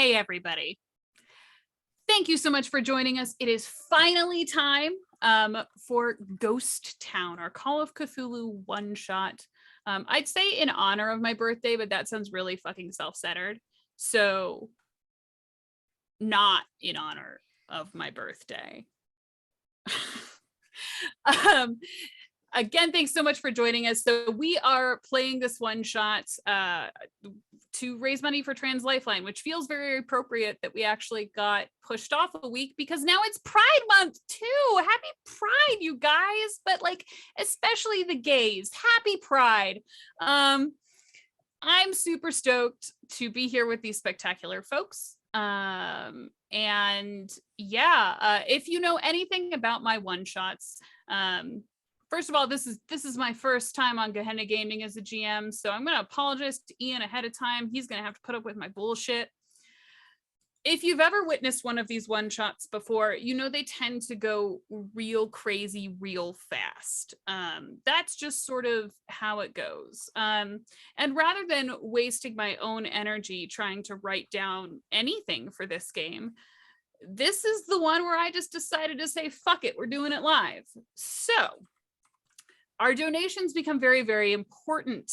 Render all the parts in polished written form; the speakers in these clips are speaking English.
Hey, everybody. Thank you so much for joining us. It is finally time for Ghost Town, our Call of Cthulhu one-shot. I'd say in honor of my birthday, but that sounds really fucking self-centered. So not in honor of my birthday. Again, thanks so much for joining us. So we are playing this one shot to raise money for Trans Lifeline, which feels very appropriate that we actually got pushed off a week because now it's Pride Month too. Happy Pride, you guys, but like especially the gays. Happy Pride. I'm super stoked to be here with these spectacular folks. And yeah, if you know anything about my one shots, first of all, this is my first time on Gehenna Gaming as a GM, so I'm going to apologize to Ian ahead of time. He's going to have to put up with my bullshit. If you've ever witnessed one of these one-shots before, you know they tend to go real crazy, real fast. That's just sort of how it goes. And rather than wasting my own energy trying to write down anything for this game, this is the one where I just decided to say, fuck it, we're doing it live. So our donations become very, very important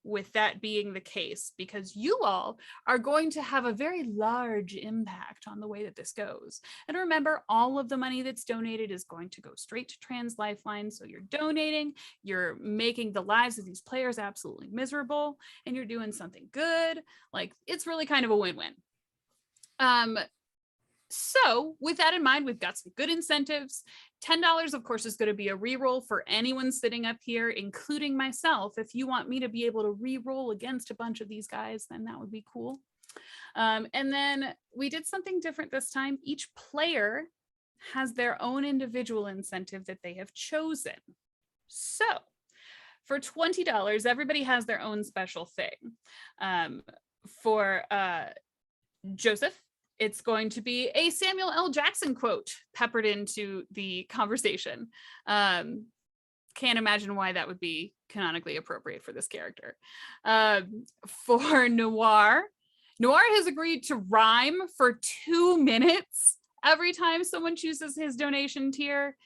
with that being the case, because you all are going to have a very large impact on the way that this goes. And remember, all of the money that's donated is going to go straight to Trans Lifeline. So you're donating, you're making the lives of these players absolutely miserable, and you're doing something good. Like, it's really kind of a win-win. So with that in mind, we've got some good incentives. $10, of course, is going to be a reroll for anyone sitting up here, including myself. If you want me to be able to reroll against a bunch of these guys, then that would be cool. And then we did something different this time. Each player has their own individual incentive that they have chosen. So for $20, everybody has their own special thing. For Joseph, it's going to be a Samuel L. Jackson quote peppered into the conversation. Can't imagine why that would be canonically appropriate for this character. For Noir has agreed to rhyme for 2 minutes every time someone chooses his donation tier.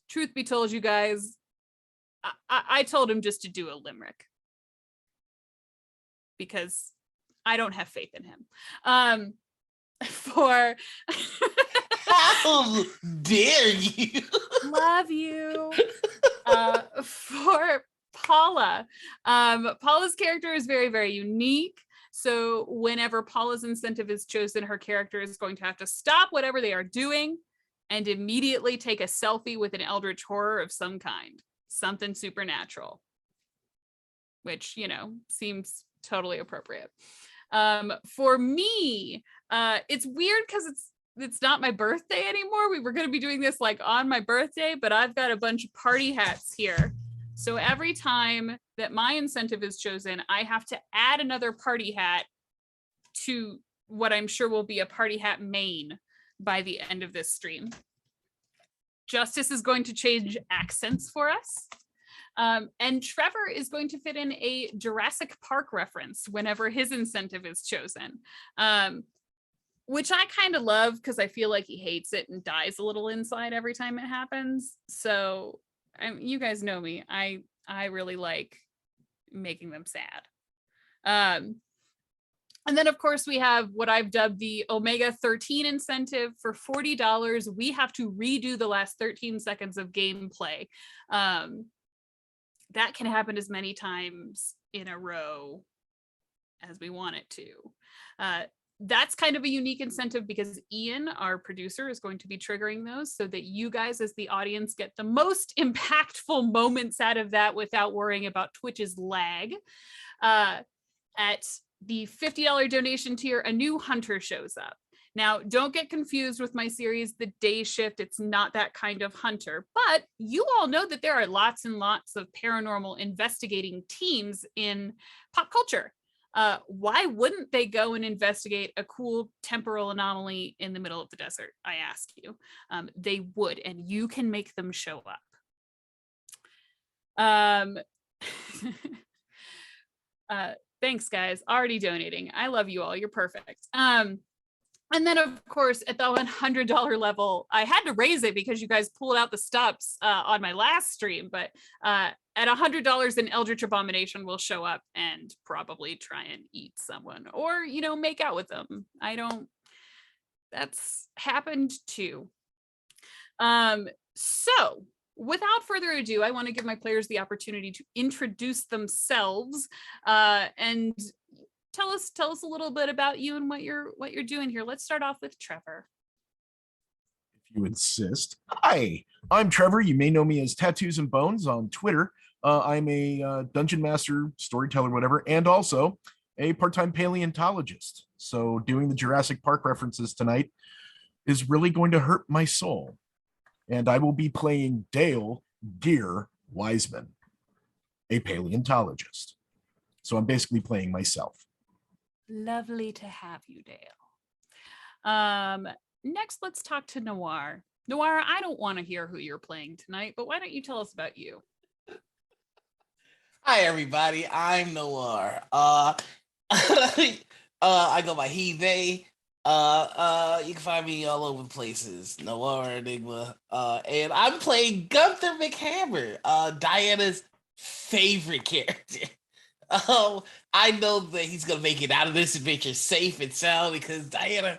Truth be told, you guys, I told him just to do a limerick because I don't have faith in him. For how dare you? Love you. For Paula, Paula's character is very, very unique. So whenever Paula's incentive is chosen, her character is going to have to stop whatever they are doing and immediately take a selfie with an eldritch horror of some kind, something supernatural, which, you know, seems totally appropriate. For me, it's weird because it's not my birthday anymore. We were going to be doing this like on my birthday, but I've got a bunch of party hats here. So every time that my incentive is chosen, I have to add another party hat to what I'm sure will be a party hat main by the end of this stream. Justice is going to change accents for us. And Trevor is going to fit in a Jurassic Park reference whenever his incentive is chosen, which I kind of love because I feel like he hates it and dies a little inside every time it happens. So you guys know me. I really like making them sad. And then, of course, we have what I've dubbed the Omega 13 incentive. For $40, we have to redo the last 13 seconds of gameplay. That can happen as many times in a row as we want it to. That's kind of a unique incentive because Ian, our producer, is going to be triggering those so that you guys as the audience get the most impactful moments out of that without worrying about Twitch's lag. At the $50 donation tier, a new hunter shows up. Now, don't get confused with my series, The Day Shift. It's not that kind of hunter, but you all know that there are lots and lots of paranormal investigating teams in pop culture. Why wouldn't they go and investigate a cool temporal anomaly in the middle of the desert? I ask you. They would, and you can make them show up. Thanks, guys. Already donating. I love you all. You're perfect. And then, of course, at the $100 level, I had to raise it because you guys pulled out the stops on my last stream. But at $100, an Eldritch Abomination will show up and probably try and eat someone or, make out with them. That's happened too. So without further ado, I want to give my players the opportunity to introduce themselves and tell us a little bit about you and what you're doing here. Let's start off with Trevor. If you insist. Hi, I'm Trevor. You may know me as Tattoos and Bones on Twitter. I'm a dungeon master, storyteller, whatever, and also a part-time paleontologist. So doing the Jurassic Park references tonight is really going to hurt my soul. And I will be playing Dale Deer Wiseman, a paleontologist. So I'm basically playing myself. Lovely to have you, Dale. Next, let's talk to Noir. Noir, I don't want to hear who you're playing tonight, but why don't you tell us about you? Hi, everybody. I'm Noir. I go by he, they. You can find me all over the places. Noir, Enigma. And I'm playing Gunther McHammer, Diana's favorite character. I know that he's gonna make it out of this adventure safe and sound because Diana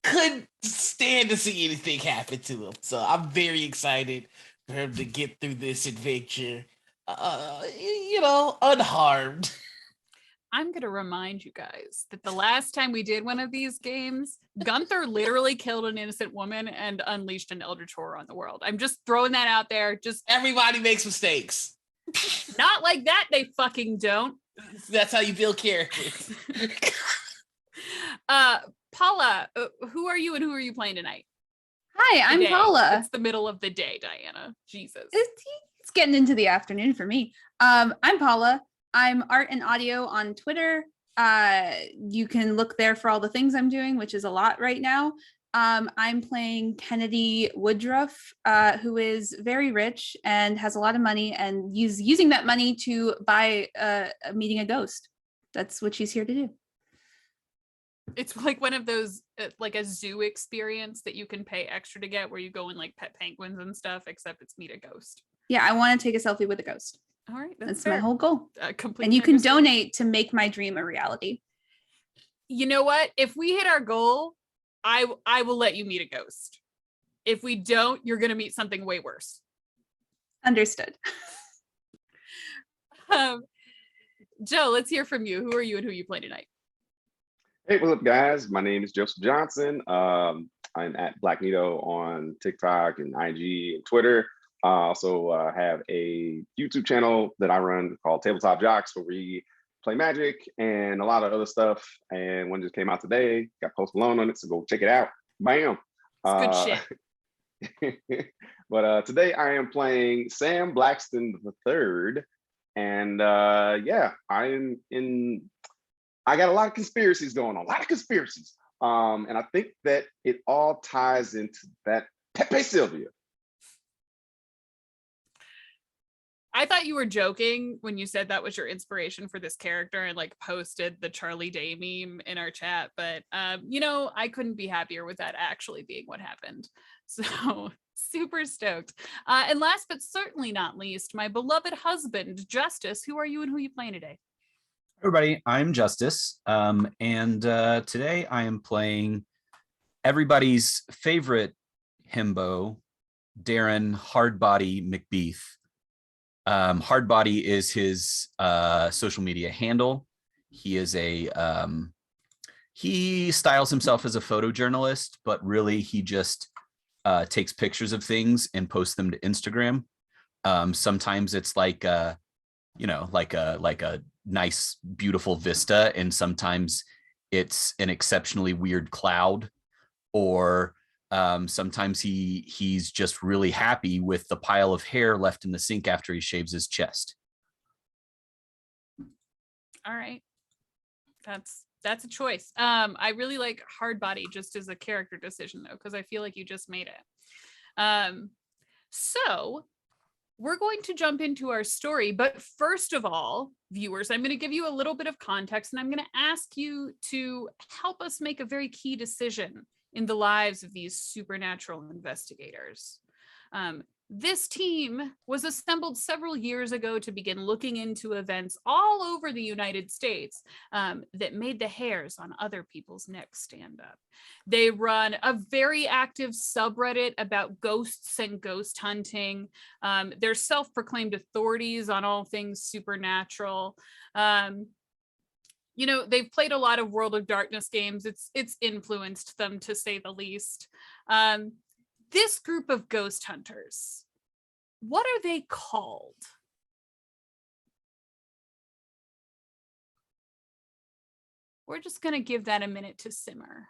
couldn't stand to see anything happen to him. So I'm very excited for him to get through this adventure, unharmed. I'm going to remind you guys that the last time we did one of these games, Gunther literally killed an innocent woman and unleashed an eldritch horror on the world. I'm just throwing that out there. Just everybody makes mistakes. Not like that, they fucking don't. That's how you build characters. Paula, who are you and who are you playing tonight? Hi, I'm Paula. It's the middle of the day, Diana. Jesus. It's getting into the afternoon for me. I'm Paula. I'm art and audio on Twitter. You can look there for all the things I'm doing, which is a lot right now. I'm playing Kennedy Woodruff, who is very rich and has a lot of money and using that money to buy meeting a ghost. That's what she's here to do. It's like one of those, like a zoo experience that you can pay extra to get where you go and like pet penguins and stuff, except it's meet a ghost. Yeah, I want to take a selfie with a ghost. All right. That's my whole goal. Completely and you can understand. donate to make my dream a reality. You know what? If we hit our goal, I will let you meet a ghost. If we don't, you're going to meet something way worse. Understood. Joe, let's hear from you. Who are you and who you play tonight? Hey, what's up, guys? My name is Joseph Johnson. I'm at Black Nito on TikTok and IG and Twitter. I also have a YouTube channel that I run called Tabletop Jocks, where we play Magic and a lot of other stuff. And one just came out today, got Post Malone on it, so go check it out. Bam! It's good shit. But today I am playing Sam Blackston III, and yeah, I got a lot of conspiracies going on, and I think that it all ties into that Pepe Sylvia. I thought you were joking when you said that was your inspiration for this character and like posted the Charlie Day meme in our chat, but I couldn't be happier with that actually being what happened. So super stoked. And last but certainly not least, my beloved husband, Justice. Who are you and who are you playing today? Everybody, I'm Justice, and today I am playing everybody's favorite himbo, Darren Hardbody McBeath. Hardbody is his social media handle. He is he styles himself as a photojournalist, but really he just takes pictures of things and posts them to Instagram. Sometimes it's like a nice, beautiful vista, and sometimes it's an exceptionally weird cloud, or sometimes he's just really happy with the pile of hair left in the sink after he shaves his chest. All right. That's a choice. I really like Hardbody just as a character decision though, because I feel like you just made it. So we're going to jump into our story. But first of all, viewers, I'm going to give you a little bit of context, and I'm going to ask you to help us make a very key decision in the lives of these supernatural investigators. This team was assembled several years ago to begin looking into events all over the United States that made the hairs on other people's necks stand up. They run a very active subreddit about ghosts and ghost hunting. They're self-proclaimed authorities on all things supernatural. You know, they've played a lot of World of Darkness games. It's influenced them, to say the least. This group of ghost hunters, what are they called? We're just going to give that a minute to simmer.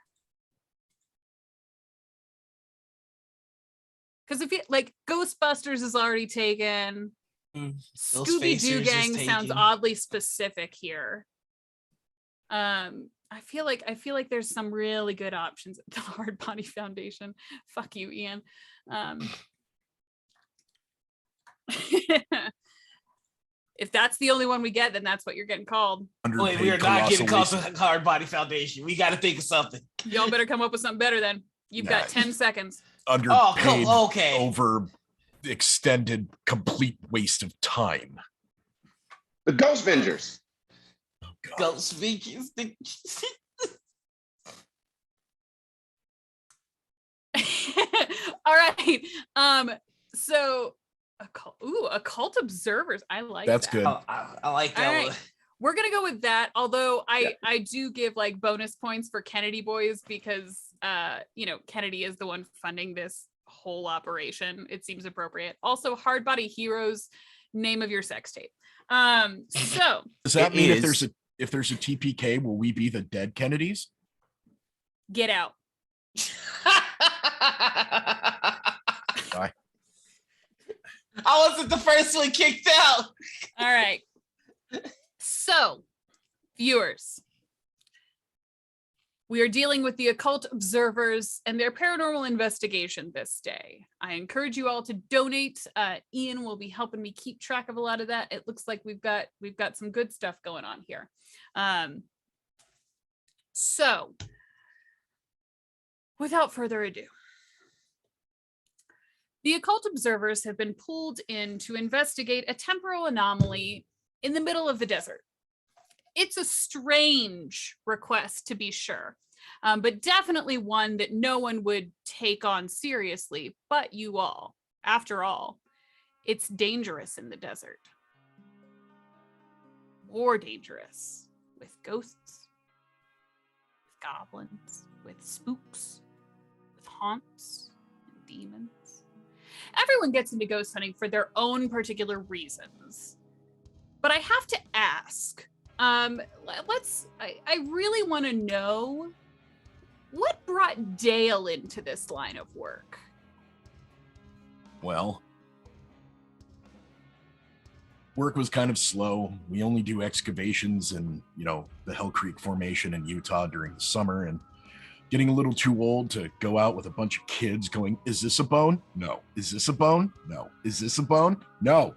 Because if you like, Ghostbusters is already taken. Scooby-Doo Gang sounds oddly specific here. I feel like there's some really good options at the Hard Body Foundation. Fuck you, Ian. If that's the only one we get, then that's what you're getting called. Wait, we are not getting called the Hard Body Foundation. We got to think of something. Y'all better come up with something better then. You've got 10 seconds. Underpaid, okay. Over extended, complete waste of time. The Ghost Vengers. Ghost Vengers. All right. So occult observers. I like that's that. good. I like that All one. right. We're gonna go with that. Although I do give like bonus points for Kennedy boys because you know, Kennedy is the one funding this whole operation. It seems appropriate. Also, Hard Body Heroes, name of your sex tape. So does that mean if there's a TPK, will we be the dead Kennedys? Get out. Bye. I wasn't the first one kicked out. All right. So, viewers, we are dealing with the occult observers and their paranormal investigation this day. I encourage you all to donate. Ian will be helping me keep track of a lot of that. It looks like we've got some good stuff going on here. So, without further ado, the occult observers have been pulled in to investigate a temporal anomaly in the middle of the desert. It's a strange request, to be sure, but definitely one that no one would take on seriously, but you all. After all, it's dangerous in the desert. More dangerous with ghosts, with goblins, with spooks, with haunts and demons. Everyone gets into ghost hunting for their own particular reasons. But I have to ask, I really want to know what brought Dale into this line of work? Well, work was kind of slow. We only do excavations in, the Hell Creek Formation in Utah during the summer, and getting a little too old to go out with a bunch of kids going, is this a bone? No. Is this a bone? No. Is this a bone? No.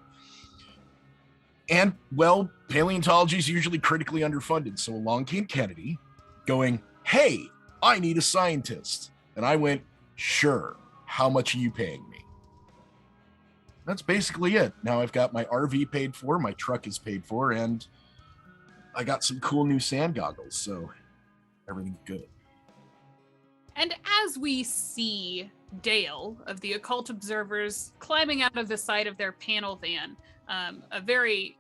And, well, paleontology is usually critically underfunded. So along came Kennedy going, hey, I need a scientist. And I went, sure. How much are you paying me? That's basically it. Now I've got my RV paid for, my truck is paid for, and I got some cool new sand goggles. So everything's good. And as we see Dale of the Occult Observers climbing out of the side of their panel van, a very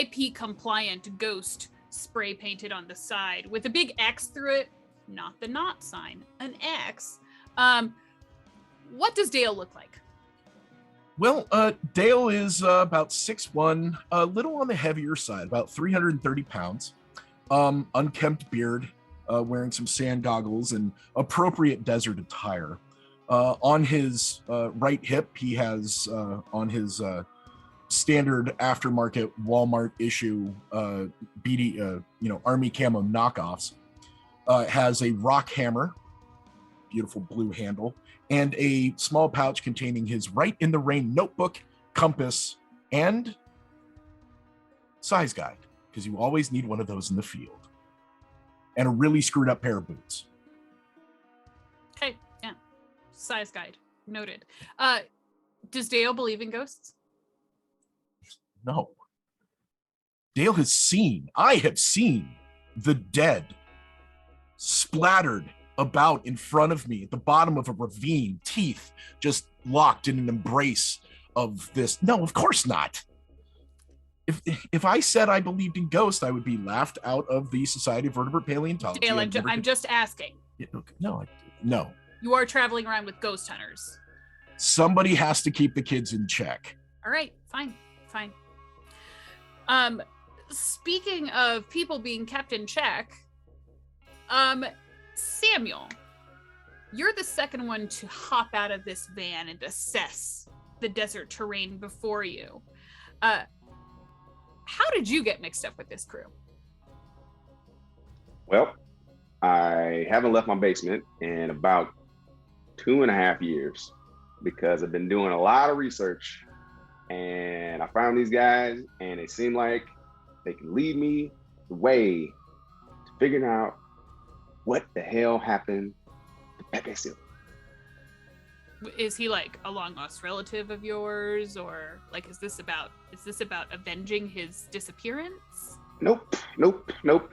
IP compliant ghost spray painted on the side with a big X through it, not the not sign, an X. What does Dale look like? Well, Dale is about 6'1", a little on the heavier side, about 330 pounds, unkempt beard, wearing some sand goggles and appropriate desert attire. On his right hip, he has on his standard aftermarket Walmart issue BD, Army camo knockoffs, has a rock hammer, beautiful blue handle, and a small pouch containing his Write in the Rain notebook compass, and size guide, because you always need one of those in the field, and a really screwed up pair of boots. Okay, yeah. Size guide. Noted. Does Dale believe in ghosts? No. Dale has seen, I have seen the dead splattered about in front of me at the bottom of a ravine, teeth just locked in an embrace of this. No, of course not. If I said I believed in ghosts, I would be laughed out of the Society of Vertebrate Paleontology. Dale, I'm just asking. Yeah, okay. No. You are traveling around with ghost hunters. Somebody has to keep the kids in check. All right, fine. Speaking of people being kept in check, Samuel, you're the second one to hop out of this van and assess the desert terrain before you. How did you get mixed up with this crew? Well, I haven't left my basement in about 2.5 years because I've been doing a lot of research, and I found these guys and it seemed like they can lead me the way to figuring out what the hell happened to Pepe Silva. Is he like a long lost relative of yours, or like is this about avenging his disappearance? Nope.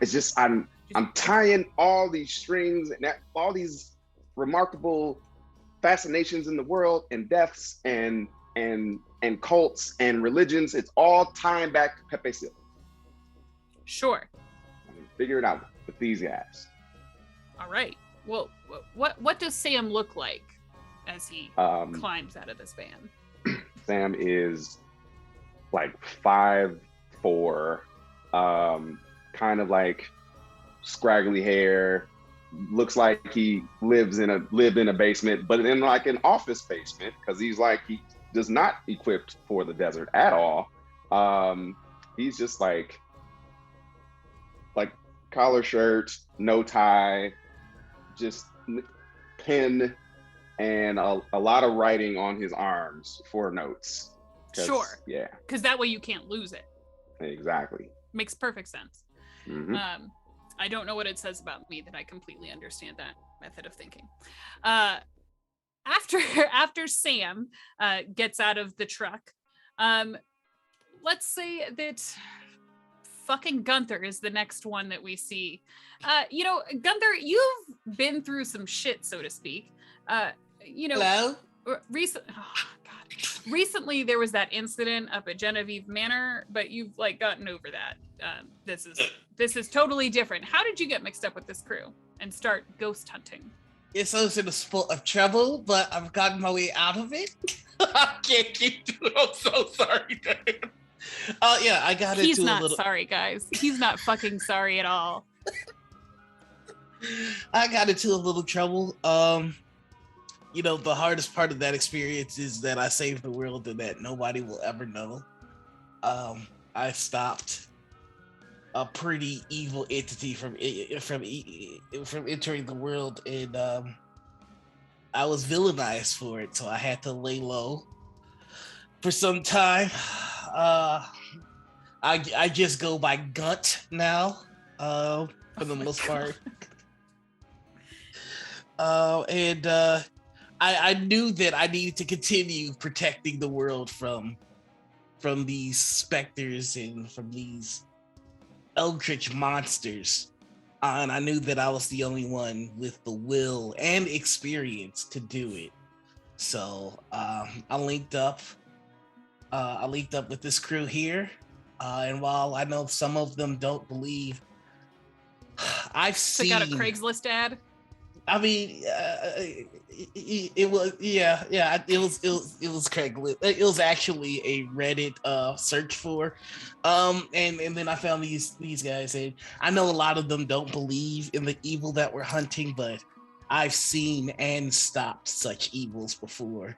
It's just I'm tying all these strings and all these remarkable fascinations in the world and deaths and cults and religions. It's all tying back to Pepe Silva. Sure. I'm gonna figure it out with these guys. All right. Well, what does Sam look like as he climbs out of this van? Sam is like 5'4", kind of like scraggly hair, looks like he lived in a basement, but in like an office basement, because he does not equipped for the desert at all. He's just like collar shirt, no tie, just pen and a lot of writing on his arms for notes. Sure. Yeah. Because that way you can't lose it. Exactly. Makes perfect sense. Mm-hmm. I don't know what it says about me that I completely understand that method of thinking. After Sam gets out of the truck, let's say that fucking Gunther is the next one that we see. Gunther, you've been through some shit, so to speak. Hello? Recently there was that incident up at Genevieve Manor, but you've gotten over that. This is totally different. How did you get mixed up with this crew and start ghost hunting? Yes, I was in a spot of trouble, but I've gotten my way out of it. I can't keep doing it. I'm so sorry, Dan. Yeah, I got He's into a not little... sorry, guys. He's not fucking sorry at all. I got into a little trouble. The hardest part of that experience is that I saved the world and that nobody will ever know. I stopped a pretty evil entity from entering the world, and I was villainized for it, so I had to lay low for some time. I just go by Gunt now, for the most part. I knew that I needed to continue protecting the world from these specters and from these eldritch monsters. And I knew that I was the only one with the will and experience to do it. So I linked up with this crew here. And while I know some of them don't believe, I've seen... Check out a Craigslist ad. I mean, it was it was Craigslist. It was actually a Reddit search for, and then I found these guys, and I know a lot of them don't believe in the evil that we're hunting, but I've seen and stopped such evils before.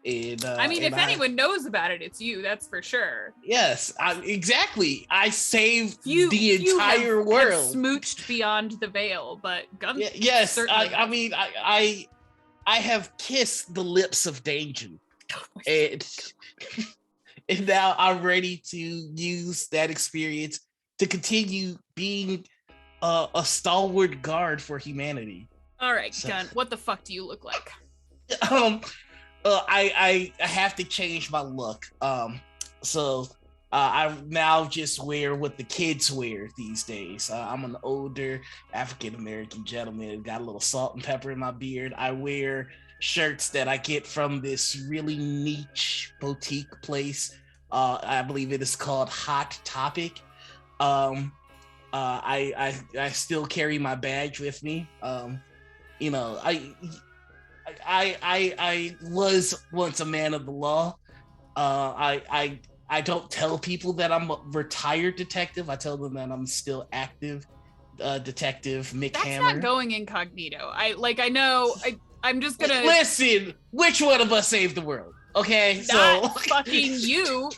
And if anyone knows about it, it's you. That's for sure. Yes, exactly. I saved the entire world. Have smooched beyond the veil, but Gunther. Yes, I have kissed the lips of danger, and and now I'm ready to use that experience to continue being a stalwart guard for humanity. All right, Gun, what the fuck do you look like? I have to change my look. So I now just wear what the kids wear these days. I'm an older African American gentleman. Got a little salt and pepper in my beard. I wear shirts that I get from this really niche boutique place. I believe it is called Hot Topic. I still carry my badge with me. You know, I was once a man of the law. I don't tell people that I'm a retired detective. I tell them that I'm still active detective Mick That's Hammer. not going incognito. I'm just gonna listen. Which one of us saved the world? Okay, not so fucking you.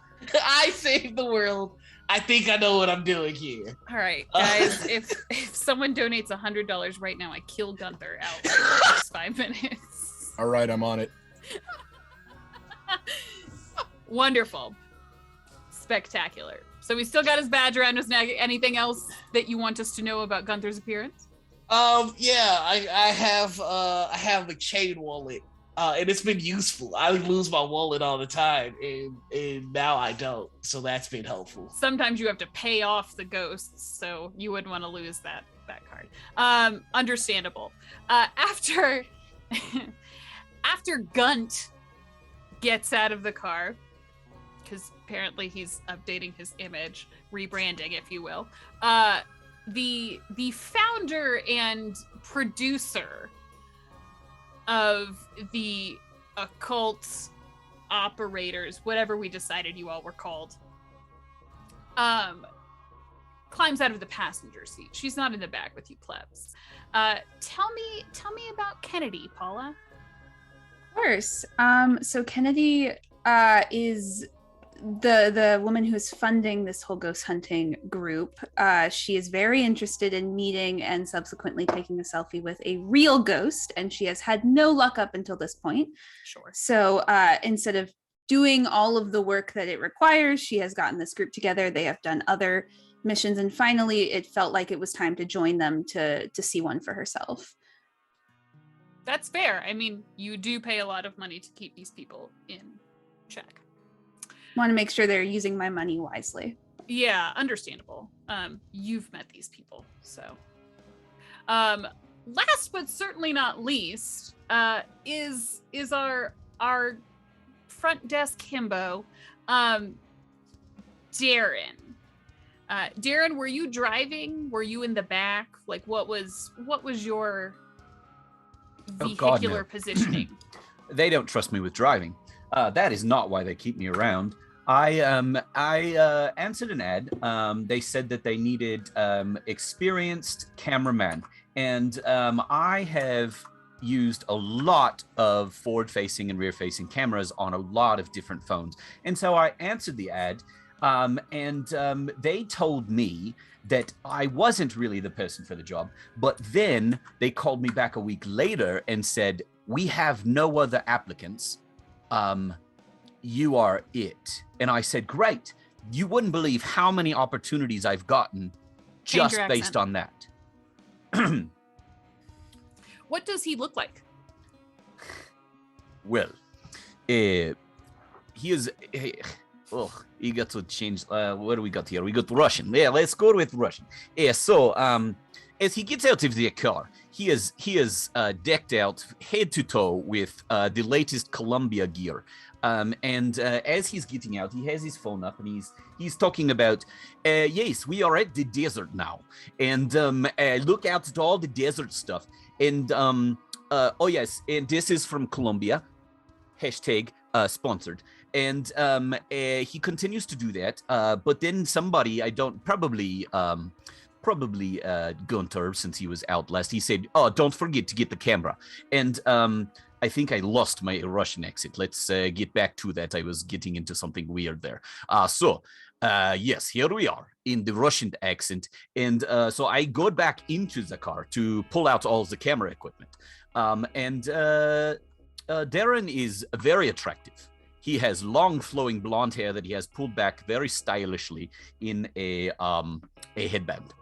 I saved the world. I think I know what I'm doing here. All right, guys. If someone donates $100 right now, I kill Gunther out for the next 5 minutes. All right, I'm on it. Wonderful. Spectacular. So we still got his badge around his neck. Anything else that you want us to know about Gunther's appearance? Yeah, I have a chain wallet, and it's been useful. I lose my wallet all the time, and now I don't. So that's been helpful. Sometimes you have to pay off the ghosts, so you wouldn't want to lose that card. Understandable. After Gunt gets out of the car, because apparently he's updating his image, rebranding, if you will. The founder and producer of the occult operators, whatever we decided you all were called, climbs out of the passenger seat. She's not in the back with you plebs. Tell me about Kennedy, Paula. Of course. So Kennedy is the woman who is funding this whole ghost hunting group. She is very interested in meeting and subsequently taking a selfie with a real ghost, and she has had no luck up until this point. Sure. So instead of doing all of the work that it requires, she has gotten this group together. They have done other missions, and finally it felt like it was time to join them to see one for herself. That's fair. I mean, you do pay a lot of money to keep these people in check. Want to make sure they're using my money wisely. Yeah, understandable. You've met these people, so. Last but certainly not least, is our front desk himbo, Darren. Darren, were you driving? Were you in the back? Like, what was your vehicular positioning? They don't trust me with driving. That is not why they keep me around. I answered an ad. They said that they needed experienced cameraman, and I have used a lot of forward-facing and rear-facing cameras on a lot of different phones, and so I answered the ad, and they told me that I wasn't really the person for the job, but then they called me back a week later and said, "We have no other applicants. You are it." And I said, "Great. You wouldn't believe how many opportunities I've gotten just based on that." What does he look like? Well, he is... you got to change... what do we got here? We got Russian. Yeah, let's go with Russian. So, as he gets out of the car, he is decked out head to toe with the latest Columbia gear. And as he's getting out, he has his phone up and he's talking about, yes, we are at the desert now, and look out at all the desert stuff. And oh yes, and this is from Colombia, hashtag sponsored. And he continues to do that, but then somebody, probably Gunter, since he was out last, he said, "Oh, don't forget to get the camera." And I think I lost my Russian accent. Let's get back to that. I was getting into something weird there. So yes, here we are in the Russian accent. And so I go back into the car to pull out all the camera equipment. And Darren is very attractive. He has long flowing blonde hair that he has pulled back very stylishly in a headband.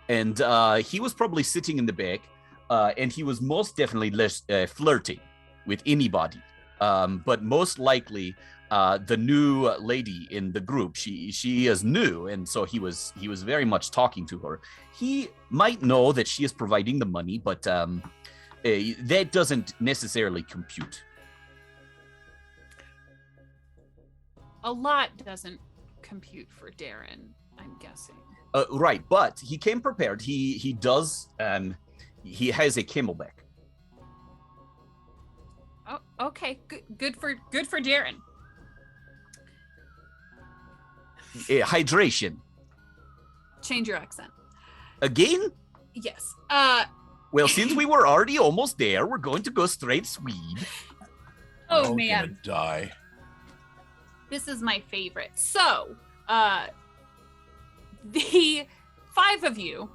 And he was probably sitting in the back, and he was most definitely flirting with anybody. But most likely the new lady in the group, she is new, and so he was very much talking to her. He might know that she is providing the money, but that doesn't necessarily compute. A lot doesn't compute for Darren, I'm guessing. Right, but he came prepared. He does. He has a camelback. Oh, okay. Good for Darren. Hydration. Change your accent. Again? Yes. Well, since we were already almost there, we're going to go straight Swede. We're Oh all man. gonna die. This is my favorite. So, the 5 of you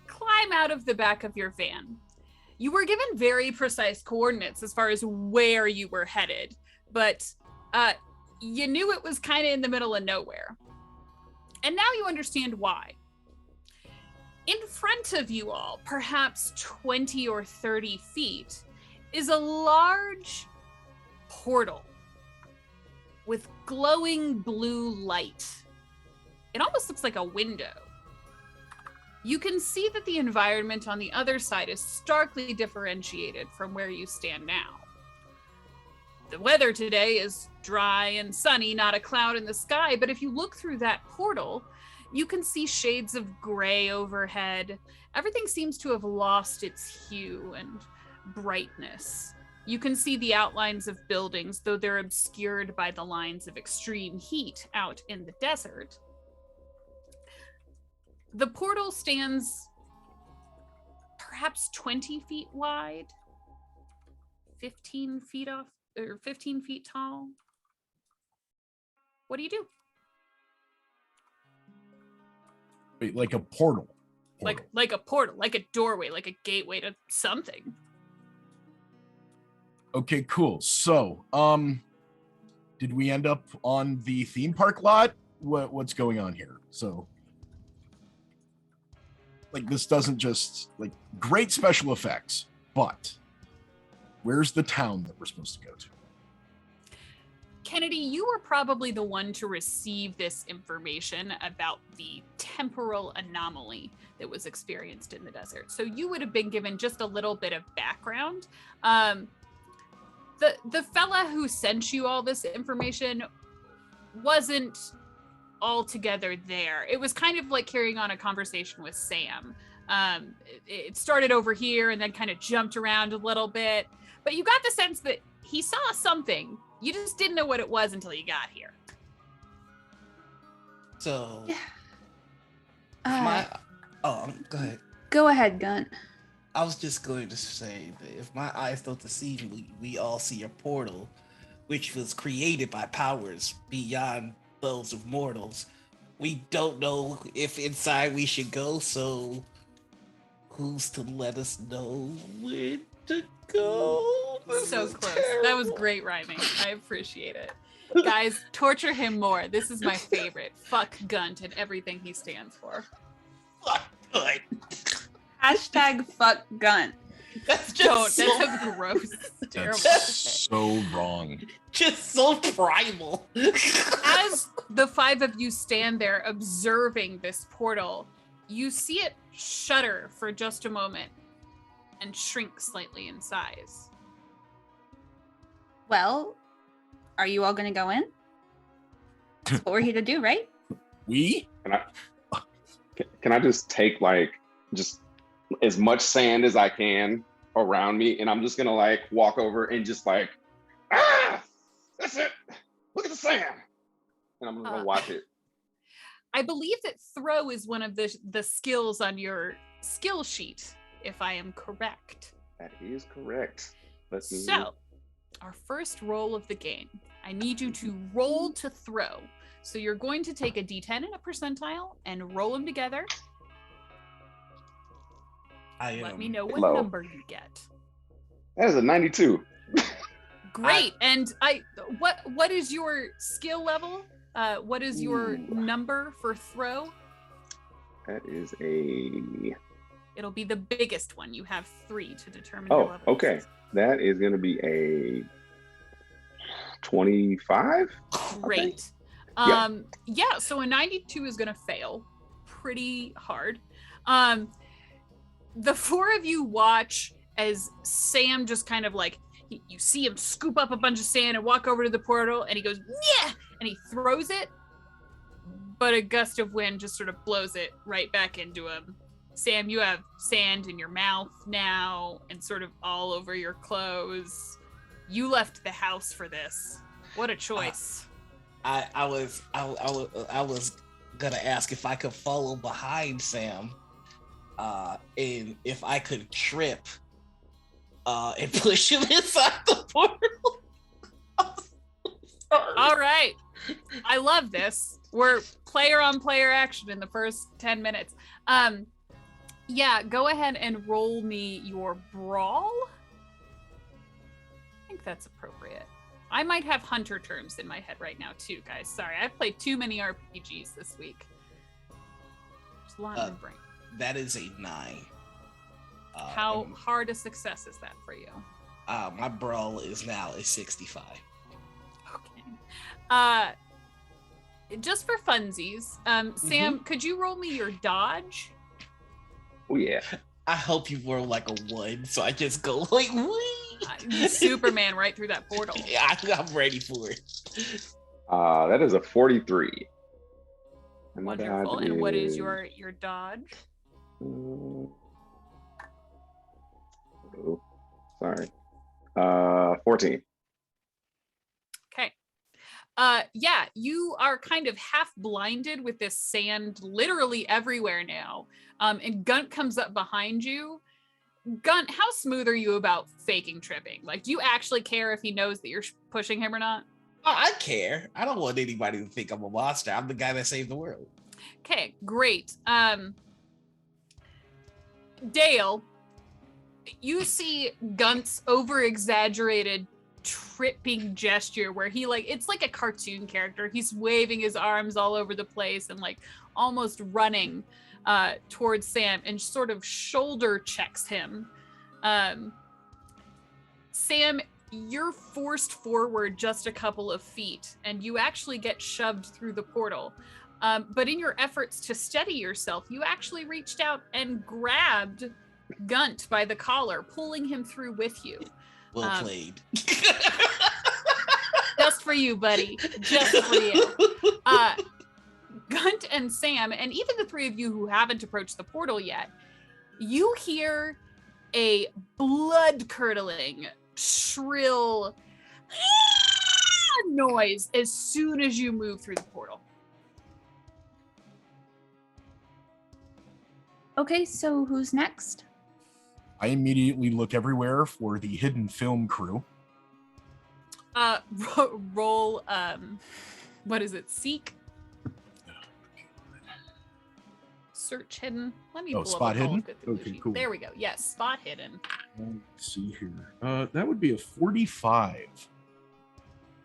climb out of the back of your van. You were given very precise coordinates as far as where you were headed, but you knew it was kind of in the middle of nowhere. And now you understand why. In front of you all, perhaps 20 or 30 feet, is a large portal with glowing blue light. It almost looks like a window. You can see that the environment on the other side is starkly differentiated from where you stand now. The weather today is dry and sunny, not a cloud in the sky, but if you look through that portal, you can see shades of gray overhead. Everything seems to have lost its hue and brightness. You can see the outlines of buildings, though they're obscured by the lines of extreme heat out in the desert. The portal stands perhaps 20 feet wide, 15 feet off, or 15 feet tall. What do you do? Wait, like a portal. Like a portal, like a doorway, like a gateway to something. Okay, cool. So, did we end up on the theme park lot? What's going on here? So, like, this doesn't just, like, great special effects, but where's the town that we're supposed to go to? Kennedy, you were probably the one to receive this information about the temporal anomaly that was experienced in the desert. So you would have been given just a little bit of background. The fella who sent you all this information wasn't altogether there. It was kind of like carrying on a conversation with Sam. It started over here and then kind of jumped around a little bit, but you got the sense that he saw something. You just didn't know what it was until you got here. So, Yeah. go ahead. Go ahead, Gun. I was just going to say that if my eyes don't deceive me, we all see a portal, which was created by powers beyond those of mortals. We don't know if inside we should go, so who's to let us know when to go? This So is close. terrible. That was great rhyming. I appreciate it. Guys, torture him more. This is my favorite. Fuck Gunt and everything he stands for. Fuck, good. Hashtag fuck Gun. That's just so, That's so gross. It's terrible. That's so wrong. just so primal. As the 5 of you stand there observing this portal, you see it shudder for just a moment and shrink slightly in size. Well, are you all going to go in? That's what we're here to do, right? We? Can I just take like just as much sand as I can around me, and I'm just gonna like walk over and just like, that's it. Look at the sand, and I'm gonna watch it. I believe that throw is one of the skills on your skill sheet, if I am correct. That is correct. Let's move. So, our first roll of the game. I need you to roll to throw. So you're going to take a d10 and a percentile and roll them together. Let me know what low. number you get. That is a 92. Great. And what is your skill level? What is your number for throw? That is a. It'll be the biggest one. You have 3 to determine your Oh, level. okay. That is going to be a 25. Great. Yeah. Yeah, so a 92 is gonna fail pretty hard. The 4 of you watch as Sam just kind of like, you see him scoop up a bunch of sand and walk over to the portal, and he goes, yeah, and he throws it, but a gust of wind just sort of blows it right back into him. Sam, you have sand in your mouth now and sort of all over your clothes. You left the house for this. What a choice. I was gonna ask if I could follow behind Sam, and if I could trip, and push him inside the portal. All right. I love this. We're player on player action in the first 10 minutes. Yeah, go ahead and roll me your brawl. I think that's appropriate. I might have hunter terms in my head right now too, guys. Sorry, I've played too many RPGs this week. There's a lot in my brain. That is a 9. How hard a success is that for you? My brawl is now a 65. Okay. Just for funsies, Sam, could you roll me your dodge? Oh, yeah. I hope you roll like a 1, so I just go like, wee! Superman right through that portal. Yeah, I'm ready for it. That is a 43. And my Wonderful. dodge And what is your dodge? Oh, sorry. 14. Okay. Yeah, you are kind of half blinded with this sand literally everywhere now. And Gunt comes up behind you. Gunt, how smooth are you about faking tripping? Like, do you actually care if he knows that you're pushing him or not? Oh, I care. I don't want anybody to think I'm a monster. I'm the guy that saved the world. Okay, great. Dale, you see Gunt's over-exaggerated tripping gesture where he it's like a cartoon character. He's waving his arms all over the place and like almost running towards Sam and sort of shoulder checks him. Sam, you're forced forward just a couple of feet and you actually get shoved through the portal. But in your efforts to steady yourself, you actually reached out and grabbed Gunt by the collar, pulling him through with you. Well played. Just for you, buddy. Just for you. Gunt and Sam, and even the 3 of you who haven't approached the portal yet, you hear a blood-curdling, shrill noise as soon as you move through the portal. Okay, so who's next? I immediately look everywhere for the hidden film crew. Roll, what is it? Seek? Search hidden. Let me pull spot up a Call of hidden? Cthulhu Okay, sheet. cool. There we go. Yes, spot hidden. Let's see here. That would be a 45.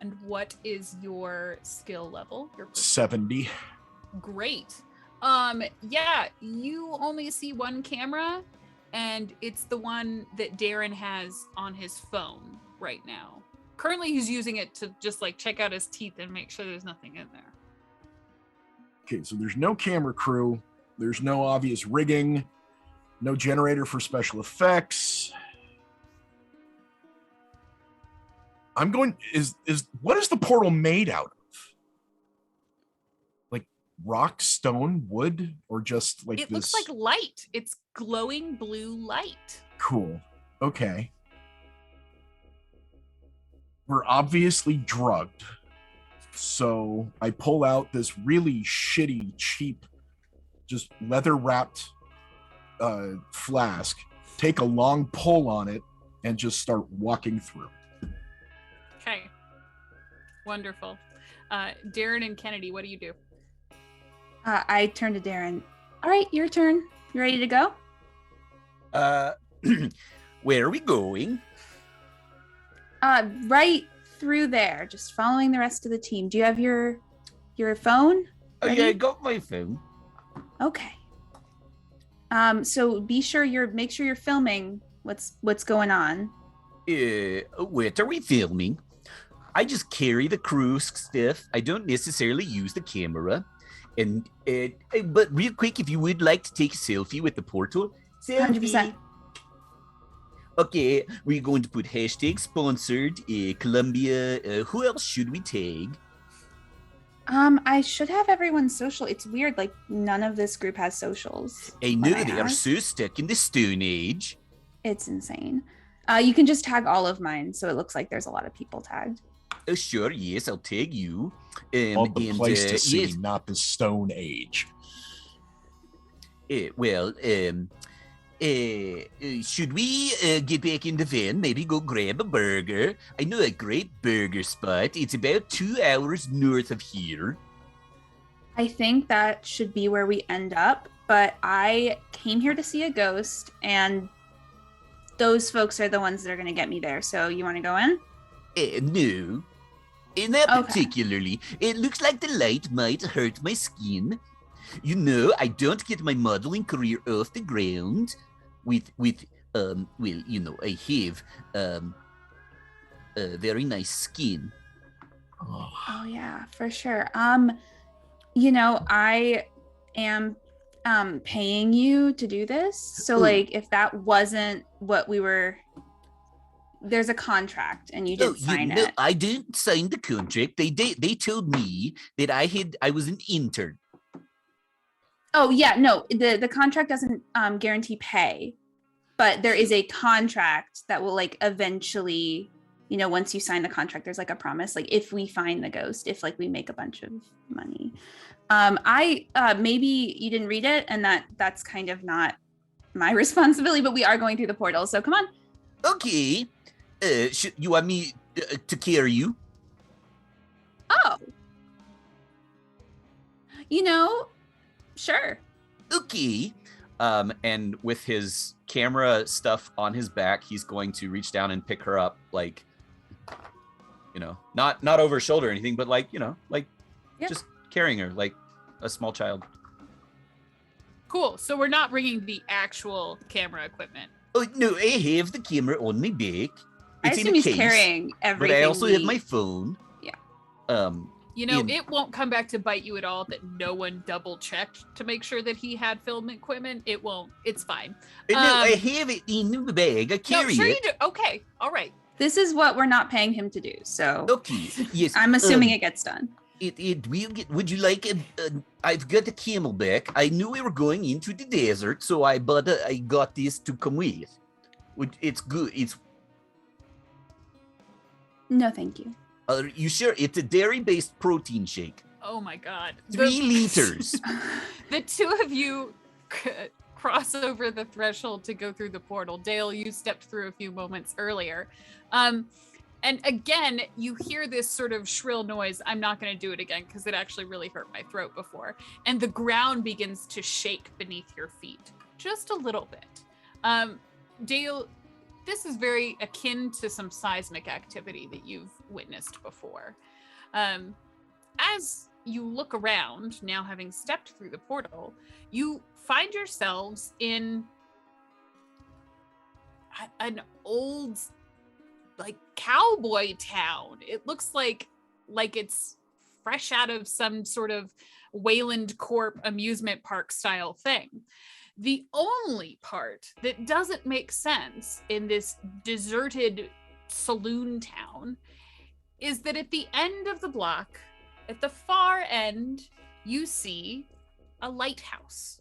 And what is your skill level? Your 70. Great. Yeah, you only see one camera, and it's the one that Darren has on his phone right now. Currently, he's using it to just check out his teeth and make sure there's nothing in there. Okay, so there's no camera crew. There's no obvious rigging. No generator for special effects. I'm going. What is the portal made out of? Like rock, stone, wood, or just like it this? Looks like light. It's glowing blue light. Cool. Okay. We're obviously drugged. So I pull out this really shitty, cheap, just leather wrapped flask, take a long pull on it, and just start walking through. Okay. Wonderful. Darren and Kennedy, what do you do? I turn to Darren. All right, your turn. You ready to go? Where are we going? Right through there, just following the rest of the team. Do you have your phone? Oh ready? yeah, I got my phone. Okay. So make sure you're filming what's going on. What are we filming? I just carry the crew stuff. I don't necessarily use the camera. And but real quick, if you would like to take a selfie with the portal, selfie. 100%. Okay, we're going to put hashtag sponsored, Columbia. Who else should we tag? I should have everyone's social. It's weird, like none of this group has socials. I know What they are have. so stuck in the Stone Age. It's insane. You can just tag all of mine, so it looks like there's a lot of people tagged. Oh, sure, yes, I'll tag you. Well, the and, place to see, yes, not the Stone Age. Should we get back in the van? Maybe go grab a burger? I know a great burger spot. It's about 2 hours north of here. I think that should be where we end up, but I came here to see a ghost, and those folks are the ones that are going to get me there. So you want to go in? No. Not Okay. particularly. It looks like the light might hurt my skin. You know, I don't get my modeling career off the ground with well, you know, I have a very nice skin. Oh yeah, for sure. I am paying you to do this. So Ooh. like if that wasn't what we were, there's a contract and you did sign it. I didn't sign the contract. They told me that I was an intern. Oh yeah, no, the contract doesn't guarantee pay, but there is a contract that will like eventually, once you sign the contract, there's like a promise, like if we find the ghost, if like we make a bunch of money. I maybe you didn't read it, and that's kind of not my responsibility, but we are going through the portal, so come on. Okay. You want me to carry you? Oh. Sure. Okay. And with his camera stuff on his back, he's going to reach down and pick her up, like, not over his shoulder or anything, but like, Yeah. just carrying her like a small child. Cool. So we're not bringing the actual camera equipment. Oh no, I have the camera on my back. I It's in assume a he's case, carrying everything. but I also have my phone. Yeah. It won't come back to bite you at all that no one double checked to make sure that he had film equipment. It won't. It's fine. No, I have it in the bag. I carry No, sure it. you do. Okay. All right. This is what we're not paying him to do, so Okay. Yes. I'm assuming it gets done. It will get. Would you like I've got the camelback. I knew we were going into the desert, so I got this to come with. It's good. It's. No, thank you. Are you sure? It's a dairy-based protein shake. Oh my God. 3 liters. The two of you cross over the threshold to go through the portal. Dale, you stepped through a few moments earlier. And again, you hear this sort of shrill noise. I'm not going to do it again because it actually really hurt my throat before. And the ground begins to shake beneath your feet just a little bit. Dale, this is very akin to some seismic activity that you've witnessed before. As you look around, now having stepped through the portal, you find yourselves in an old, like, cowboy town. It looks like it's fresh out of some sort of Wayland Corp amusement park style thing. The only part that doesn't make sense in this deserted saloon town is that at the end of the block, at the far end, you see a lighthouse,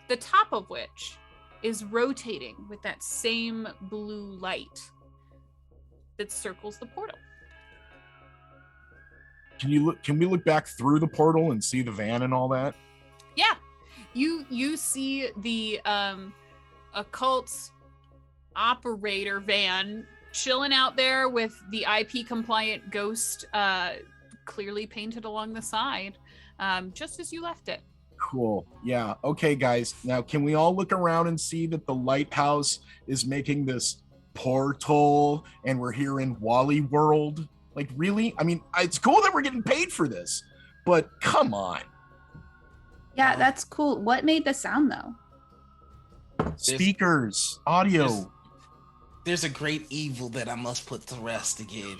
the top of which is rotating with that same blue light that circles the portal. Can we look back through the portal and see the van and all that? Yeah. You see the occult operator van chilling out there with the IP compliant ghost clearly painted along the side, just as you left it. Cool. Yeah. Okay, guys. Now, can we all look around and see that the lighthouse is making this Portal and we're here in Wally World. Like, really? I mean, it's cool that we're getting paid for this, but come on. Yeah, that's cool. What made the sound though? Speakers, audio. There's a great evil that I must put to rest again.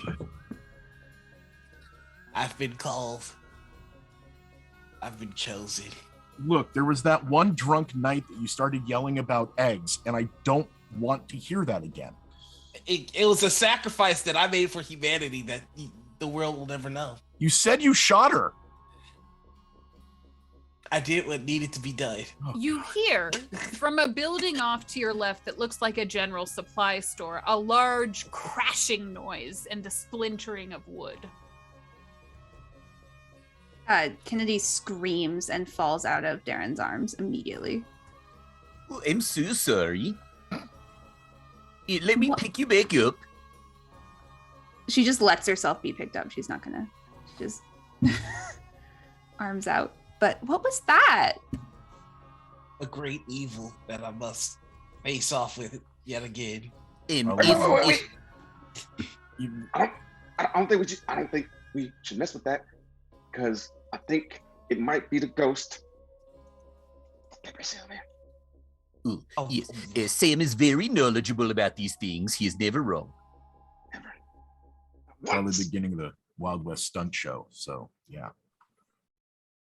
I've been called. I've been chosen. Look, there was that one drunk night that you started yelling about eggs, and I don't want to hear that again. It was a sacrifice that I made for humanity that the world will never know. You said you shot her. I did what needed to be done. You hear from a building off to your left that looks like a general supply store, a large crashing noise and the splintering of wood. Kennedy screams and falls out of Darren's arms immediately. Oh, I'm so sorry. Let me pick you back up. She just lets herself be picked up. She's not gonna just arms out. But what was that? A great evil that I must face off with yet again. Wait. I don't think we should mess with that, because I think it might be the ghost. Ooh, yes. Sam is very knowledgeable about these things. He is never wrong. Never. Probably the beginning of the Wild West stunt show. So, yeah.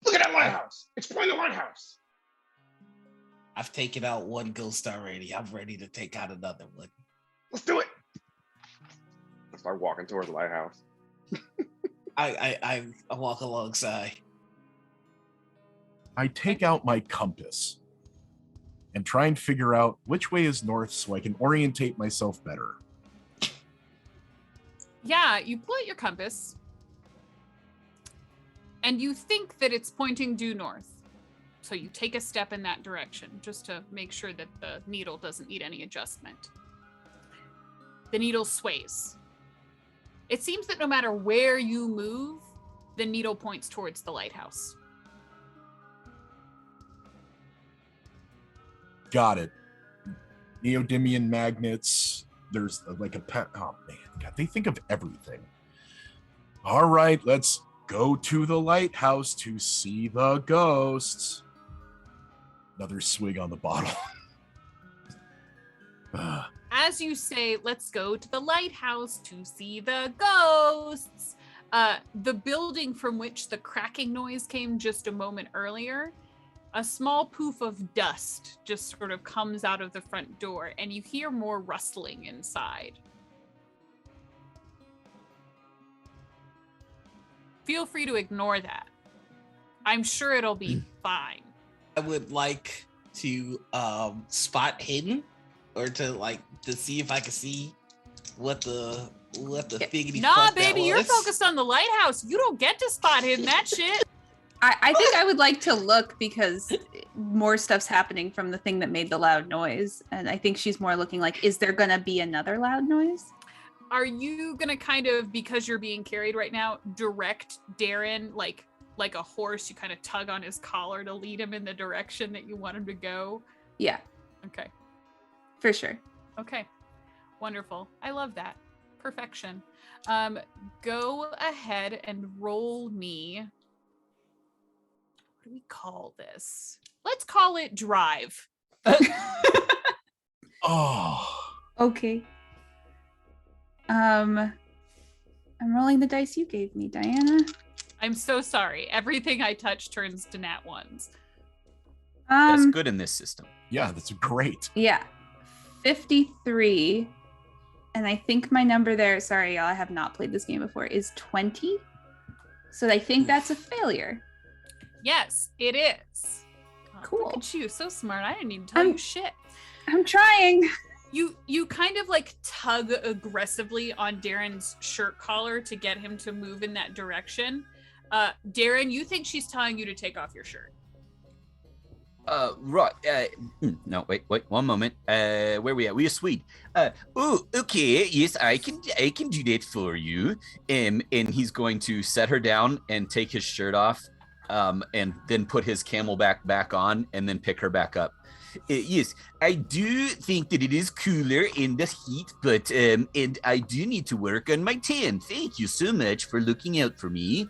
Look at that lighthouse. It's pointing the lighthouse. I've taken out one ghost already. I'm ready to take out another one. Let's do it. I start walking towards the lighthouse. I walk alongside. I take out my compass and try and figure out which way is north so I can orientate myself better. Yeah, you pull out your compass and you think that it's pointing due north. So you take a step in that direction just to make sure that the needle doesn't need any adjustment. The needle sways. It seems that no matter where you move, the needle points towards the lighthouse. Got it. Neodymium magnets. There's like a pet. Oh man, God, they think of everything. All right, let's go to the lighthouse to see the ghosts. Another swig on the bottle. As you say, let's go to the lighthouse to see the ghosts. The building from which the cracking noise came just a moment earlier, a small poof of dust just sort of comes out of the front door, and you hear more rustling inside. Feel free to ignore that. I'm sure it'll be fine. I would like to spot hidden, or to see if I can see what the figgity Nah, fuck baby, that you're was. focused on the lighthouse. You don't get to spot hidden that shit. I think I would like to look because more stuff's happening from the thing that made the loud noise. And I think she's more looking like, is there going to be another loud noise? Are you going to kind of, because you're being carried right now, direct Darren like a horse? You kind of tug on his collar to lead him in the direction that you want him to go? Yeah. Okay. For sure. Okay. Wonderful. I love that. Perfection. Go ahead and roll me. What do we call this? Let's call it drive. Oh. Okay. I'm rolling the dice you gave me, Diana. I'm so sorry. Everything I touch turns to nat ones. That's good in this system. Yeah, that's great. Yeah. 53. And I think my number there, sorry, y'all, I have not played this game before, is 20. So I think that's a failure. Yes, it is. Oh, Cool. Look at you, so smart. I didn't even tell you shit. I'm trying. You kind of like tug aggressively on Darren's shirt collar to get him to move in that direction. Darren, you think she's telling you to take off your shirt. Right. No, wait, one moment. Where we at? We are Swede. Oh, okay. Yes, I can do that for you. And he's going to set her down and take his shirt off, and then put his camelback back on, and then pick her back up. Yes, I do think that it is cooler in the heat, but and I do need to work on my tan. Thank you so much for looking out for me.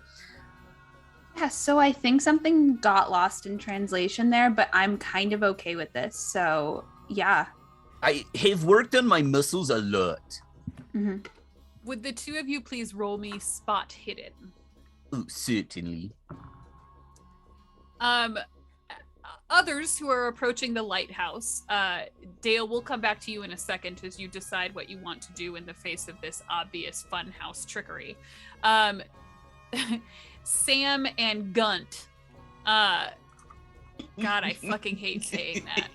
Yeah, so I think something got lost in translation there, but I'm kind of okay with this. So yeah. I have worked on my muscles a lot. Mm-hmm. Would the two of you please roll me spot hidden? Oh, certainly. Others who are approaching the lighthouse, Dale, we'll come back to you in a second as you decide what you want to do in the face of this obvious funhouse trickery. Sam and Gunt. God, I fucking hate saying that.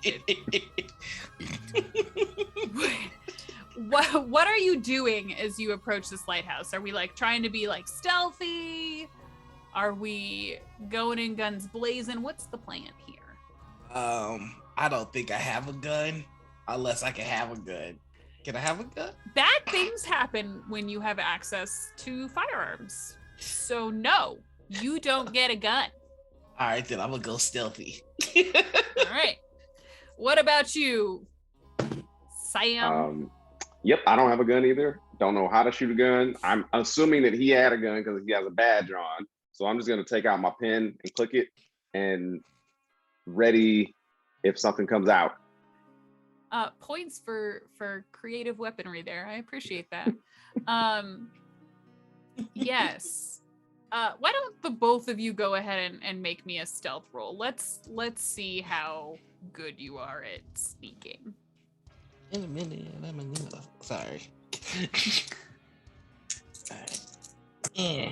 What are you doing as you approach this lighthouse? Are we like trying to be like stealthy? Are we going in guns blazing? What's the plan here? I don't think I have a gun unless I can have a gun. Can I have a gun? Bad things happen when you have access to firearms. So no, you don't get a gun. All right, then I'm gonna go stealthy. All right. What about you, Sam? Yep, I don't have a gun either. Don't know how to shoot a gun. I'm assuming that he had a gun because he has a badge on. So I'm just gonna take out my pen and click it and ready if something comes out. Points for creative weaponry there. I appreciate that. Yes. Why don't the both of you go ahead and make me a stealth roll? Let's see how good you are at sneaking. In a minute, sorry. All right. Yeah.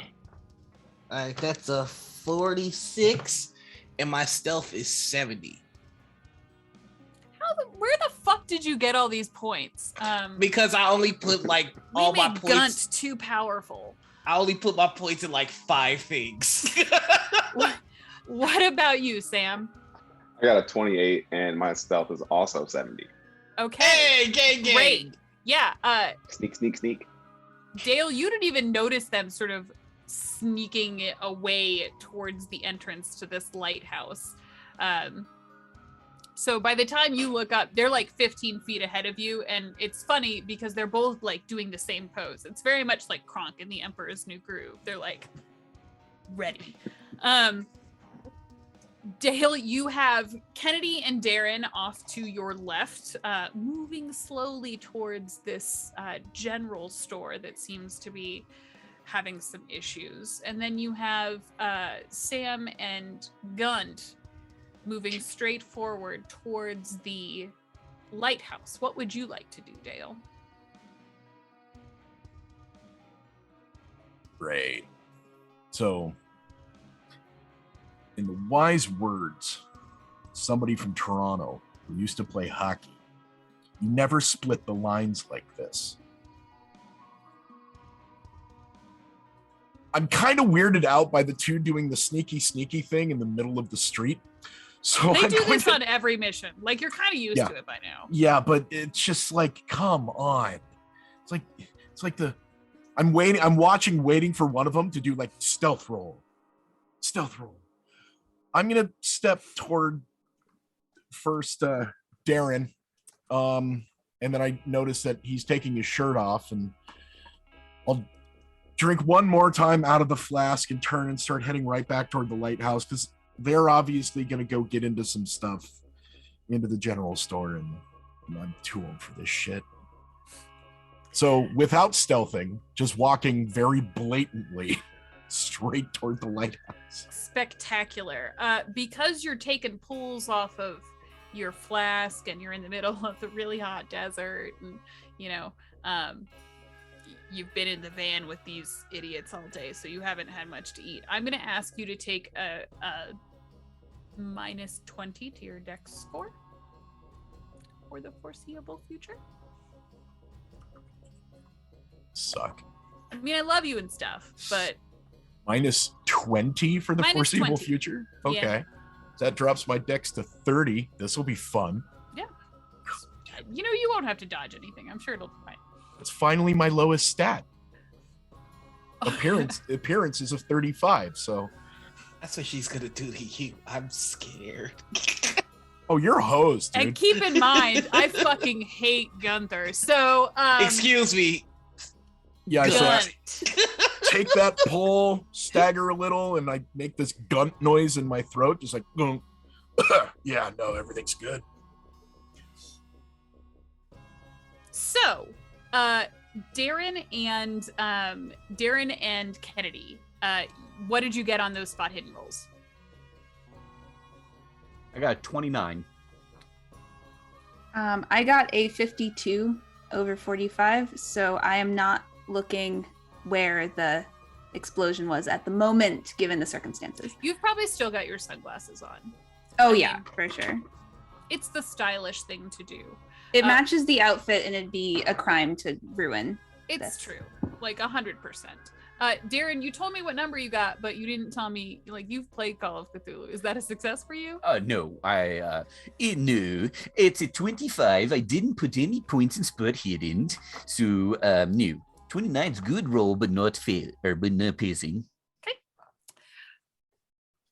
All right, that's a 46, and my stealth is 70. Where the fuck did you get all these points? Because I only put like all my points. Gunt too powerful. I only put my points in like 5 things. What about you, Sam? I got a 28 and my stealth is also 70. Okay. Hey, gang. Great. Yeah. Sneak. Dale, you didn't even notice them sort of sneaking away towards the entrance to this lighthouse. So by the time you look up, they're like 15 feet ahead of you. And it's funny because they're both like doing the same pose. It's very much like Kronk in The Emperor's New Groove. They're like ready. Dale, you have Kennedy and Darren off to your left, moving slowly towards this general store that seems to be having some issues. And then you have Sam and Gund moving straight forward towards the lighthouse. What would you like to do, Dale? Great. So, in the wise words, somebody from Toronto who used to play hockey, you never split the lines like this. I'm kind of weirded out by the two doing the sneaky thing in the middle of the street. So they do this on every mission. Like, you're kind of used to it by now. Yeah, but it's just like, come on. It's like I'm waiting for one of them to do like stealth roll. I'm gonna step toward first Darren, and then I notice that he's taking his shirt off, and I'll drink one more time out of the flask and turn and start heading right back toward the lighthouse because they're obviously gonna go get into some stuff into the general store, and I'm too old for this shit. So without stealthing, just walking very blatantly straight toward the lighthouse. Spectacular. Because you're taking pulls off of your flask and you're in the middle of the really hot desert, and you've been in the van with these idiots all day, so you haven't had much to eat. I'm going to ask you to take a -20 to your dex score for the foreseeable future. Suck. I mean, I love you and stuff, but -20 for the foreseeable 20. future? Okay. Yeah. That drops my dex to 30. This will be fun. Yeah. You won't have to dodge anything. I'm sure it'll be fine. It's finally my lowest stat. Appearance is of 35, so That's what she's gonna do to you. I'm scared. Oh, you're a hose, dude. And keep in mind, I fucking hate Gunther. So, Excuse me. Yeah, I said, Gunt. take that pull, stagger a little, and I make this gunt noise in my throat, just like, "Gunk." Yeah, no, everything's good. So, Darren and Kennedy, what did you get on those spot hidden rolls? I got a 29. I got a 52 over 45, so I am not looking where the explosion was at the moment, given the circumstances. You've probably still got your sunglasses on. Oh I yeah, mean, for sure. It's the stylish thing to do. It matches the outfit, and it'd be a crime to ruin. It's This. true, like 100%. Darren, you told me what number you got, but you didn't tell me, like, you've played Call of Cthulhu. Is that a success for you? No, no, it's a 25. I didn't put any points in spot hidden, so no. 29's good roll, but not fail, but not pacing.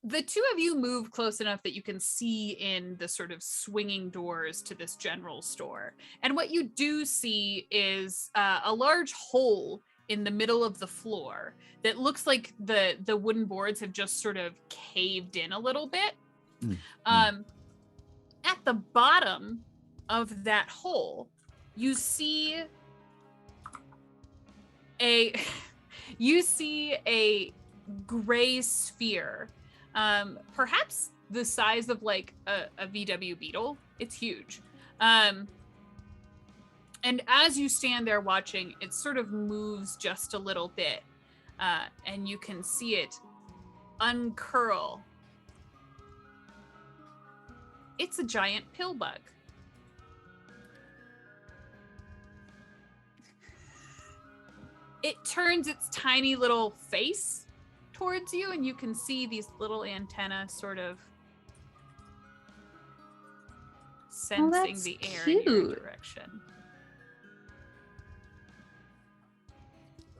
The two of you move close enough that you can see in the sort of swinging doors to this general store. And what you do see is a large hole in the middle of the floor that looks like the wooden boards have just sort of caved in a little bit. At the bottom of that hole, you see a gray sphere, perhaps the size of like a VW Beetle. It's huge. And as you stand there watching, it sort of moves just a little bit, and you can see it uncurl. It's a giant pill bug. It turns its tiny little face towards you, and you can see these little antennae sort of sensing that's the air in your cute. direction.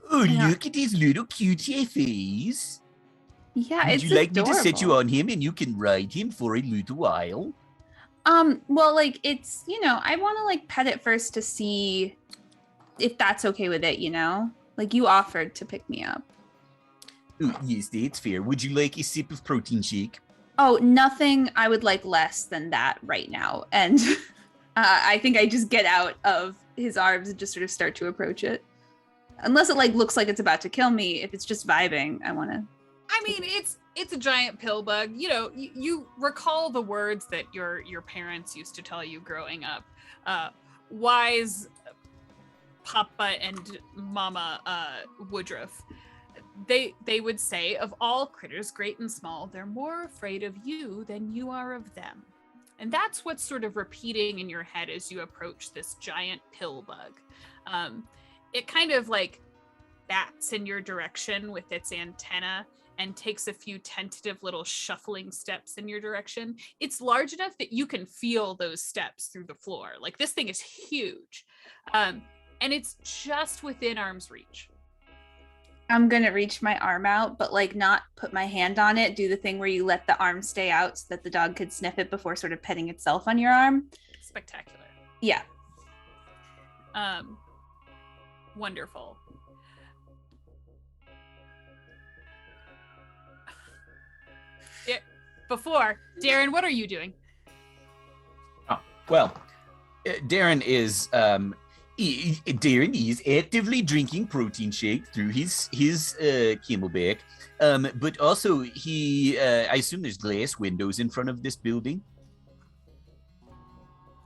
Oh, Yeah. look at his little cutie face. Yeah, Would it's you like me to set you adorable. on him and you can ride him for a little while? Well, like, it's, I want to, like, pet it first to see if that's okay with it, Like, you offered to pick me up. Oh, yes, that's fair. Would you like a sip of protein shake? Oh, nothing I would like less than that right now. And I think I just get out of his arms and just sort of start to approach it. Unless it, like, looks like it's about to kill me. If it's just vibing, I want to... I mean, it's a giant pill bug. You recall the words that your parents used to tell you growing up. Wise Papa and Mama Woodruff. They would say, of all critters, great and small, they're more afraid of you than you are of them. And that's what's sort of repeating in your head as you approach this giant pill bug. It kind of like bats in your direction with its antenna and takes a few tentative little shuffling steps in your direction. It's large enough that you can feel those steps through the floor. Like, this thing is huge. And it's just within arm's reach. I'm going to reach my arm out, but, like, not put my hand on it. Do the thing where you let the arm stay out so that the dog could sniff it before sort of petting itself on your arm. Spectacular. Yeah. Wonderful. Before, Darren, what are you doing? Oh, well, Darren is Darren is actively drinking protein shake through his camelback, but also he I assume there's glass windows in front of this building.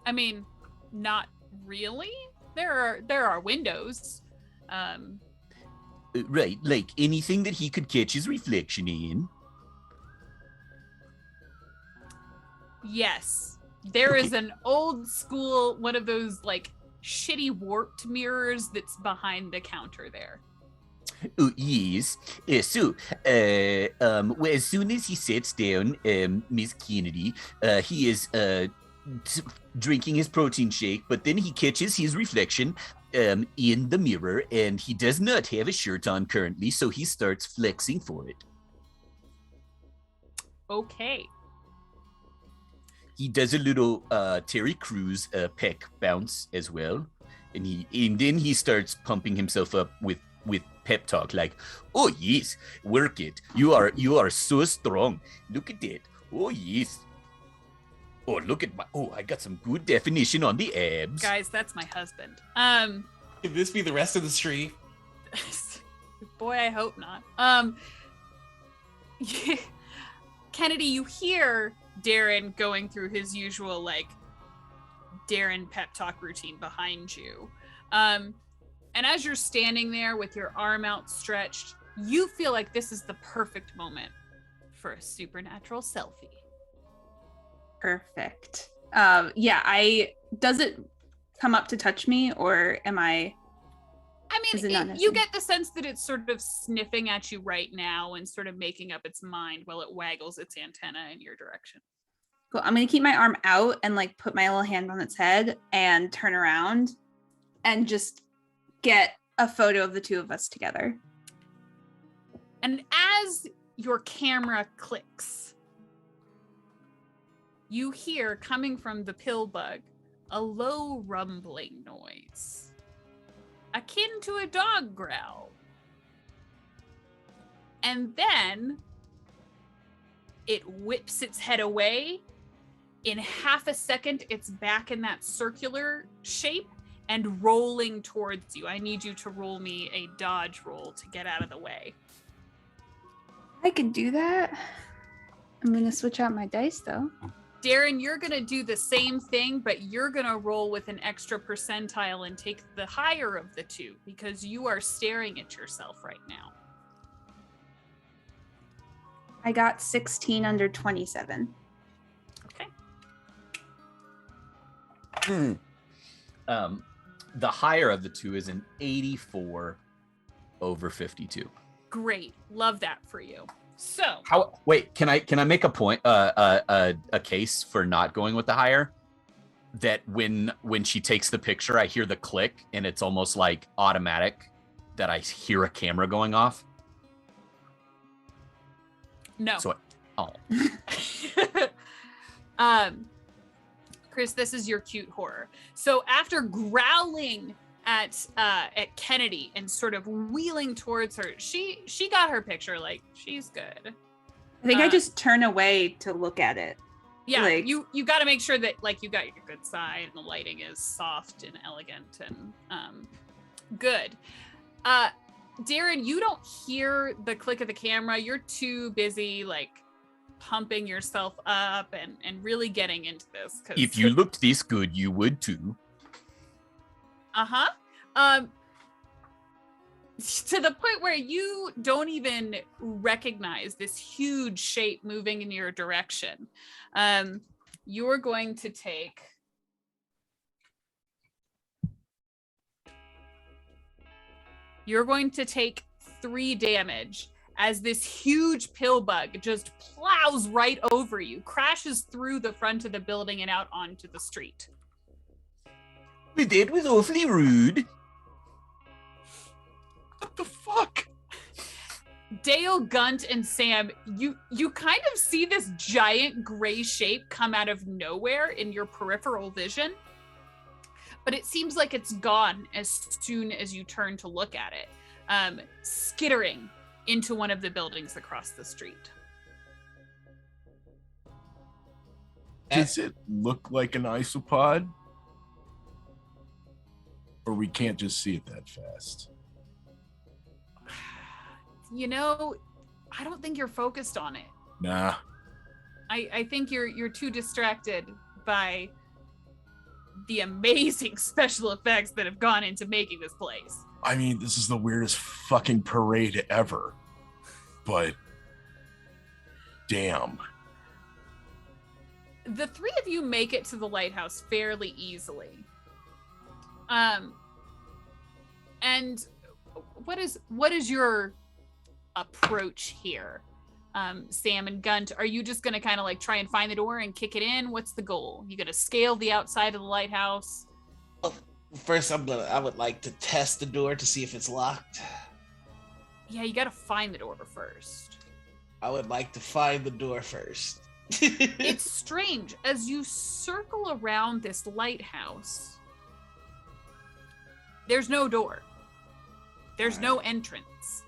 I mean, not really. There are windows. Right, like anything that he could catch his reflection in. Yes, there is an old school, one of those like shitty warped mirrors that's behind the counter there. Oh, yes. So, well, as soon as he sits down, Miss Kennedy, he is drinking his protein shake, but then he catches his reflection in the mirror, and he does not have a shirt on currently, so he starts flexing for it. Okay. he does a little Terry Crews peck bounce as well, and then he starts pumping himself up with pep talk like, "Oh yes, work it. You are so strong. Look at that. Oh yes. Oh look at my. Oh, I got some good definition on the abs." Guys, that's my husband. Can this be the rest of the stream? Boy, I hope not. Kennedy, you hear Darren going through his usual like Darren pep talk routine behind you. And as you're standing there with your arm outstretched, you feel like this is the perfect moment for a supernatural selfie. Perfect. Yeah, does it come up to touch me, or am I? I Is it not mean, you necessary? get the sense that it's sort of sniffing at you right now and sort of making up its mind while it waggles its antenna in your direction. Cool. I'm gonna keep my arm out and like put my little hand on its head and turn around and just get a photo of the two of us together. And as your camera clicks, you hear coming from the pill bug a low rumbling noise, akin to a dog growl. And then it whips its head away. In half a second, it's back in that circular shape and rolling towards you. I need you to roll me a dodge roll to get out of the way. I could do that. I'm gonna switch out my dice though. Darren, you're going to do the same thing, but you're going to roll with an extra percentile and take the higher of the two because you are staring at yourself right now. I got 16 under 27. Okay. The higher of the two is an 84 over 52. Great. Love that for you. So, Wait, can I make a point, a case for not going with the higher? That when she takes the picture, I hear the click and it's almost like automatic that I hear a camera going off. no. So, Chris, this is your cute horror. So after growling at Kennedy and sort of wheeling towards her, she got her picture. Like, she's good. I think I just turn away to look at it. Yeah, like- you got to make sure that like you got your good side and the lighting is soft and elegant and good. Darren, you don't hear the click of the camera. You're too busy like pumping yourself up and really getting into this. if you looked this good, you would too. To the point where you don't even recognize this huge shape moving in your direction. You're going to take You're going to take 3 damage as this huge pill bug just plows right over you, crashes through the front of the building and out onto the street. But that was awfully rude. What the fuck? Dale, Gunt, and Sam, you kind of see this giant gray shape come out of nowhere in your peripheral vision, but it seems like it's gone as soon as you turn to look at it, skittering into one of the buildings across the street. Does it look like an isopod? Or we can't just see it that fast? You know, I don't think you're focused on it. Nah. I think you're too distracted by the amazing special effects that have gone into making this place. I mean, this is the weirdest fucking parade ever. But damn. The 3 of you make it to the lighthouse fairly easily. And what is your approach here? Sam and Gunt, are you just gonna kind of like try and find the door and kick it in? What's the goal? You gonna scale the outside of the lighthouse? Well, first, I would like to test the door to see if it's locked. Yeah, you gotta find the door first. I would like to find the door first. It's strange as you circle around this lighthouse. There's no door. There's no entrance.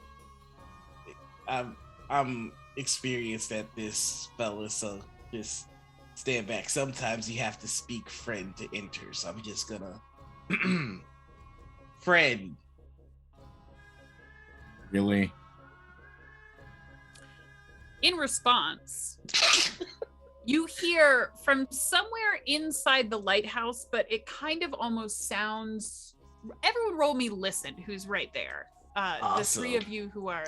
I'm experienced at this, fella, so just stand back. Sometimes you have to speak friend to enter, so I'm just gonna friend. Really? In response, you hear from somewhere inside the lighthouse, but it kind of almost sounds. Everyone roll me listen, who's right there. The three of you who are.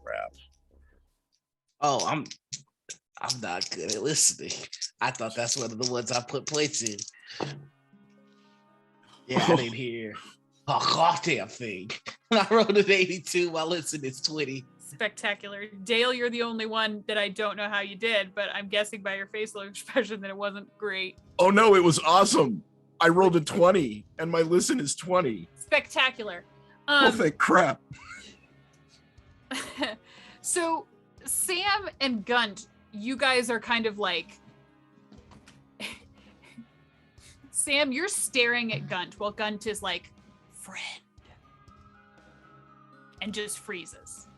Crap. Oh, I'm not good at listening. I thought that's one of the ones I put plates in. Yeah, I didn't hear a goddamn thing. I rolled an 82. My listen is 20. Spectacular. Dale, you're the only one that I don't know how you did, but I'm guessing by your facial expression that it wasn't great. Oh no, it was awesome. I rolled a 20 and my listen is 20. Spectacular. Oh, thank crap. So Sam and Gunt, you guys are kind of like Sam, you're staring at Gunt while Gunt is like, friend. And just freezes.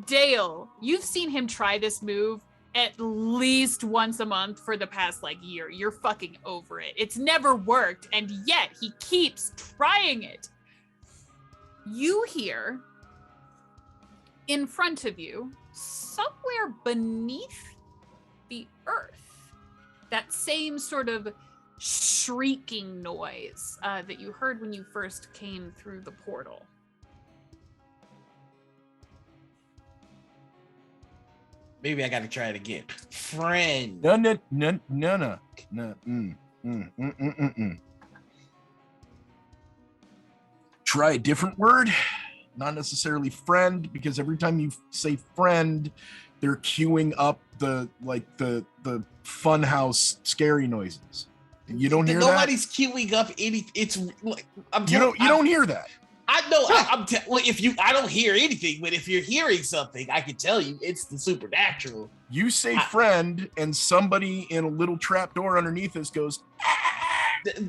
Dale, you've seen him try this move at least once a month for the past year. You're fucking over it. It's never worked, and yet he keeps trying it. You hear in front of you, somewhere beneath the earth, that same sort of shrieking noise that you heard when you first came through the portal. Maybe I gotta try it again. Friend. No. Try a different word. Not necessarily friend, because every time you say friend, they're queuing up the funhouse scary noises. You don't hear Nobody's queuing up any. It's like that. You don't hear that. I know. I don't hear anything, but if you're hearing something, I can tell you it's the supernatural. You say friend, and somebody in a little trap door underneath us goes.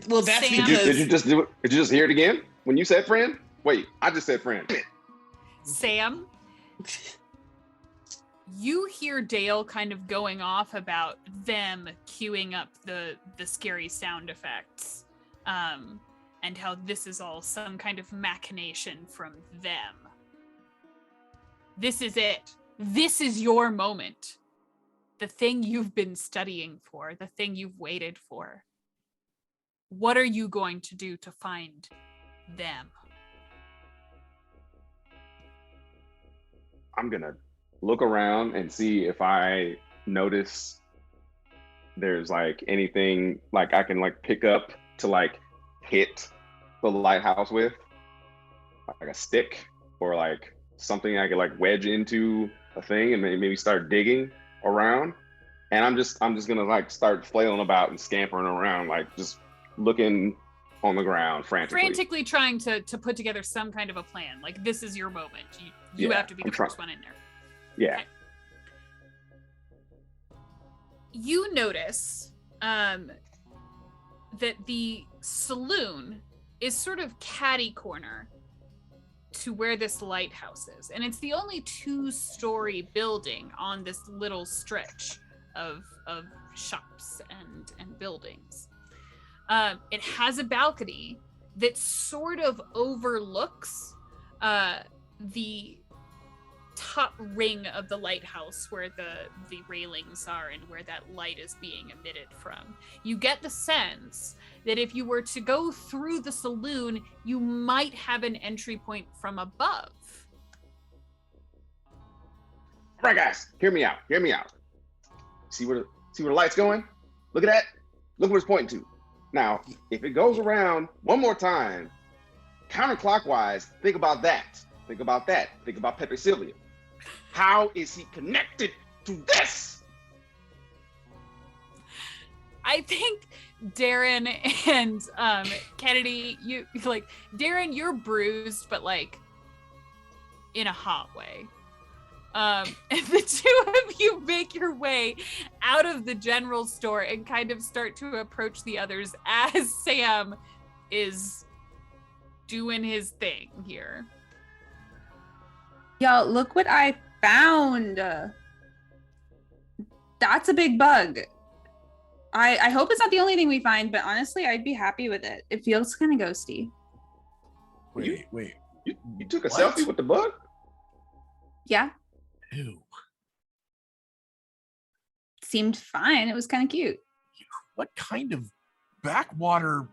Well, that's Sam. because Did you just do it? Did you just hear it again when you said friend? Wait, I just said friend. Sam, you hear Dale kind of going off about them queuing up the scary sound effects, and how this is all some kind of machination from them. This is it. This is your moment. The thing you've been studying for, the thing you've waited for. What are you going to do to find them? I'm gonna look around and see if I notice there's anything I can pick up to hit the lighthouse with, like a stick or something I could wedge into a thing and maybe start digging around. And I'm just gonna start flailing about and scampering around, just looking on the ground frantically trying to put together some kind of a plan. This is your moment. You have to be the first one in there. Yeah. Okay. You notice that the saloon is sort of catty corner to where this lighthouse is. And it's the only 2-story building on this little stretch of shops and buildings. It has a balcony that sort of overlooks the top ring of the lighthouse where the railings are and where that light is being emitted from. You get the sense that if you were to go through the saloon, you might have an entry point from above. All right, guys, hear me out. See where the light's going? Look at that. Look where it's pointing to. Now, if it goes around one more time, counterclockwise, think about that. Think about Pepe Sylvia. How is he connected to this? I think Darren and Kennedy, Darren, you're bruised, but in a hot way. And the two of you make your way out of the general store and kind of start to approach the others as Sam is doing his thing here. Y'all, look what I found. That's a big bug. I hope it's not the only thing we find, but honestly, I'd be happy with it. It feels kind of ghosty. Wait. You took a What? selfie with the bug? Yeah, Ew. seemed fine. It was kind of cute. What kind of backwater?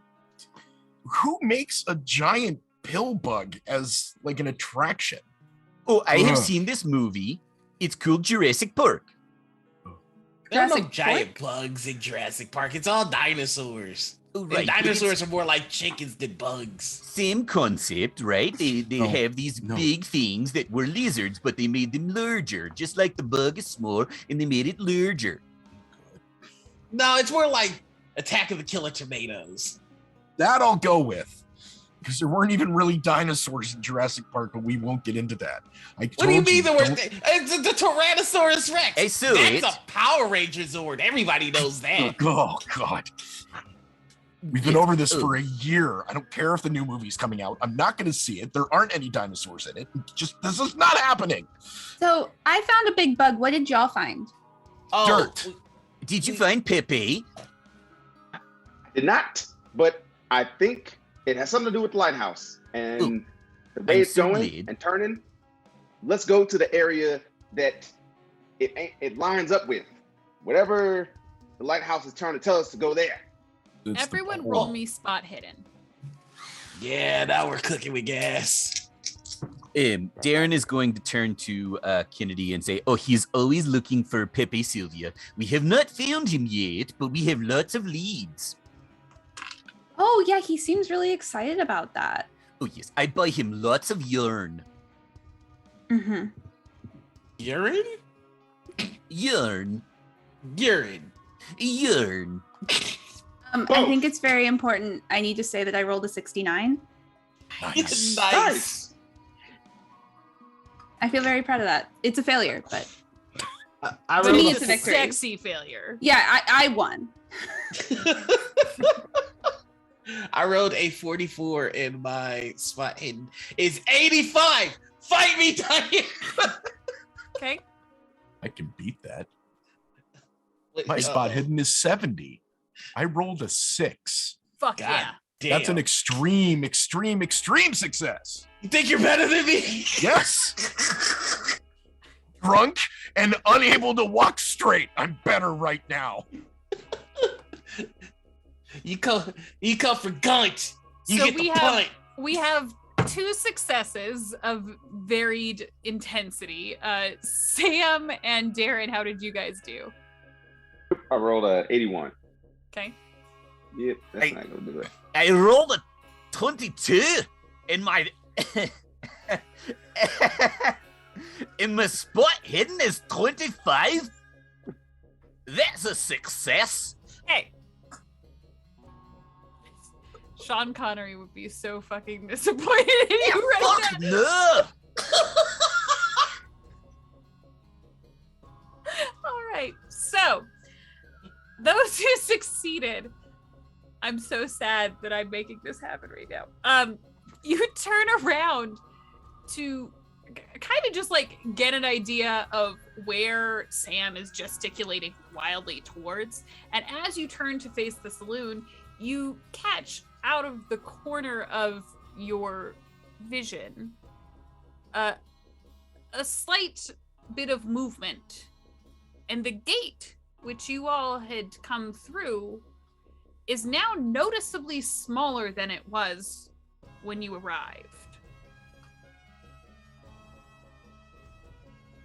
Who makes a giant pill bug as like an attraction? Oh, I have Ugh. seen this movie. It's called Jurassic Park. There are no Jurassic giant Park? bugs in Jurassic Park. It's all dinosaurs. Oh, And right, but dinosaurs it's are more like chickens than bugs. same concept, right? They No, have these no. big things that were lizards, but they made them larger, just like the bug is small, and they made it larger. No, it's more like Attack of the Killer Tomatoes. That I'll go with. Because there weren't even really dinosaurs in Jurassic Park, but we won't get into that. What do you told mean there were don't- the Tyrannosaurus Rex? I saw That's it. a Power Ranger Zord. Everybody knows that. Oh God. We've been over this for a year. I don't care if the new movie's coming out. I'm not going to see it. There aren't any dinosaurs in it. This is not happening. So I found a big bug. What did y'all find? Oh, Dirt. Did you find Pepe? I did not, but I think it has something to do with the lighthouse and Ooh, the way I'm it's so going glad. and turning. Let's go to the area that it lines up with. Whatever the lighthouse is trying to tell us to go there. It's the Everyone pole. roll me spot hidden. yeah, now we're cooking with gas. Darren is going to turn to Kennedy and say, "Oh, he's always looking for Pepe Sylvia. We have not found him yet, but we have lots of leads. Oh yeah, he seems really excited about that. Oh yes, I buy him lots of yarn. Mm-hmm. Urine? Yarn. Urine. Yarn. I think it's very important. I need to say that I rolled a 69. Nice. Nice. I feel very proud of that. It's a failure, but I To wrote me, a it's a victory. Sexy failure. yeah, I won. I rolled a 44 in my spot hidden. It's 85. Fight me, Diane. Okay. I can beat that. My spot hidden is 70. I rolled a 6. Fuck God yeah. damn. That's an extreme success. You think you're better than me? Yes. Drunk and unable to walk straight. I'm better right now. You come for gunt. You So get we the have- punt. We have 2 successes of varied intensity. Sam and Darren, how did you guys do? I rolled a 81. Okay. Yeah, that's Hey. not gonna do it. I rolled a 22 in my in my spot hidden is 25. That's a success. Hey. Sean Connery would be so fucking disappointed in you right Fuck now. no. All right. So, those who succeeded, I'm so sad that I'm making this happen right now. You turn around to kind of just like get an idea of where Sam is gesticulating wildly towards. And as you turn to face the saloon, you catch out of the corner of your vision a slight bit of movement. And the gate, which you all had come through, is now noticeably smaller than it was when you arrived.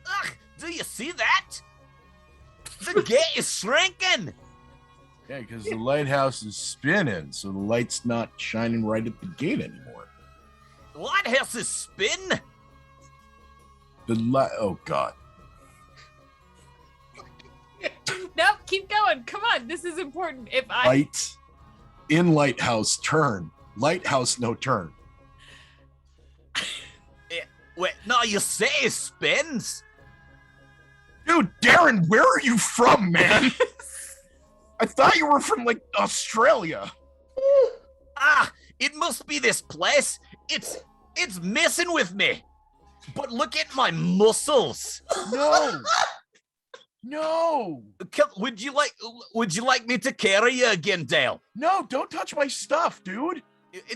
Ugh, do you see that? The gate is shrinking. Yeah, because the lighthouse is spinning, so the light's not shining right at the gate anymore. Lighthouse is spin. The light. Oh God. Nope, keep going. Come on, this is important. If I Light in lighthouse turn. Lighthouse no turn. Wait, no, you say it spins. Dude, Darren, where are you from, man? I thought you were from like Australia. Ah, it must be this place. It's messing with me. But look at my muscles. No. Would you like me to carry you again, Dale? No, don't touch my stuff, dude.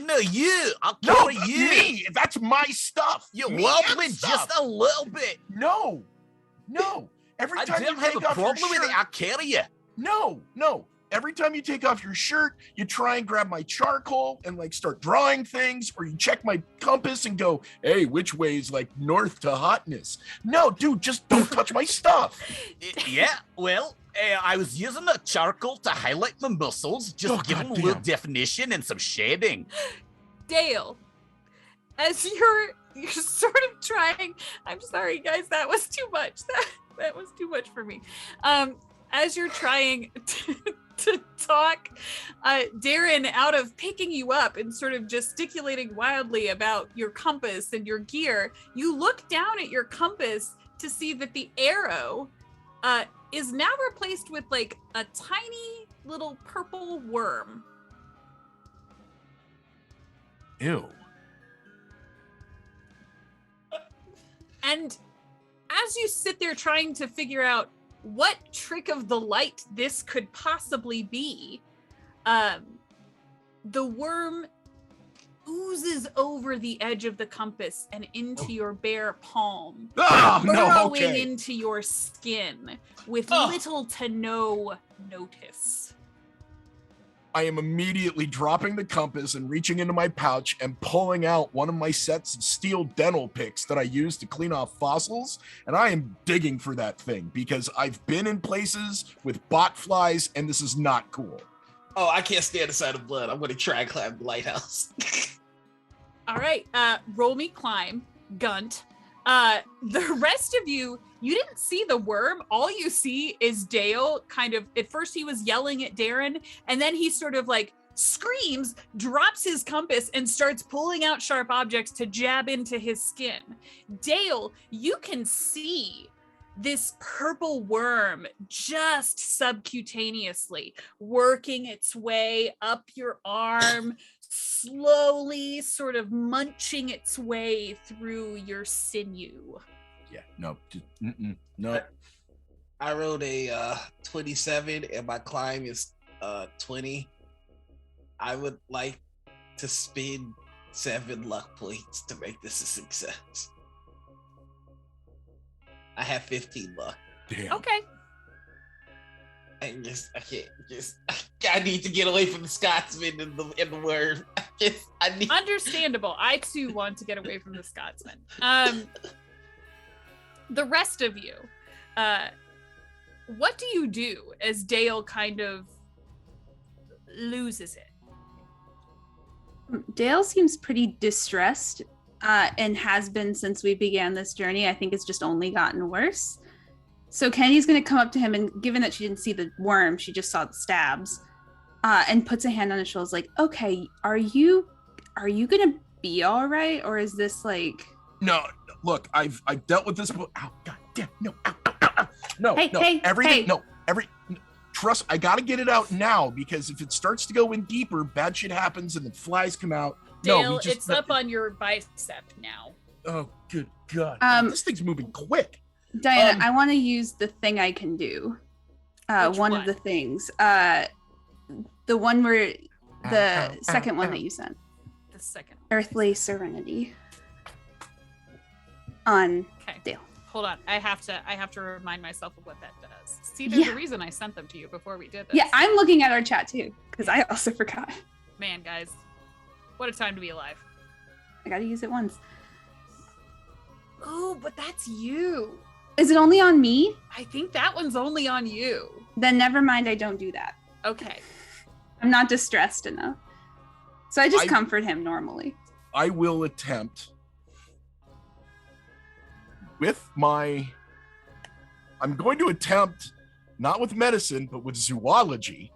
No, you. I'll No, carry you. me. That's my stuff. You're Me wobbling and just stuff. a little bit. No. Every I time don't you have take a off your problem with shirt, it. I'll carry you. No. Every time you take off your shirt, you try and grab my charcoal and like start drawing things, or you check my compass and go, hey, which way is like north to hotness? No, dude, just don't touch my stuff. Yeah, well, I was using the charcoal to highlight my muscles, just give them a little goddamn. definition and some shading. Dale, as you're sort of trying, I'm sorry guys, that was too much. That was too much for me. As you're trying to talk, Darren, out of picking you up and sort of gesticulating wildly about your compass and your gear, you look down at your compass to see that the arrow is now replaced with like a tiny little purple worm. Ew. And as you sit there trying to figure out what trick of the light this could possibly be, the worm oozes over the edge of the compass and into your bare palm, Oh, no, burrowing okay. into your skin with Oh. little to no notice. I am immediately dropping the compass and reaching into my pouch and pulling out one of my sets of steel dental picks that I use to clean off fossils. And I am digging for that thing because I've been in places with bot flies and this is not cool. Oh, I can't stand the sight of blood. I'm going to try and climb the lighthouse. All right, roll me climb, Gunt. The rest of you didn't see the worm. All you see is Dale kind of, at first he was yelling at Darren, and then he sort of like screams, drops his compass, and starts pulling out sharp objects to jab into his skin. Dale, you can see this purple worm just subcutaneously working its way up your arm, slowly sort of munching its way through your sinew. Yeah, no, no. I rolled a 27 and my climb is 20. I would like to spend 7 luck points to make this a success. I have 15 luck. Damn. Okay. I need to get away from the Scotsman and the worm. I need. Understandable. I too want to get away from the Scotsman. The rest of you, what do you do as Dale kind of loses it? Dale seems pretty distressed and has been since we began this journey. I think it's just only gotten worse. So Kenny's going to come up to him, and given that she didn't see the worm, she just saw the stabs, and puts a hand on his shoulder, like, okay, are you going to be all right? Or is this like... No, look, I've dealt with this. Ow, God damn, no, ow, ow, ow. No, Hey, no, hey, everything, hey. no, trust, I gotta get it out now because if it starts to go in deeper, bad shit happens and the flies come out. Dale, it's up on your bicep now. Oh, good God. This thing's moving quick. Diana, I want to use the thing I can do. One of the things. The one where the second one that you sent. The second. Earthly Serenity. On Okay. Dale. Hold on. I have to remind myself of what that does. See, there's Yeah. a reason I sent them to you before we did this. Yeah, I'm looking at our chat too, because I also forgot. Man, guys, what a time to be alive. I gotta use it once. Oh, but that's you. Is it only on me? I think that one's only on you. Then never mind, I don't do that. Okay. I'm not distressed enough. So I just comfort him normally. I will attempt I'm going to attempt, not with medicine, but with zoology,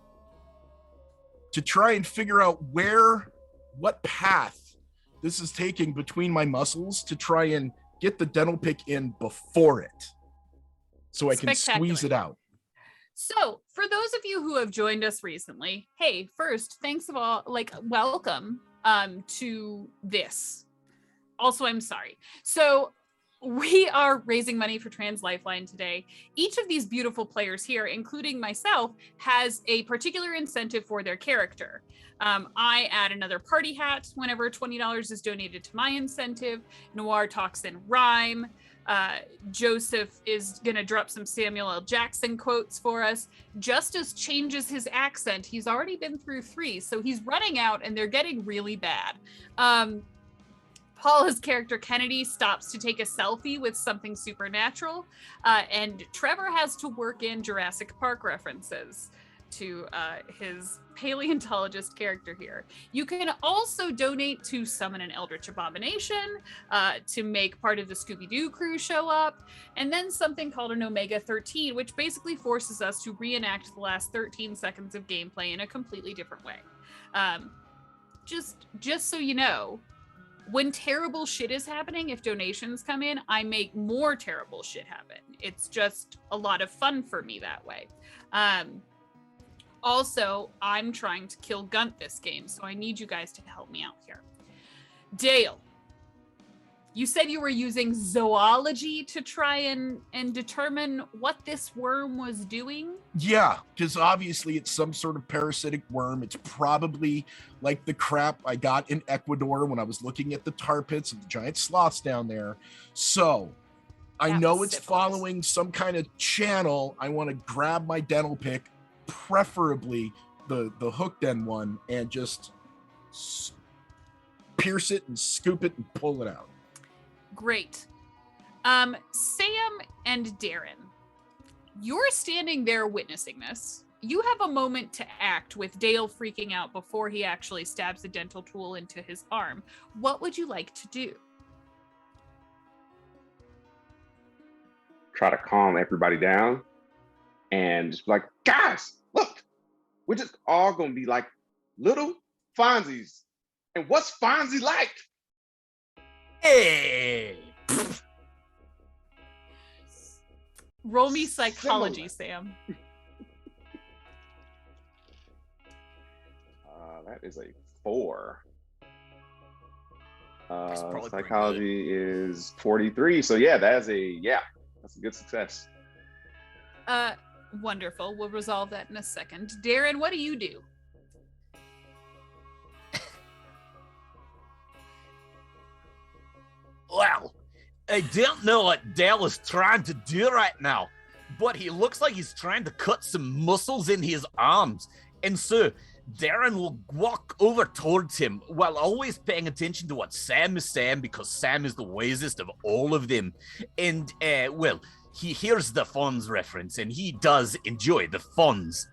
to try and figure out what path this is taking between my muscles to try and get the dental pick in before it. so I can squeeze it out. So for those of you who have joined us recently, hey, first, thanks of all, welcome to this. Also, I'm sorry. So we are raising money for Trans Lifeline today. Each of these beautiful players here, including myself, has a particular incentive for their character. I add another party hat whenever $20 is donated to my incentive. Noir talks in rhyme. Joseph is going to drop some Samuel L. Jackson quotes for us. Justice changes his accent. He's already been through 3, so he's running out and they're getting really bad. Paula's character Kennedy stops to take a selfie with something supernatural, and Trevor has to work in Jurassic Park references to his paleontologist character here. You can also donate to summon an Eldritch Abomination, to make part of the Scooby-Doo crew show up, and then something called an Omega 13, which basically forces us to reenact the last 13 seconds of gameplay in a completely different way. Just so you know, when terrible shit is happening, if donations come in, I make more terrible shit happen. It's just a lot of fun for me that way. Also, I'm trying to kill Gunt this game, so I need you guys to help me out here. Dale, you said you were using zoology to try and determine what this worm was doing? Yeah, because obviously it's some sort of parasitic worm. It's probably like the crap I got in Ecuador when I was looking at the tar pits of the giant sloths down there. So I know it's following some kind of channel. I want to grab my dental pick, preferably the hooked end one, and just pierce it and scoop it and pull it out. Great. Sam and Darren, you're standing there witnessing this. You have a moment to act with Dale freaking out before he actually stabs a dental tool into his arm. What would you like to do? Try to calm everybody down and just be like, guys, look, we're just all gonna be like little Fonzies. And what's Fonzie like? Hey! Roll me psychology, Similar. Sam. That is a 4. That's probably pretty Psychology is 43. So yeah, that's a good success. Wonderful. We'll resolve that in a second. Darren, what do you do? Well, I don't know what Dale is trying to do right now, but he looks like he's trying to cut some muscles in his arms. And so Darren will walk over towards him while always paying attention to what Sam is saying, because Sam is the wisest of all of them. And, well, he hears the Fonz reference and he does enjoy the Fonz.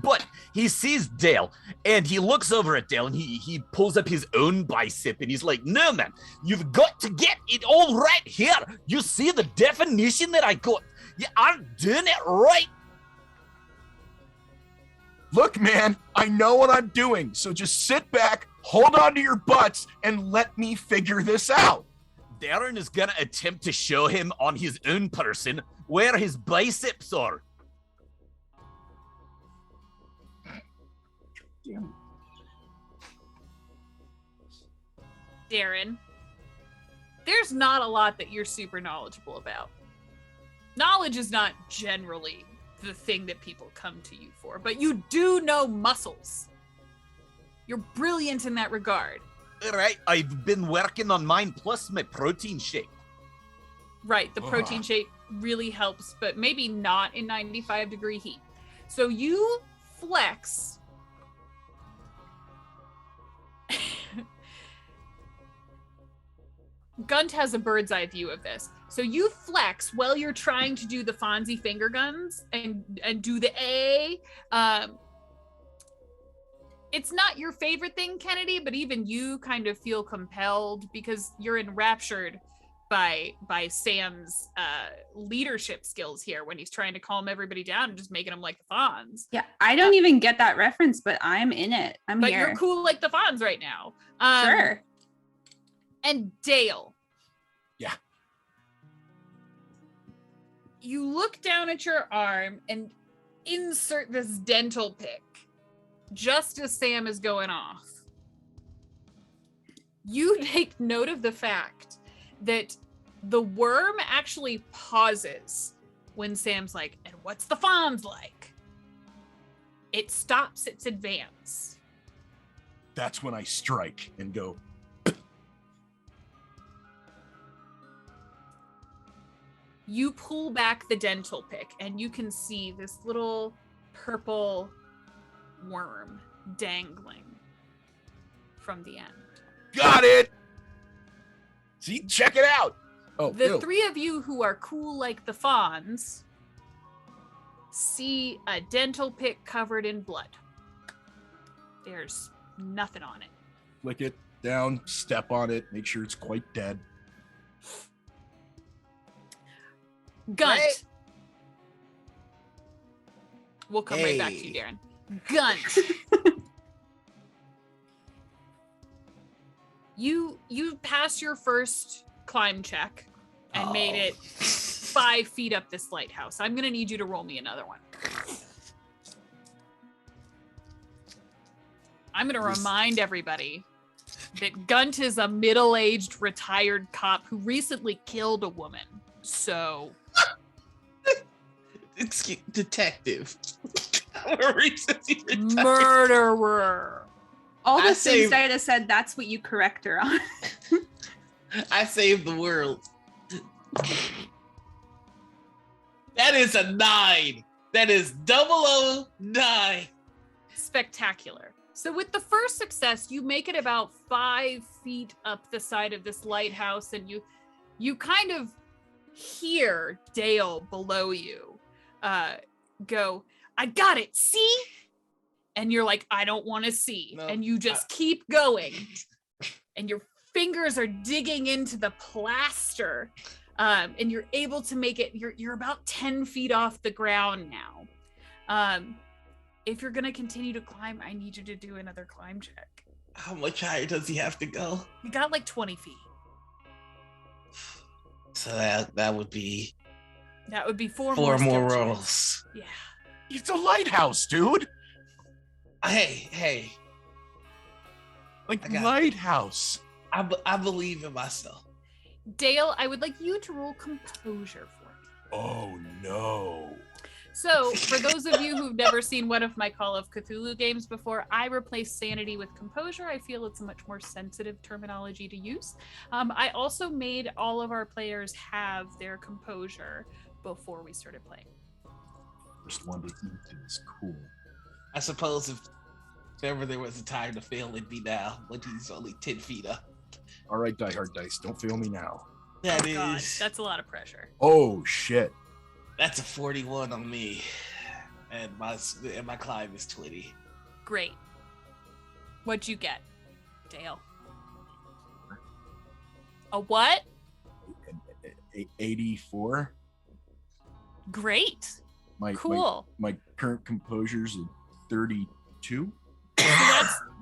But he sees Dale and he looks over at Dale and he pulls up his own bicep and he's like, no, man, you've got to get it all right here. You see the definition that I got? You aren't doing it right. Look, man, I know what I'm doing. So just sit back, hold on to your butts, and let me figure this out. Darren is gonna attempt to show him on his own person where his biceps are. Darren, there's not a lot that you're super knowledgeable about. Knowledge is not generally the thing that people come to you for, but you do know muscles. You're brilliant in that regard. Right, I've been working on mine plus my protein shake. Right, the protein shake really helps, but maybe not in 95-degree heat. So you flex. Gunt has a bird's eye view of this. So you flex while you're trying to do the Fonzie finger guns and do the A. It's not your favorite thing, Kennedy, but even you kind of feel compelled because you're enraptured by Sam's leadership skills here when he's trying to calm everybody down and just making them like the Fonz. Yeah, I don't even get that reference, but I'm in it. I'm but here. You're cool like the Fonz right now. Sure. And Dale. Yeah. you look down at your arm and insert this dental pick just as Sam is going off. You take note of the fact that the worm actually pauses when Sam's like, and what's the fawns like? It stops its advance. That's when I strike and go. You pull back the dental pick and you can see this little purple worm dangling from the end. Got it. See, check it out. Oh, The ew. three of you who are cool like the fawns see a dental pick covered in blood. There's nothing on it. Flick it down, step on it, make sure it's quite dead. Gunt. Right. We'll come right back to you, Hey. Darren. Gunt. You passed your first climb check and made Oh. it 5 feet up this lighthouse. I'm gonna need you to roll me another one. I'm gonna remind everybody that Gunt is a middle-aged retired cop who recently killed a woman. So Excuse detective. Or recently retired. murderer. All the I things saved- Diana said, that's what you correct her on. I saved the world. That is a 9. That is 009. Spectacular. So with the first success, you make it about 5 feet up the side of this lighthouse, and you kind of hear Dale below you go, I got it, see? And you're like, I don't want to see. No, And you just keep going. And your fingers are digging into the plaster. And you're able to make it, you're about 10 feet off the ground now. If you're gonna continue to climb, I need you to do another climb check. How much higher does he have to go? You got like 20 feet. So that would be That would be four more step checks. rolls. Yeah. It's a lighthouse, dude. Hey, Like I got it. lighthouse. I believe in myself. Dale, I would like you to roll composure for me. Oh no. So, for those of you who've never seen one of my Call of Cthulhu games before, I replace sanity with composure. I feel it's a much more sensitive terminology to use. I also made all of our players have their composure before we started playing. First one to eat is cool. I suppose if ever there was a time to fail, it'd be now, when he's only 10 feet up. All right, Die Hard Dice, don't fail me now. That God, is, that's a lot of pressure. Oh shit. that's a 41 on me, and my climb is 20. Great. What'd you get, Dale? A what? 84. Great. My Cool. my current composure's a 32. So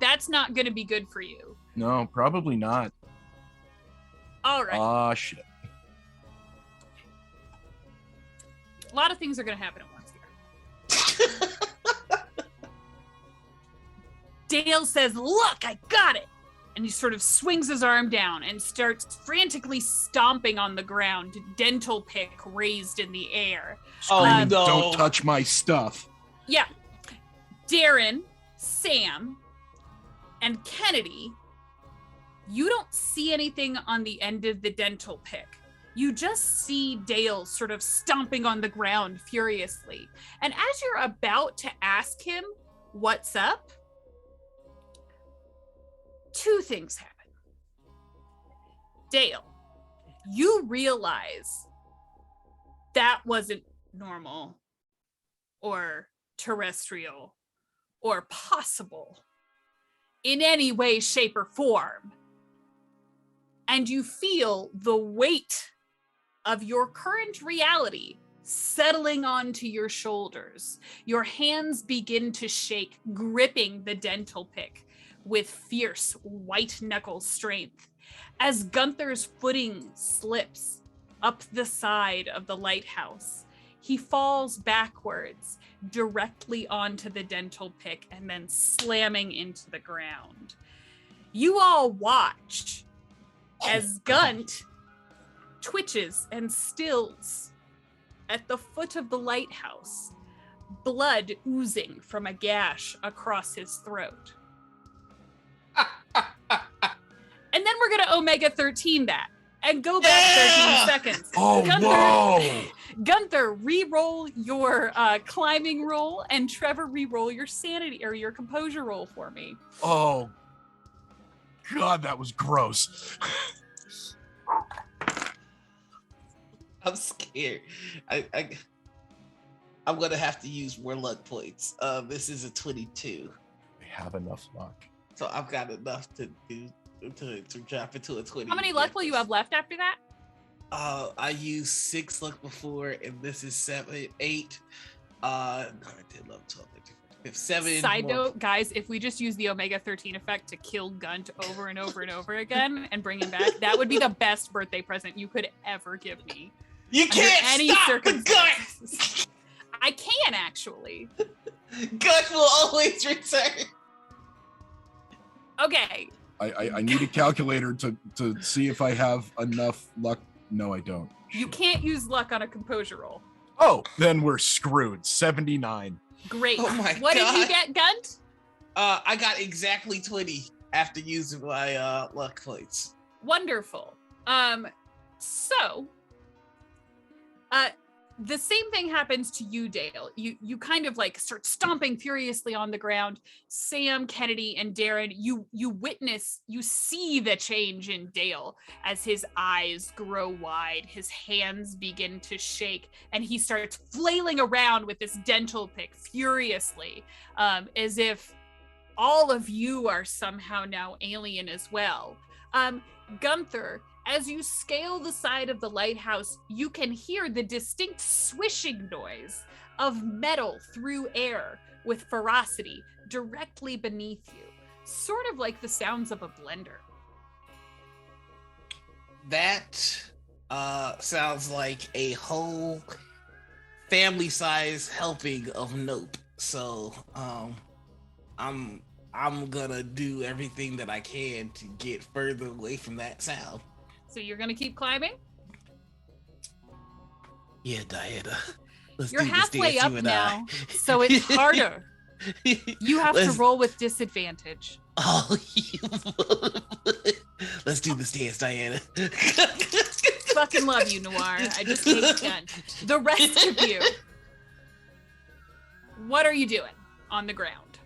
that's not going to be good for you. No, probably not. All right. Ah shit. A lot of things are going to happen at once here. Dale says, look, I got it. And he sort of swings his arm down and starts frantically stomping on the ground, dental pick raised in the air. Oh Um, no! Don't touch my stuff. Yeah. Darren, Sam, and Kennedy, you don't see anything on the end of the dental pick. You just see Dale sort of stomping on the ground furiously. And as you're about to ask him what's up, two things happen. Dale, you realize that wasn't normal or terrestrial or possible in any way, shape, or form. And you feel the weight of your current reality settling onto your shoulders. Your hands begin to shake, gripping the dental pick with fierce white knuckle strength. As Gunther's footing slips up the side of the lighthouse, he falls backwards directly onto the dental pick and then slamming into the ground. You all watch as Gunt twitches and stills at the foot of the lighthouse, blood oozing from a gash across his throat. And then we're going to Omega 13 that and go back 13 seconds. Oh, whoa. Gunther, re-roll your climbing roll, and Trevor, re-roll your sanity or your composure roll for me. Oh, God, that was gross. I'm scared. I'm gonna have to use more luck points. This is a 22. I have enough luck. So I've got enough to do to drop into a 20. How many luck will you have left after that? I used 6 luck before, and this is 7, 8. No, I did love 12, 7. Side note, guys, if we just use the Omega 13 effect to kill Gunt over and over and over again and bring him back, that would be the best birthday present you could ever give me. You can't any stop the Gunt! I can, actually. Gunt will always return. Okay. I need a calculator to see if I have enough luck. No, I don't. You can't use luck on a composure roll. Oh, then we're screwed. 79. Great. Oh my what God. did you get, Gunt? I got exactly 20 after using my luck points. Wonderful. The same thing happens to you, Dale. You kind of like start stomping furiously on the ground. Sam, Kennedy, and Darren, you see the change in Dale as his eyes grow wide, his hands begin to shake, and he starts flailing around with this dental pick furiously, as if all of you are somehow now alien as well. Gunther, as you scale the side of the lighthouse, you can hear the distinct swishing noise of metal through air with ferocity directly beneath you, sort of like the sounds of a blender. That sounds like a whole family-size helping of Nope. So I'm gonna do everything that I can to get further away from that sound. So you're gonna keep climbing? Yeah, Diana. Let's You're do this halfway dance, up you and now, I. so it's harder. You have to roll with disadvantage. Oh, let's do this dance, Diana. Fucking love you, Noir. I just hate Gun. The rest of you, what are you doing on the ground?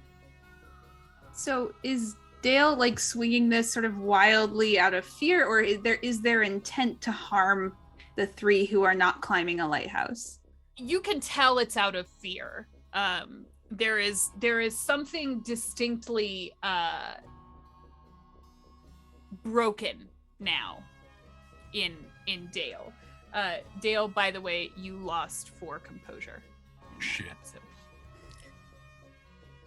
So is Dale like swinging this sort of wildly out of fear, or is there intent to harm the 3 who are not climbing a lighthouse? You can tell it's out of fear. There is something distinctly broken now in Dale. Dale, by the way, you lost 4 composure. Shit. So.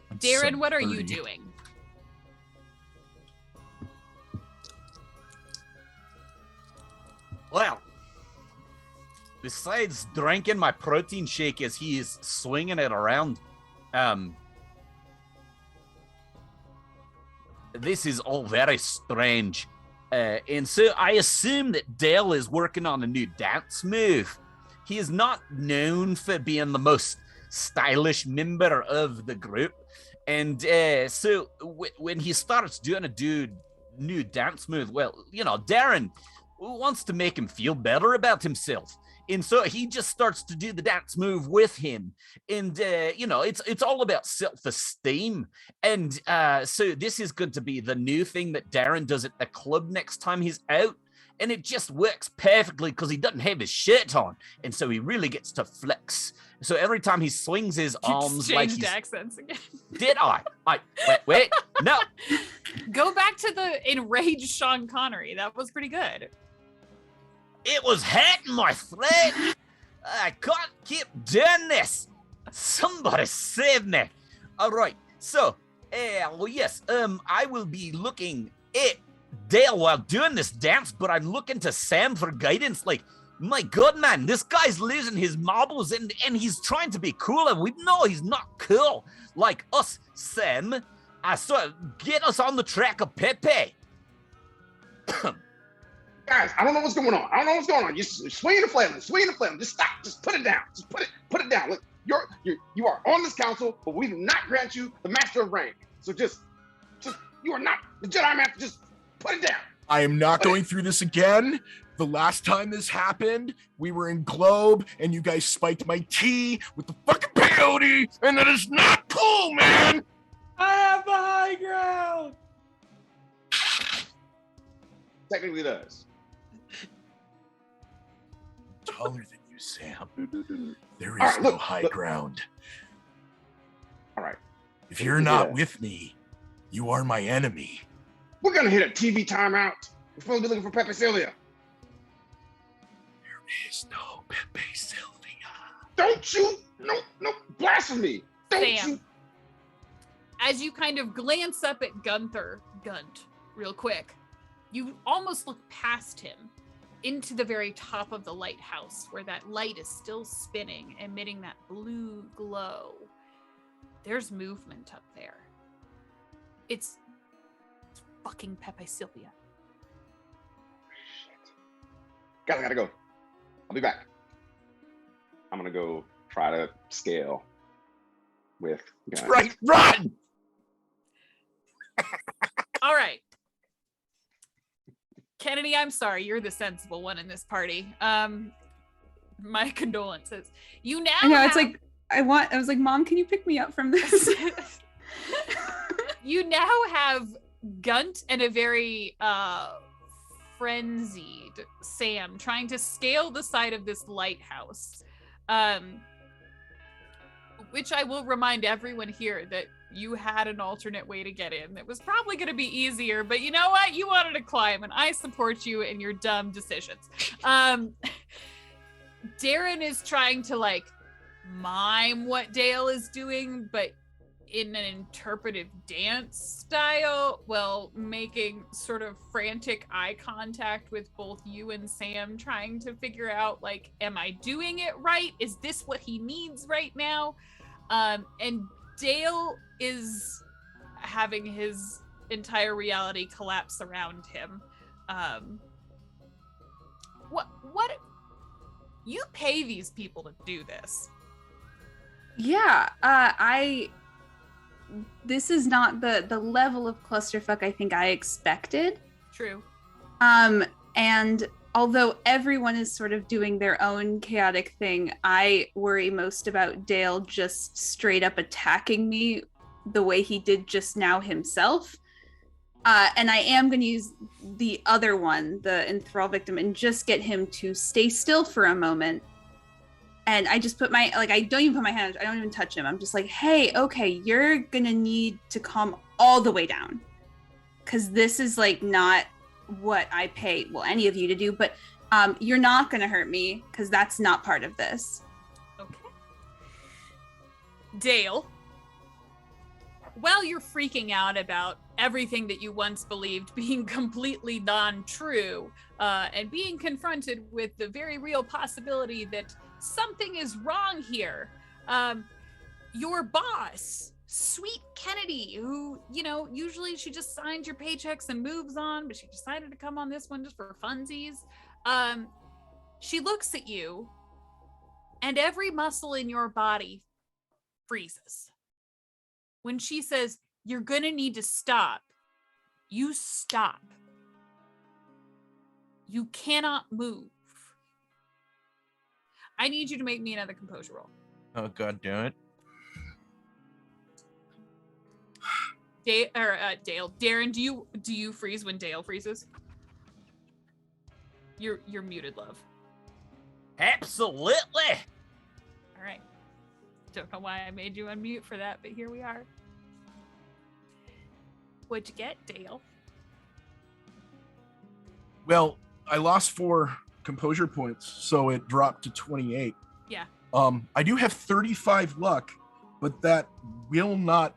I'm Darren, sub what are you 30. doing? Well, besides drinking my protein shake as he is swinging it around, this is all very strange. And so I assume that Dale is working on a new dance move. He is not known for being the most stylish member of the group. And so when he starts doing a new dance move, well, you know, Darren wants to make him feel better about himself. And so he just starts to do the dance move with him. And, you know, it's all about self-esteem. And so this is going to be the new thing that Darren does at the club next time he's out. And it just works perfectly because he doesn't have his shirt on. And so he really gets to flex. So every time he swings his arms like he's... accents again. Did I? Wait, no. Go back to the enraged Sean Connery. That was pretty good. It was hurting my throat. I can't keep doing this. Somebody save me. All right. So, well, yes, I will be looking at Dale while doing this dance, but I'm looking to Sam for guidance. Like, My God, man, this guy's losing his marbles and he's trying to be cool, and we know he's not cool like us, Sam. So get us on the track of Pepe. Guys, I don't know what's going on. You swing the flail. Just stop. Just put it down. Put it down. Look, you are on this council, but we do not grant you the Master of Rank. So just you are not the Jedi Master. Just put it down. I am not going through this again. The last time this happened, we were in Globe, and you guys spiked my tea with the fucking peyote, and that is not cool, man. I have the high ground. Technically does. Taller than you, Sam. There is All right, no look. high ground. All right. If you're not with me, you are my enemy. We're gonna hit a TV timeout. We're supposed to be looking for Pepe Sylvia. There is no Pepe Sylvia. Don't you? No, blasphemy. Don't Sam. you? As you kind of glance up at Gunt, real quick, you almost look past him into the very top of the lighthouse where that light is still spinning, emitting that blue glow. There's movement up there. It's fucking Pepe Sylvia. Shit. Gotta go. I'll be back. I'm gonna go try to scale with guys. Right, run! All right. Kennedy, I'm sorry. You're the sensible one in this party. My condolences. You now I know, have... it's like, I was like, Mom, can you pick me up from this? You now have Gunt and a very frenzied Sam trying to scale the side of this lighthouse. Which I will remind everyone here that you had an alternate way to get in that was probably going to be easier, but you know what? You wanted to climb, and I support you in your dumb decisions. Darren is trying to like mime what Dale is doing, but in an interpretive dance style, while making sort of frantic eye contact with both you and Sam, trying to figure out like, am I doing it right? Is this what he needs right now? And Dale is having his entire reality collapse around him. What you pay these people to do this? Yeah, this is not the level of clusterfuck I think I expected. True. And although everyone is sort of doing their own chaotic thing, I worry most about Dale just straight up attacking me the way he did just now himself. And I am going to use the other one, the enthrall victim, and just get him to stay still for a moment. And I just put I don't even put my hand, I don't even touch him. I'm just like, hey, okay, you're going to need to calm all the way down. Because this is like not what I pay, well, any of you to do, but you're not going to hurt me because that's not part of this. Okay. Dale, while you're freaking out about everything that you once believed being completely non-true, and being confronted with the very real possibility that something is wrong here, your boss, Sweet Kennedy, who, you know, usually she just signs your paychecks and moves on, but she decided to come on this one just for funsies. She looks at you, and every muscle in your body freezes. When she says, you're gonna need to stop, you stop. You cannot move. I need you to make me another composure roll. Oh, God damn it. Dale. Darren, do you freeze when Dale freezes? You're muted, love. Absolutely. All right. Don't know why I made you unmute for that, but here we are. What'd you get, Dale? Well, I lost 4 composure points, so it dropped to 28. Yeah. I do have 35 luck, but that will not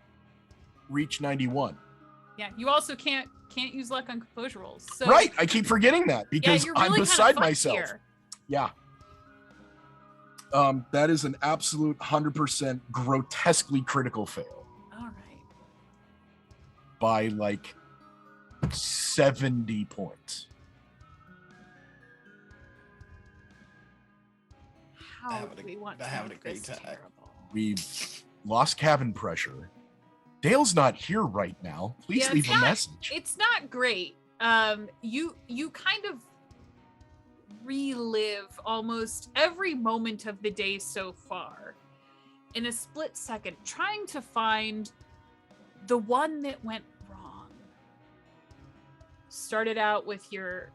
reach 91. Yeah, you also can't use luck on composure rolls. So Right, I keep forgetting that because you're I'm really beside kinda fucked myself. here. Yeah. That is an absolute 100% grotesquely critical fail All right. by like 70 points. How do we want to having make a great this time. terrible? We've lost cabin pressure. Dale's not here right now. Please Yeah, leave it's a not- message. It's not great. You kind of relive almost every moment of the day so far in a split second, trying to find the one that went wrong. Started out with your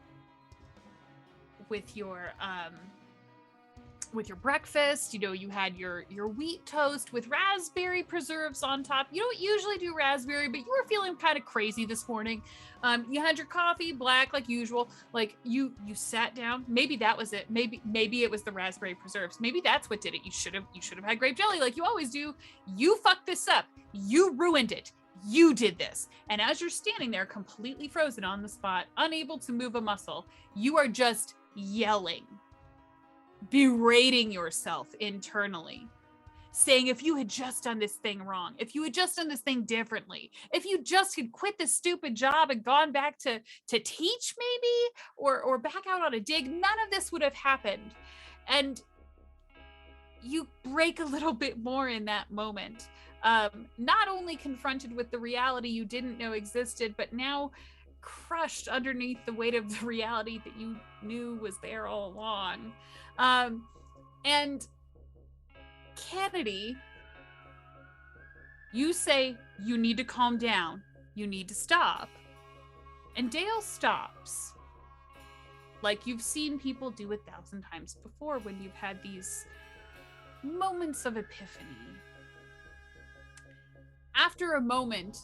breakfast. You know, you had your wheat toast with raspberry preserves on top. You don't usually do raspberry, but you were feeling kind of crazy this morning. You had your coffee black like usual. Like you sat down. Maybe that was it. Maybe it was the raspberry preserves. Maybe that's what did it. You should have had grape jelly like you always do. You fucked this up. You ruined it. You did this. And as you're standing there completely frozen on the spot, unable to move a muscle, you are just yelling, berating yourself internally, saying, if you had just done this thing wrong, if you had just done this thing differently, if you just had quit this stupid job and gone back to teach maybe, or back out on a dig, none of this would have happened. And you break a little bit more in that moment. Not only confronted with the reality you didn't know existed, but now crushed underneath the weight of the reality that you knew was there all along. And Kennedy, you say, you need to calm down. You need to stop. And Dale stops. Like you've seen people do 1,000 times before when you've had these moments of epiphany. After a moment,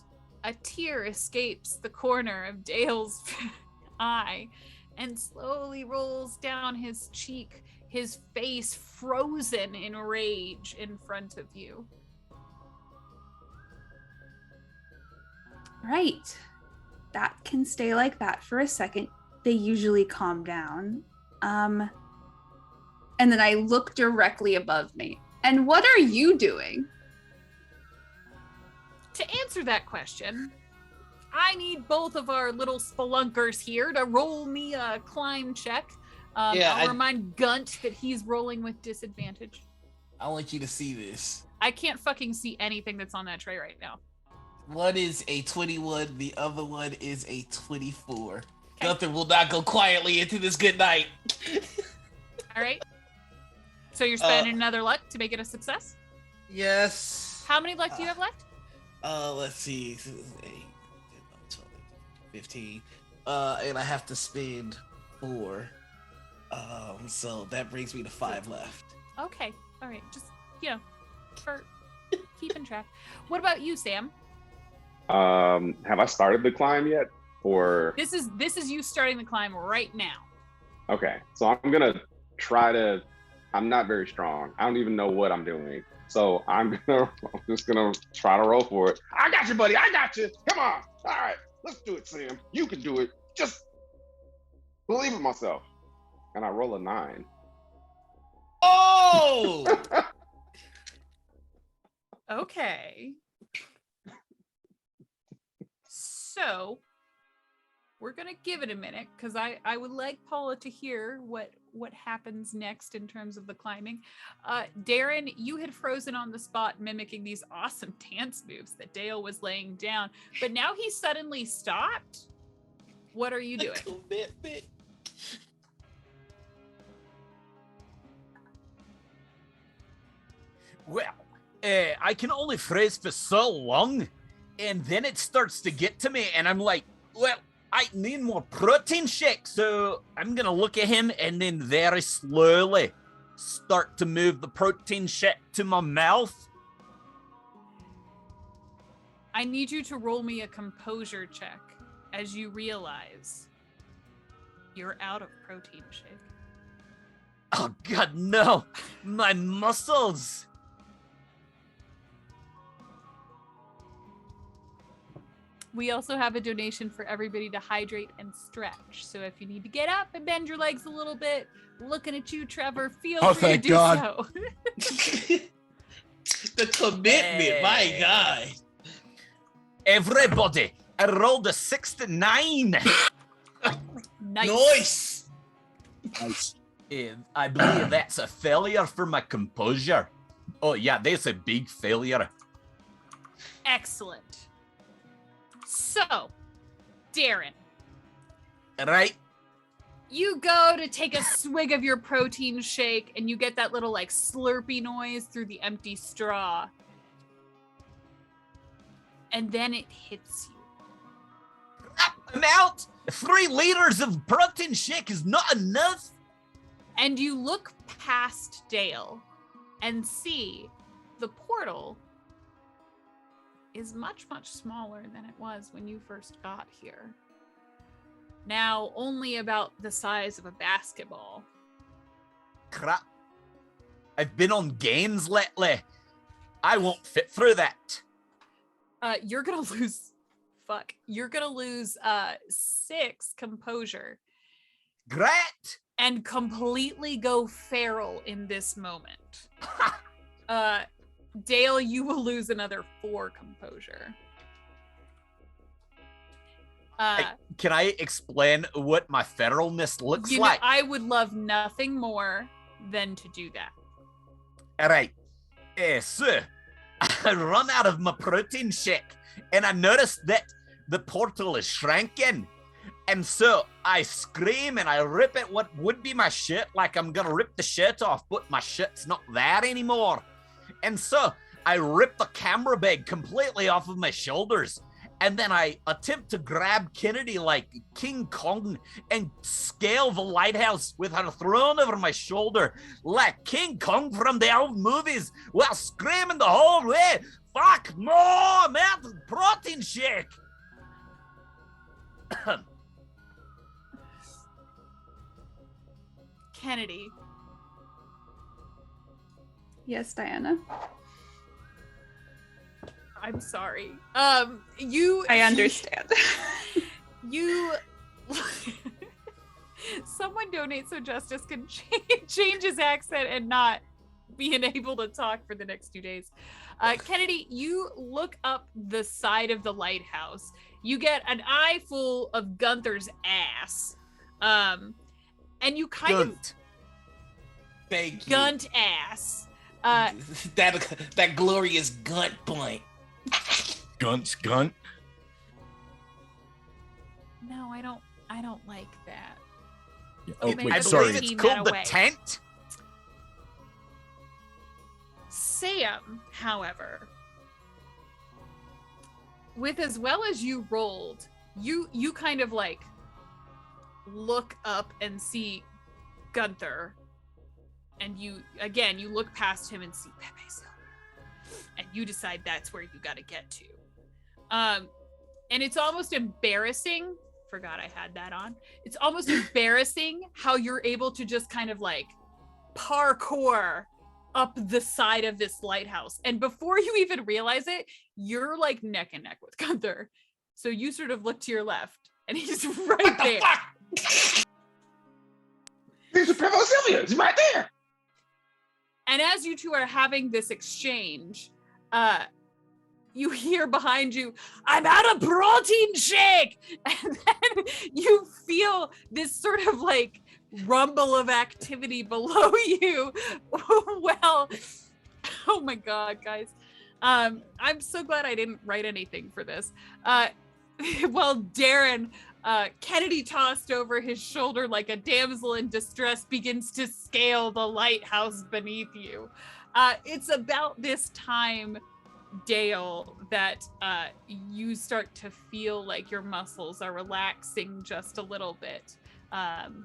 a tear escapes the corner of Dale's eye and slowly rolls down his cheek, his face frozen in rage in front of you. Right. That can stay like that for a second. They usually calm down. And then I look directly above me. And what are you doing? To answer that question, I need both of our little spelunkers here to roll me a climb check. I'll remind Gunt that he's rolling with disadvantage. I want you to see this. I can't fucking see anything that's on that tray right now. One is a 21, the other one is a 24. Gunther will not go quietly into this good night. All right. So you're spending another luck to make it a success? Yes. How many luck do you have left? Let's see. 8, 12, 15. And I have to spend 4. So that brings me to 5 left. Okay. All right. Just, for keeping track. What about you, Sam? Have I started the climb yet? Or This is you starting the climb right now. okay, so I'm gonna try to. I'm not very strong. I don't even know what I'm doing. So I'm just gonna try to roll for it. I got you, buddy. I got you. Come on. All right, let's do it, Sam. You can do it. Just believe in myself. And I roll a 9. Oh! Okay. So we're gonna give it a minute because I would like Paula to hear what happens next in terms of the climbing. Darren, you had frozen on the spot mimicking these awesome dance moves that Dale was laying down, but now he suddenly stopped. What are you doing? Commitment. Well, I can only phrase for so long, and then it starts to get to me, and I'm like, well, I need more protein shake, so I'm gonna look at him and then very slowly start to move the protein shake to my mouth. I need you to roll me a composure check as you realize you're out of protein shake. Oh God, no! My muscles! We also have a donation for everybody to hydrate and stretch. So if you need to get up and bend your legs a little bit, looking at you, Trevor, feel free to thank do God. so. The commitment, my Hey. God. Everybody, I rolled a 69. Nice. Nice. I believe that's a failure for my composure. Oh yeah, that's a big failure. Excellent. So, Darren, Right? you go to take a swig of your protein shake and you get that little like slurpy noise through the empty straw. And then it hits you. I'm out. 3 liters of protein shake is not enough. And you look past Dale and see the portal is much, much smaller than it was when you first got here. Now only about the size of a basketball. Crap. I've been on games lately. I won't fit through that. You're gonna lose. Fuck. You're gonna lose 6 composure Great. and completely go feral in this moment. Dale, you will lose another 4 composure. Can I explain what my feralness looks You know, like? I would love nothing more than to do that. All right. So, I run out of my protein shake, and I noticed that the portal is shrinking. And so I scream and I rip at what would be my shirt, like I'm gonna rip the shirt off, but my shirt's not there anymore. And so I rip the camera bag completely off of my shoulders. And then I attempt to grab Kennedy like King Kong and scale the lighthouse with her thrown over my shoulder like King Kong from the old movies while screaming the whole way, "Fuck more, I'm out of protein shake!" Kennedy, Yes, Diana. I'm sorry. You. I understand. You. Someone donate so Justice can change his accent and not be unable to talk for the next 2 days. Kennedy, you look up the side of the lighthouse. You get an eye full of Gunther's ass. And you kind of Thank you. gunt ass. That glorious gunt point. Gunt. No, I don't like that. Yeah. Oh, Oh, maybe wait, that's sorry. what It's Team called that the away. tent. Sam, however, with as well as you rolled, you kind of like look up and see Gunther, and you look past him and see Pepe Silver, and you decide that's where you got to get to. And it's almost embarrassing. Forgot I had that on. It's almost embarrassing how you're able to just kind of like parkour up the side of this lighthouse. And before you even realize it, you're like neck and neck with Gunther. So you sort of look to your left and he's right What the there. fuck? He's Supremo Sylvia. He's right there. And as you two are having this exchange, you hear behind you, "I'm out of protein shake!" And then you feel this sort of like rumble of activity below you. Well, oh my God, guys. I'm so glad I didn't write anything for this. Well, Darren, Kennedy tossed over his shoulder like a damsel in distress begins to scale the lighthouse beneath you. It's about this time, Dale, that you start to feel like your muscles are relaxing just a little bit. The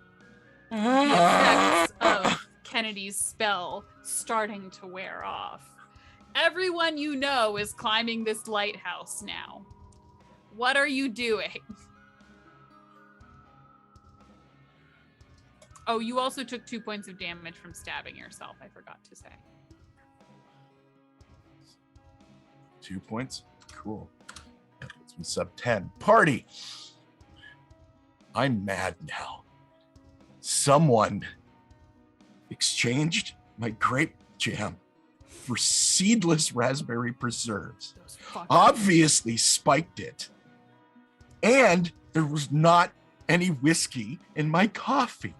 effects of Kennedy's spell starting to wear off. Everyone you know is climbing this lighthouse now. What are you doing? Oh, you also took 2 points of damage from stabbing yourself, I forgot to say. 2 points. Cool. That puts sub 10. Party. I'm mad now. Someone exchanged my grape jam for seedless raspberry preserves. Obviously spiked it. And there was not any whiskey in my coffee.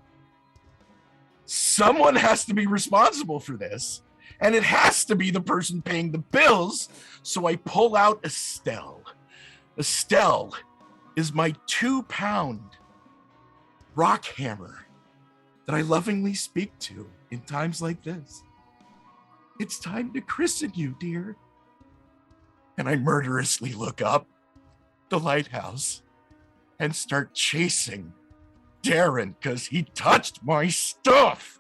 Someone has to be responsible for this, and it has to be the person paying the bills. So I pull out Estelle. Estelle is my 2-pound rock hammer that I lovingly speak to in times like this. It's time to christen you, dear. And I murderously look up the lighthouse and start chasing Darren because he touched my stuff.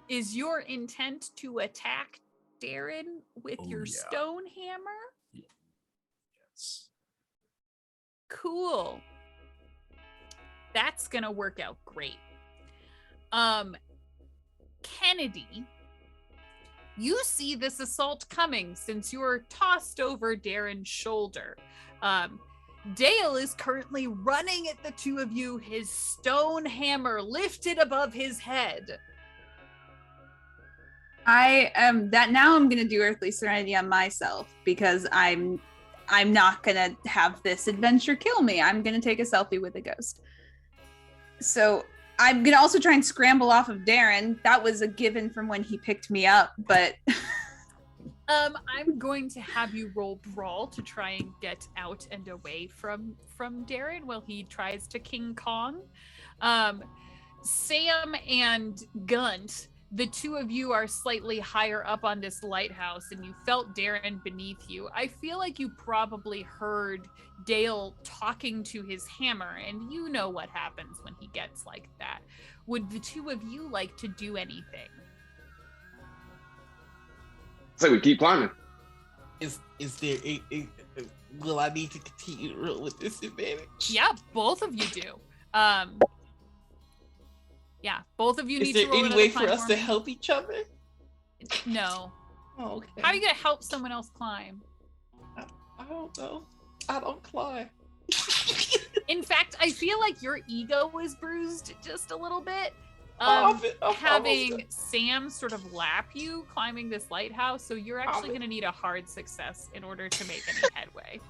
Is your intent to attack Darren with your stone hammer? Yes. Cool. That's gonna work out great. Kennedy, you see this assault coming since you're tossed over Darren's shoulder. Dale is currently running at the two of you, his stone hammer lifted above his head. I'm gonna do Earthly Serenity on myself because I'm not gonna have this adventure kill me. I'm gonna take a selfie with a ghost. So I'm gonna also try and scramble off of Darren. That was a given from when he picked me up, but I'm going to have you roll brawl to try and get out and away from Darren while he tries to King Kong. Sam and Gunt, the two of you are slightly higher up on this lighthouse and you felt Darren beneath you. I feel like you probably heard Dale talking to his hammer, and you know what happens when he gets like that. Would the two of you like to do anything? So we keep climbing. Is there will I need to continue to roll with disadvantage? Yeah, both of you do. Yeah, both of you Is need there to roll any another way for climb us to me. help each other? No. Oh, okay. How are you gonna help someone else climb? I don't know. I don't climb. In fact, I feel like your ego is bruised just a little bit. Having Sam sort of lap you climbing this lighthouse, so you're actually going to need a hard success in order to make any headway.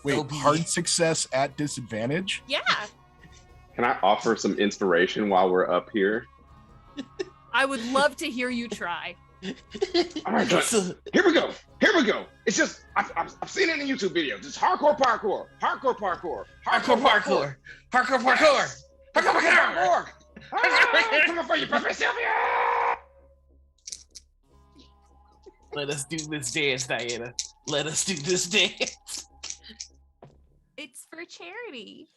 Wait, hard success at disadvantage? Yeah. Can I offer some inspiration while we're up here? I would love to hear you try. All right, here we go. Here we go. It's just I've seen it in YouTube videos. It's hardcore parkour. Hardcore parkour. Hardcore parkour. Hardcore parkour. Yes. Hardcore parkour. Ah, coming for you, Perfect Sylvia! Let us do this dance, Diana. Let us do this dance. It's for charity.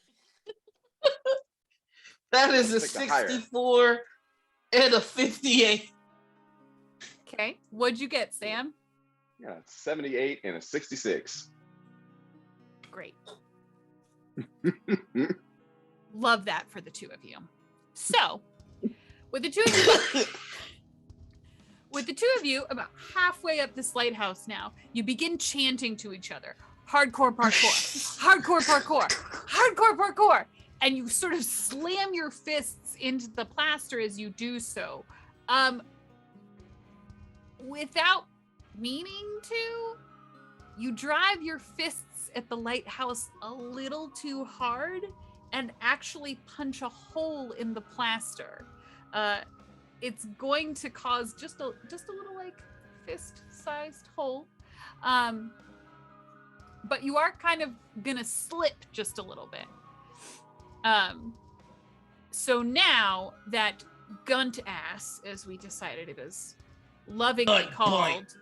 That is a Take a higher. 64 and a 58. Okay. What'd you get, Sam? Yeah, 78 and a 66. Great. Love that for the two of you. So, with the two of you, about halfway up this lighthouse now, you begin chanting to each other, hardcore parkour, hardcore parkour, hardcore parkour. And you sort of slam your fists into the plaster as you do so. Without meaning to, you drive your fists at the lighthouse a little too hard and actually punch a hole in the plaster. It's going to cause just a little like fist-sized hole. But you are kind of gonna slip just a little bit. So now that Gunt ass, as we decided it is lovingly called,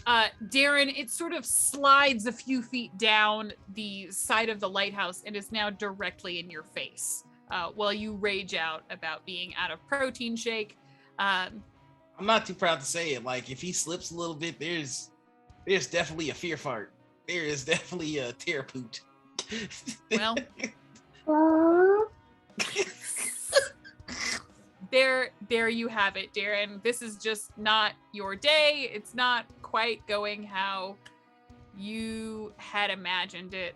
Darren, it sort of slides a few feet down the side of the lighthouse and is now directly in your face while you rage out about being out of protein shake. I'm not too proud to say it. Like, if he slips a little bit, there's definitely a fear fart. There is definitely a tear poot. Well, There you have it, Darren. This is just not your day. It's not quite going how you had imagined it.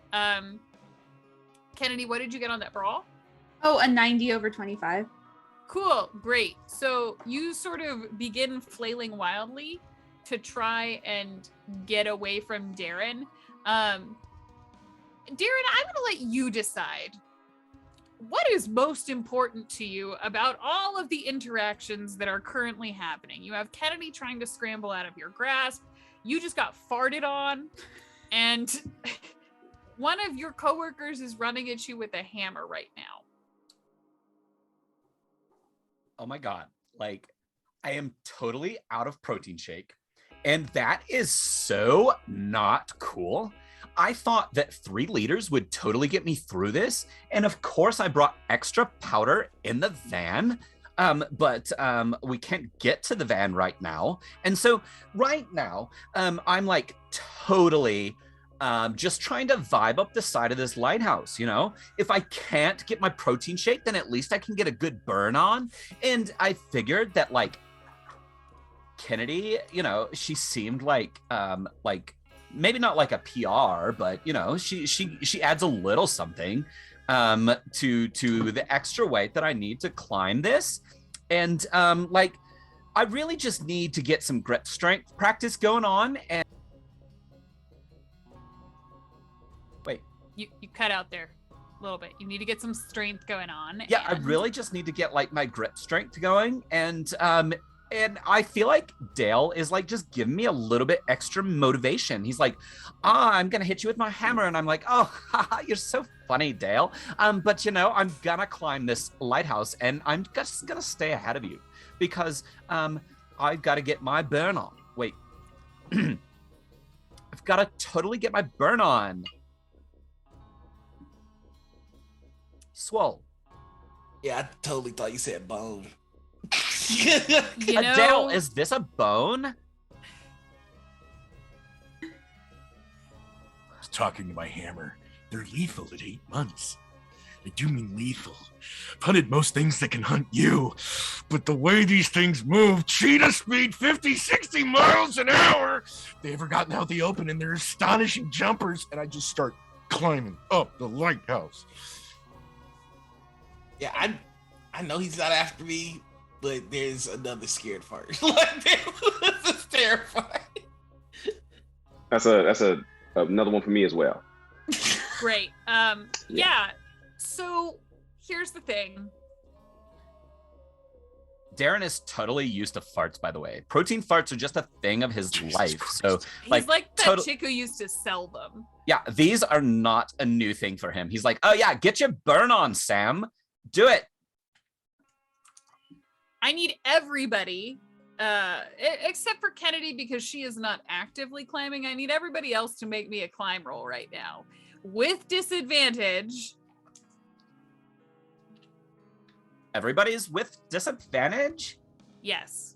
Kennedy, what did you get on that brawl? Oh, a 90 over 25. Cool, great. So you sort of begin flailing wildly to try and get away from Darren. Darren, I'm gonna let you decide. What is most important to you about all of the interactions that are currently happening? You have Kennedy trying to scramble out of your grasp. You just got farted on, and one of your coworkers is running at you with a hammer right now. Oh my God. Like, I am totally out of protein shake. And that is so not cool. I thought that 3 liters would totally get me through this. And of course I brought extra powder in the van. But we can't get to the van right now. And so right now, I'm like totally just trying to vibe up the side of this lighthouse, you know? If I can't get my protein shake, then at least I can get a good burn on. And I figured that like Kennedy, you know, she seemed like maybe not like a PR, but you know, she adds a little something to the extra weight that I need to climb this. And like I really just need to get some grip strength practice going on. And wait, You cut out there a little bit. You need to get some strength going on. Yeah, I really just need to get like my grip strength going. And I feel like Dale is like just giving me a little bit extra motivation. He's like, I'm gonna hit you with my hammer, and I'm like, oh, haha, you're so funny, Dale. But you know, I'm gonna climb this lighthouse, and I'm just gonna stay ahead of you because I've got to get my burn on. Wait, I've got to totally get my burn on. Swole. Yeah, I totally thought you said bone. You know, Dale, is this a bone? I was talking to my hammer. They're lethal at 8 months. I do mean lethal. I've hunted most things that can hunt you, but the way these things move, cheetah speed 50, 60 miles an hour. They ever gotten out the open and they're astonishing jumpers, and I just start climbing up the lighthouse. Yeah, I know he's not after me, but there's another scared part. Like, this is terrifying. That's another one for me as well. great. Yeah. So here's the thing. Darren is totally used to farts, by the way. Protein farts are just a thing of his life. So He's like that total- chick who used to sell them. yeah, these are not a new thing for him. He's like, oh yeah, get your burn on, Sam. Do it. I need everybody, except for Kennedy because she is not actively climbing. I need everybody else to make me a climb roll right now with disadvantage. Everybody's with disadvantage? Yes.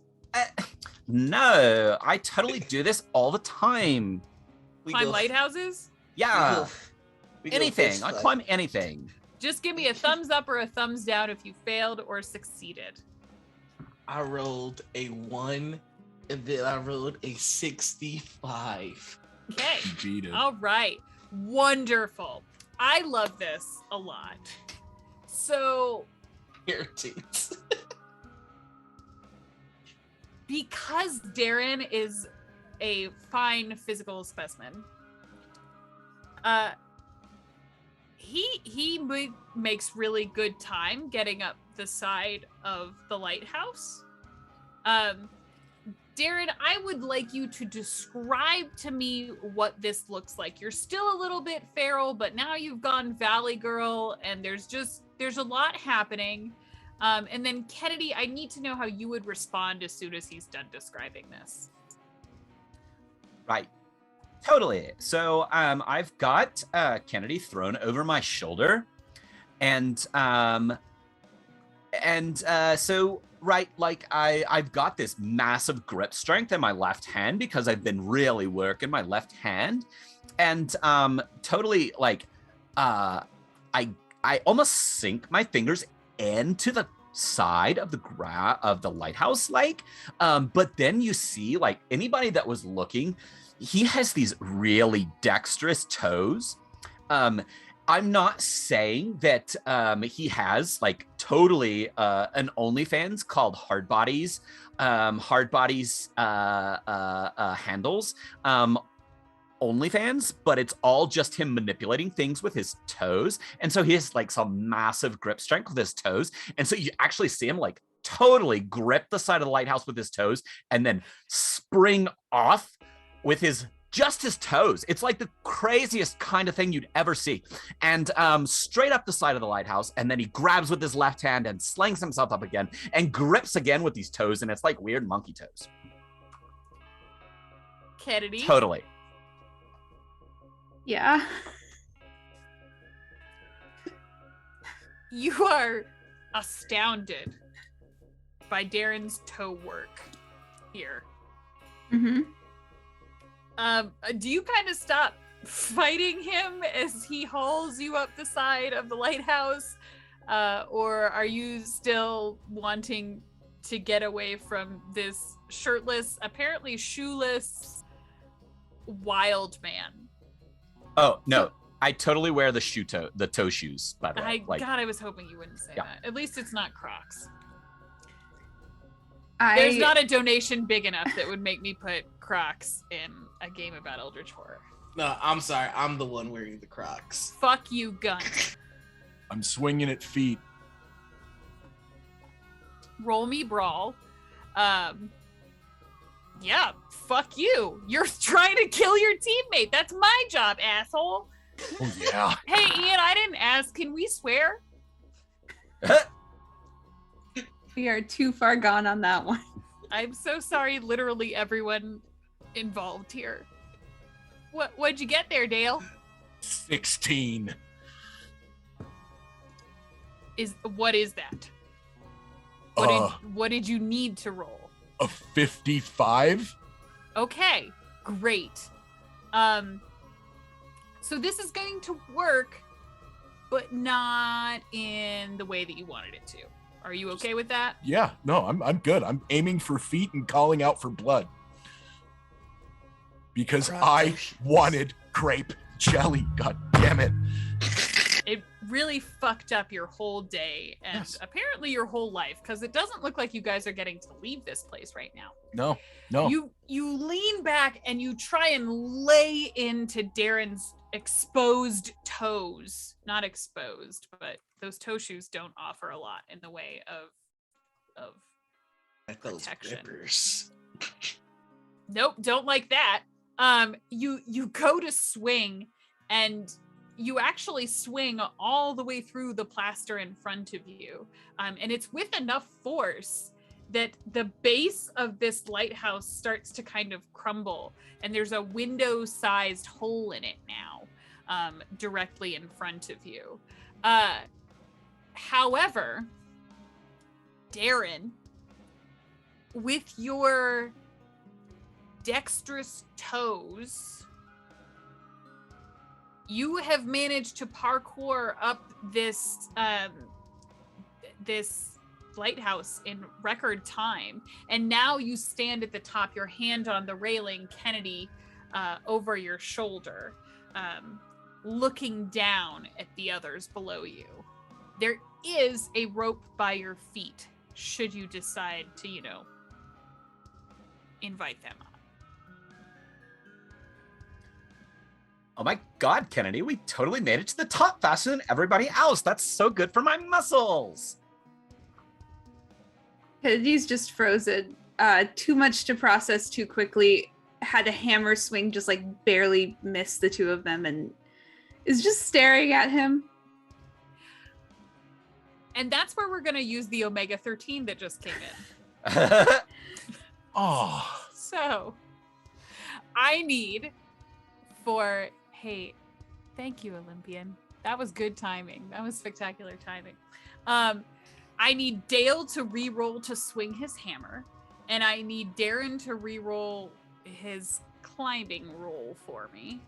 No, I totally do this all the time. Climb lighthouses? Yeah, We go anything. fist I fight. climb anything. Just give me a thumbs up or a thumbs down if you failed or succeeded. I rolled a 1, and then I rolled a 65. Okay. You beat it. All right. Wonderful. I love this a lot. So Irritates. because Darren is a fine physical specimen, he makes really good time getting up the side of the lighthouse. Darren, I would like you to describe to me what this looks like. You're still a little bit feral, but now you've gone Valley Girl, and there's a lot happening. And then Kennedy, I need to know how you would respond as soon as he's done describing this. Right. Totally. So I've got Kennedy thrown over my shoulder, and so right, like I've got this massive grip strength in my left hand because I've been really working my left hand, and totally like I almost sink my fingers end to the side of the lighthouse, but then you see, like, anybody that was looking, he has these really dexterous toes. I'm not saying that he has like totally an OnlyFans called Hard Bodies handles OnlyFans, but it's all just him manipulating things with his toes. And so he has like some massive grip strength with his toes. And so you actually see him like totally grip the side of the lighthouse with his toes and then spring off with his toes. It's like the craziest kind of thing you'd ever see. And straight up the side of the lighthouse, and then he grabs with his left hand and slings himself up again and grips again with these toes, and it's like weird monkey toes. Kennedy? Totally. Yeah. You are astounded by Darren's toe work here. Mm-hmm. Do you kind of stop fighting him as he hauls you up the side of the lighthouse? Or are you still wanting to get away from this shirtless, apparently shoeless, wild man? Oh, no. I totally wear the toe shoes, by the way. God, I was hoping you wouldn't say that. At least it's not Crocs. There's not a donation big enough that would make me put Crocs in a game about Eldritch Horror. No, I'm sorry. I'm the one wearing the Crocs. Fuck you, gun. I'm swinging at feet. Roll me brawl. Yeah, fuck you. You're trying to kill your teammate. That's my job, asshole. Oh, yeah. Hey, Ian, I didn't ask. Can we swear? We are too far gone on that one. I'm so sorry, literally everyone involved here. What'd you get there, Dale? 16. What is that? What did you need to roll? A 55? Okay, great. So this is going to work, but not in the way that you wanted it to. Are you okay with that? Yeah, no, I'm good. I'm aiming for feet and calling out for blood. Because I wanted grape jelly. God damn it. It really fucked up your whole day and apparently your whole life, because it doesn't look like you guys are getting to leave this place right now. No. You lean back and you try and lay into Darren's exposed toes. Not exposed, but those toe shoes don't offer a lot in the way of Like those protection. grippers. Nope, don't like that. You go to swing and you actually swing all the way through the plaster in front of you. And it's with enough force that the base of this lighthouse starts to kind of crumble, and there's a window-sized hole in it now, directly in front of you. However, Darren, with your dexterous toes, you have managed to parkour up this lighthouse in record time, and now you stand at the top, your hand on the railing, Kennedy, over your shoulder, looking down at the others below you. There is a rope by your feet, should you decide to, invite them up. Oh my God, Kennedy, we totally made it to the top faster than everybody else. That's so good for my muscles. Kennedy's just frozen. Too much to process too quickly. Had a hammer swing just like barely miss the two of them and is just staring at him. And that's where we're going to use the omega-13 that just came in. Oh. So, I need for, hey, thank you, Olympian. That was good timing. That was spectacular timing. I need Dale to re-roll to swing his hammer, and I need Darren to re-roll his climbing roll for me.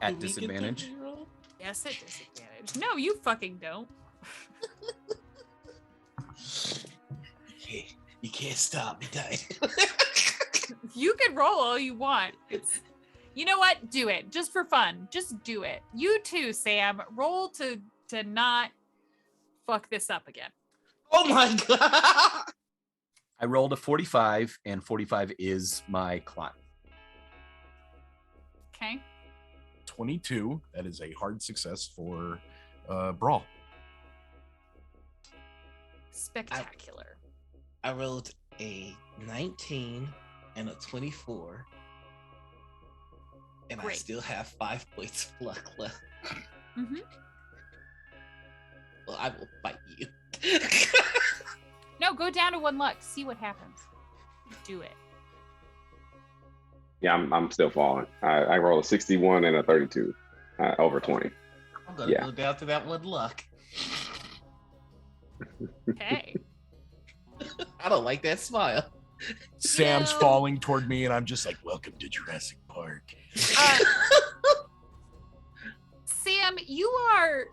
At disadvantage. Yes, at disadvantage. No, you fucking don't. You can't stop me, Diane. You can roll all you want. It's, you know what? Do it just for fun. Just do it. You too, Sam. Roll to not fuck this up again. Oh my god! I rolled a 45, and 45 is my climb. Okay. 22. That is a hard success for Brawl. Spectacular. I rolled a 19 and a 24. And Great. I still have 5 points of luck left. Mm-hmm. Well, I will fight you. No, go down to 1 luck. See what happens. Do it. Yeah, I'm still falling. I rolled a 61 and a 32 over 20. I'm gonna go down to that 1 luck. Okay. I don't like that smile. Sam's No. falling toward me, and I'm just like, welcome to Jurassic Park. Sam, you are.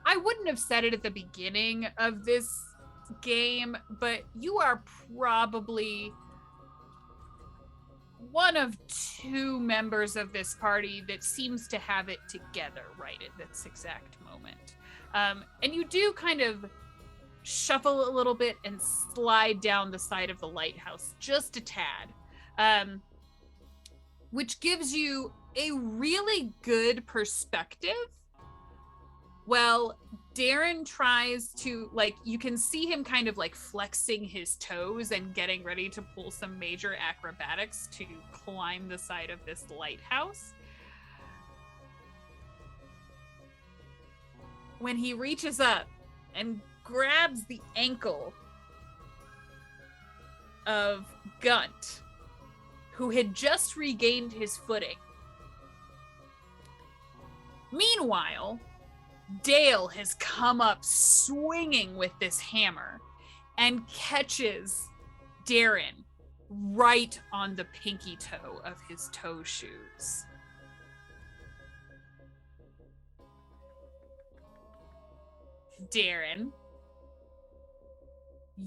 I wouldn't have said it at the beginning of this game, but you are probably one of 2 members of this party that seems to have it together right at this exact moment. And you do kind of shuffle a little bit and slide down the side of the lighthouse just a tad, which gives you a really good perspective. Well, Darren tries to, like, you can see him kind of like flexing his toes and getting ready to pull some major acrobatics to climb the side of this lighthouse. When he reaches up and grabs the ankle of Gunt, who had just regained his footing. Meanwhile, Dale has come up swinging with this hammer and catches Darren right on the pinky toe of his toe shoes. Darren,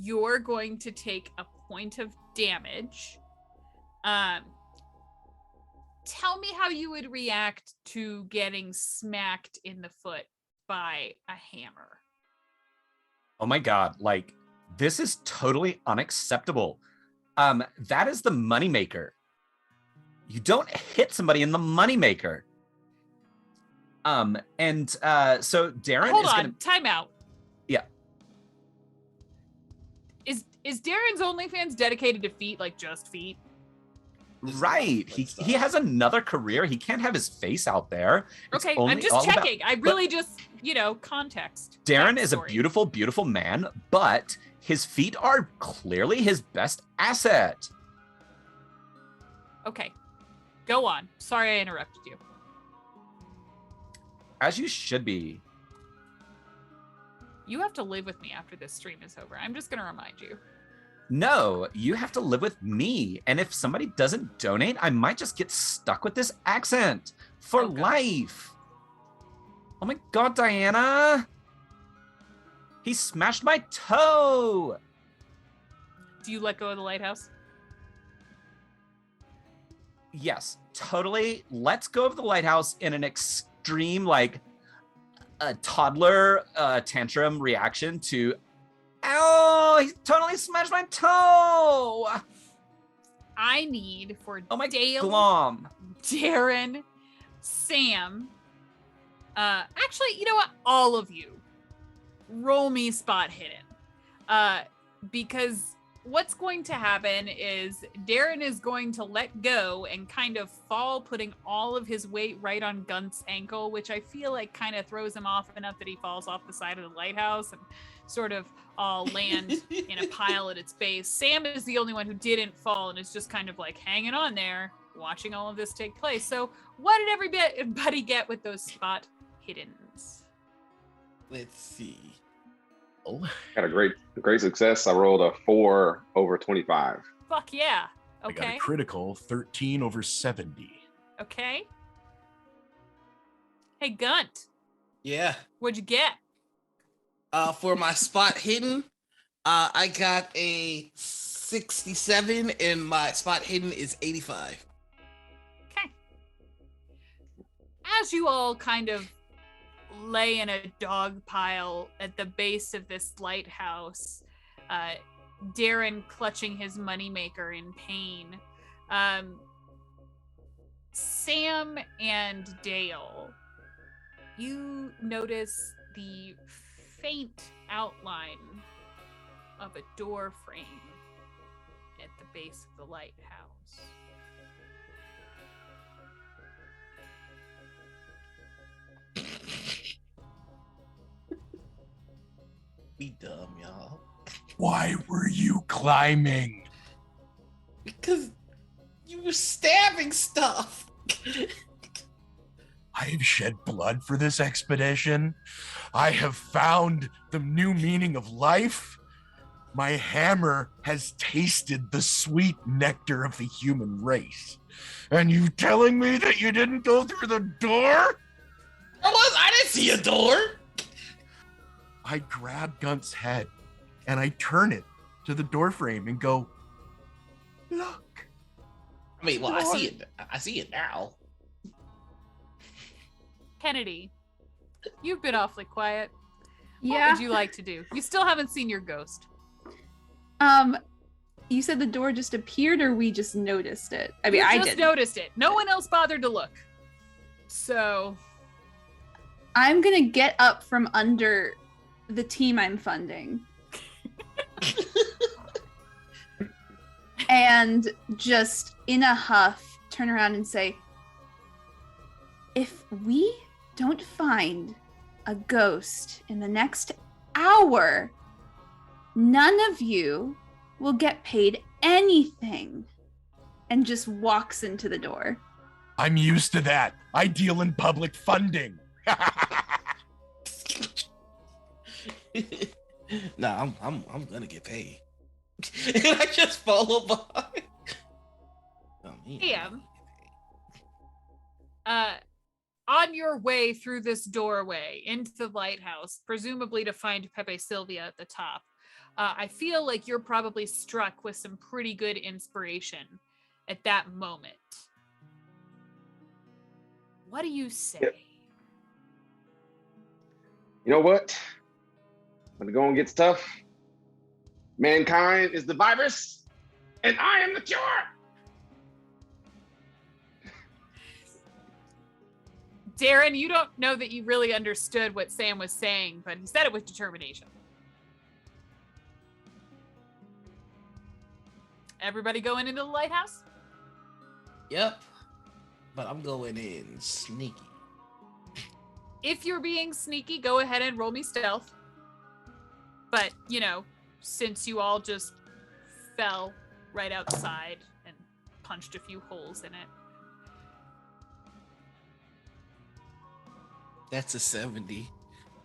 you're going to take a point of damage. Tell me how you would react to getting smacked in the foot by a hammer. Oh my god, like, this is totally unacceptable. That is the moneymaker. You don't hit somebody in the moneymaker. So Darren Hold is on, gonna... time out. Yeah. Is Darren's OnlyFans dedicated to feet, like just feet? Right. He has another career. He can't have his face out there. It's Okay, only I'm just all about- checking. I really just, context. Darren is a backstory. beautiful, beautiful man, but his feet are clearly his best asset. Okay, go on. Sorry I interrupted you. As you should be. You have to live with me after this stream is over. I'm just going to remind you. No, you have to live with me. And if somebody doesn't donate, I might just get stuck with this accent for Okay. life. Oh my god, Diana. He smashed my toe. Do you let go of the lighthouse? Yes, totally. Let's go of the lighthouse in an extreme, like, a toddler tantrum reaction to, ow, he totally smashed my toe. I need for Oh my Dale, glom. Darren, Sam. Actually, you know what? All of you, roll me spot hidden. Because what's going to happen is Darren is going to let go and kind of fall, putting all of his weight right on Gunt's ankle, which I feel like kind of throws him off enough that he falls off the side of the lighthouse and sort of all land in a pile at its base. Sam is the only one who didn't fall and is just kind of like hanging on there, watching all of this take place. So what did everybody get with those spot hiddens? Let's see. Got a great success. I rolled a 4 over 25. Fuck yeah. I got Okay. a critical 13 over 70. Okay. Hey, Gunt, Yeah. what'd you get? For my spot hidden, I got a 67 and my spot hidden is 85. Okay. As you all kind of lay in a dog pile at the base of this lighthouse, Darren clutching his moneymaker in pain, Sam and Dale, you notice the faint outline of a door frame at the base of the lighthouse. We dumb, y'all. Why were you climbing? Because you were stabbing stuff. I have shed blood for this expedition. I have found the new meaning of life. My hammer has tasted the sweet nectar of the human race. And you telling me that you didn't go through the door? I didn't see a door. I grab Gunt's head and I turn it to the door frame and go, look. I mean, well, I see it. I see it now. Kennedy, you've been awfully quiet. What Yeah. would you like to do? You still haven't seen your ghost. You said the door just appeared, or we just noticed it? I mean, You I just did. noticed it. No one else bothered to look. So, I'm gonna get up from under the team I'm funding. And just in a huff, turn around and say, if we don't find a ghost in the next hour, none of you will get paid anything. And just walks into the door. I'm used to that. I deal in public funding. Nah, I'm gonna get paid. And I just follow behind. Oh, man. Liam, on your way through this doorway into the lighthouse, presumably to find Pepe Sylvia at the top, I feel like you're probably struck with some pretty good inspiration at that moment. What do you say? Yep. You know what? When the going gets tough, mankind is the virus, and I am the cure. Darren, you don't know that you really understood what Sam was saying, but he said it with determination. Everybody going into the lighthouse? Yep. But I'm going in sneaky. If you're being sneaky, go ahead and roll me stealth. But, you know, since you all just fell right outside and punched a few holes in it. That's a 70.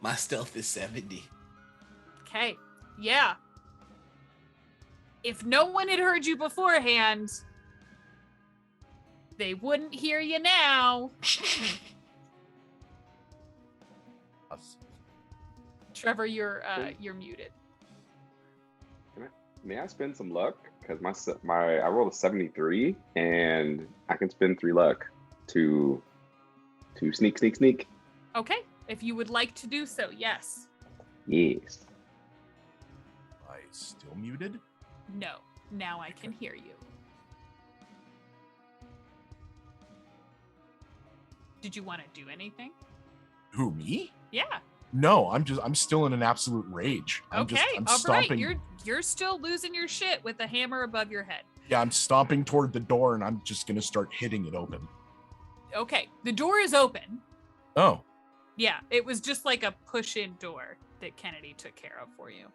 My stealth is 70. Okay. Yeah. If no one had heard you beforehand, they wouldn't hear you now. Trevor, you're muted. May I spend some luck? Because I rolled a 73, and I can spend 3 luck to sneak. Okay. If you would like to do so, yes. Yes. I still muted? No. Now I can hear you. Did you want to do anything? Who, me? Yeah. No, I'm still in an absolute rage. I'm Okay. I'm All right. stomping. You're still losing your shit with the hammer above your head. Yeah, I'm stomping toward the door and I'm just gonna start hitting it open. Okay. The door is open. Oh. Yeah. It was just like a push-in door that Kennedy took care of for you.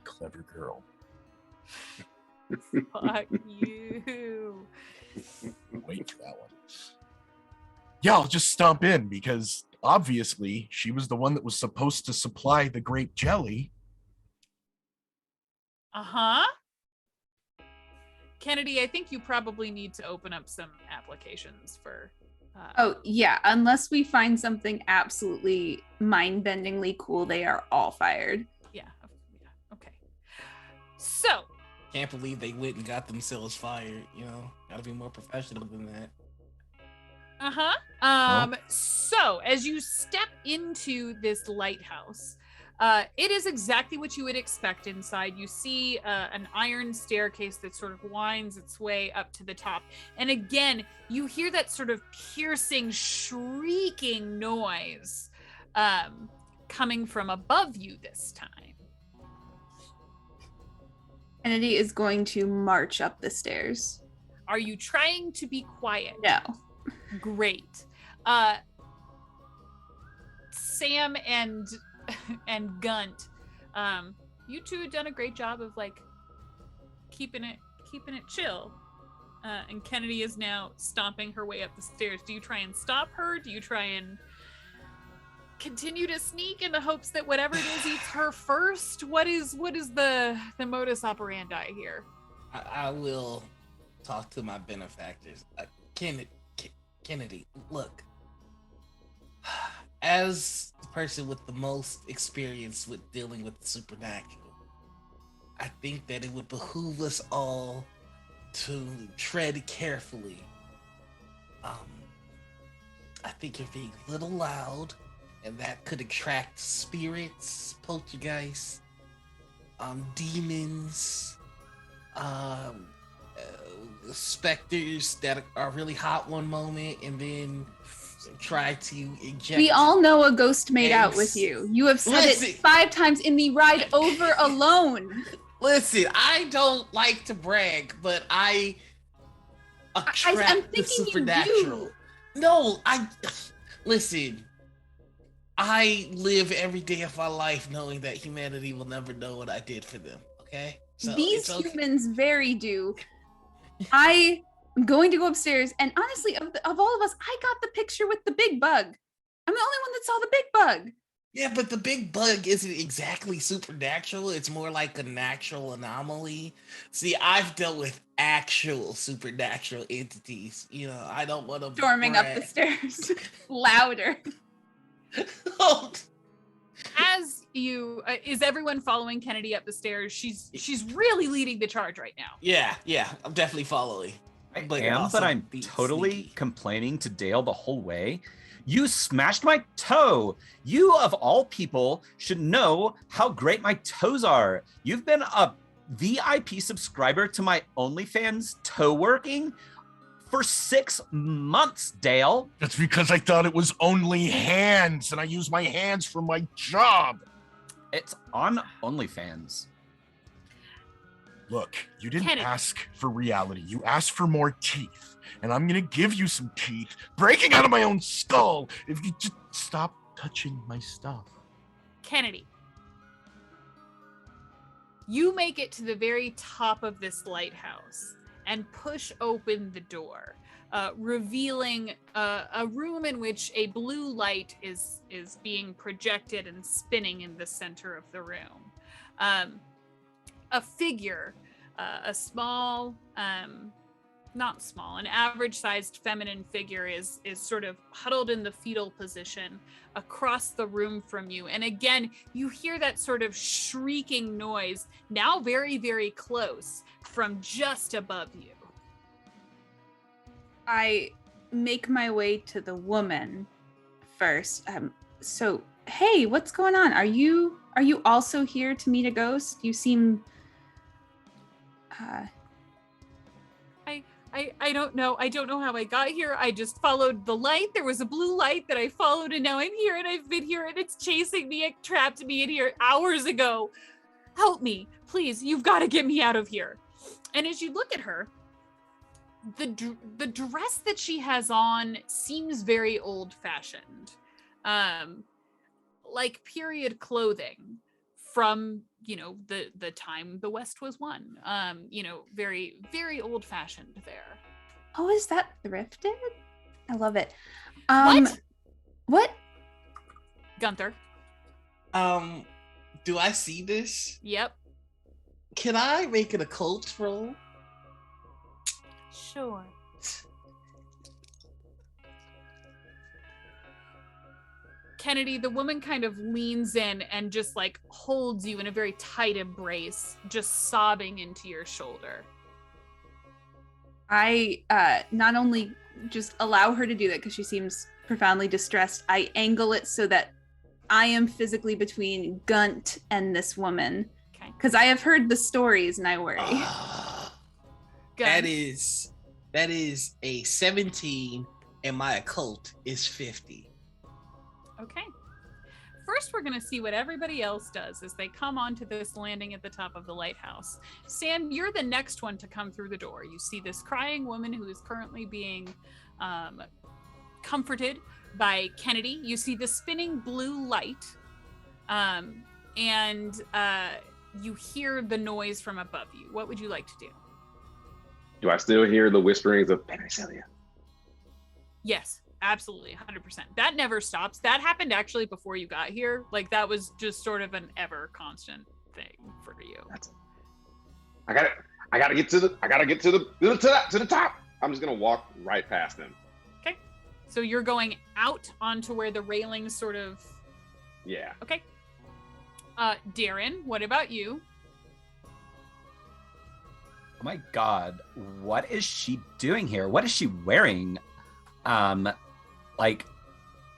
Clever girl. Fuck you. Wait for that one. Yeah, I'll just stomp in because obviously she was the one that was supposed to supply the grape jelly. Uh-huh. Kennedy, I think you probably need to open up some applications for Oh, yeah. Unless we find something absolutely mind-bendingly cool, they are all fired. Yeah. Okay. So, Can't believe they went and got themselves fired. You know, gotta be more professional than that. So as you step into this lighthouse, it is exactly what you would expect inside. You see an iron staircase that sort of winds its way up to the top. And again, you hear that sort of piercing, shrieking noise coming from above you this time. Kennedy is going to march up the stairs. Are you trying to be quiet? No. Great. Sam and Gunt, you two have done a great job of like keeping it chill. And Kennedy is now stomping her way up the stairs. Do you try and stop her? Do you try and continue to sneak in the hopes that whatever it is eats her first? What is the modus operandi here? I will talk to my benefactors. Kennedy, look. As the person with the most experience with dealing with the supernatural, I think that it would behoove us all to tread carefully. I think you're being a little loud, and that could attract spirits, poltergeists, demons, specters that are really hot one moment and then try to inject. We all know a ghost made out eggs. with you. You have said Listen. it 5 times in the ride over alone. Listen, I don't like to brag, but I attract I'm the thinking you supernatural. do. No, listen. I live every day of my life knowing that humanity will never know what I did for them. Okay, so These it's okay. humans very do. I am going to go upstairs, and honestly, of all of us, I got the picture with the big bug. I'm the only one that saw the big bug. Yeah, but the big bug isn't exactly supernatural. It's more like a natural anomaly. See, I've dealt with actual supernatural entities. You know, I don't want to Storming up the stairs, louder. As you is everyone following Kennedy up the stairs? She's really leading the charge right now. Yeah, I'm definitely following. But I'm totally sneaky. complaining to Dale the whole way. You smashed my toe. You, of all people, should know how great my toes are. You've been a VIP subscriber to my OnlyFans toe working for 6 months, Dale. That's because I thought it was only hands, and I use my hands for my job. It's on OnlyFans. Look, you didn't Kennedy. ask for reality. You asked for more teeth. And I'm going to give you some teeth breaking out of my own skull if you just stop touching my stuff. Kennedy, you make it to the very top of this lighthouse and push open the door, revealing a room in which a blue light is being projected and spinning in the center of the room. A figure, a small, not small, an average-sized feminine figure is sort of huddled in the fetal position across the room from you. And again, you hear that sort of shrieking noise, now very, very close, from just above you. I make my way to the woman first. So, hey, what's going on? Are you also here to meet a ghost? You seem I don't know. I don't know how I got here. I just followed the light. There was a blue light that I followed, and now I'm here, and I've been here, and it's chasing me. It trapped me in here hours ago. Help me, please. You've got to get me out of here. And as you look at her, the dress that she has on seems very old-fashioned, like period clothing from, you know, the time the West was won. You know, very, very old-fashioned there. Oh, is that thrifted? I love it. What? Gunther. Do I see this? Yep. Can I make an occult roll? Sure. Kennedy, the woman kind of leans in and just like holds you in a very tight embrace, just sobbing into your shoulder. I not only just allow her to do that because she seems profoundly distressed, I angle it so that I am physically between Gunt and this woman. Okay. Because I have heard the stories and I worry. That is a 17 and my occult is 50. Okay. First, we're going to see what everybody else does as they come onto this landing at the top of the lighthouse. Sam, you're the next one to come through the door. You see this crying woman who is currently being comforted by Kennedy. You see the spinning blue light, and you hear the noise from above you. What would you like to do? Do I still hear the whisperings of penicillium? Yes. Absolutely, 100%. That never stops. That happened actually before you got here. Like that was just sort of an ever constant thing for you. I gotta get to the top. I'm just gonna walk right past them. Okay. So you're going out onto where the railings sort of. Yeah. Okay. Darren, what about you? Oh my god, what is she doing here? What is she wearing? Like,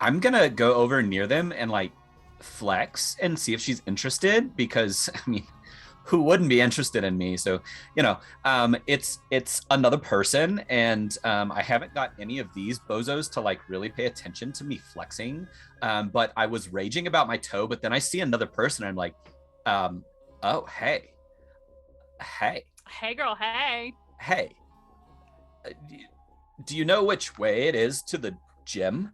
I'm gonna go over near them and like flex and see if she's interested, because I mean, who wouldn't be interested in me? So, you know, it's another person, and I haven't got any of these bozos to like really pay attention to me flexing. But I was raging about my toe, but then I see another person and I'm like, oh, hey, Girl, hey. Do you know which way it is to the gym?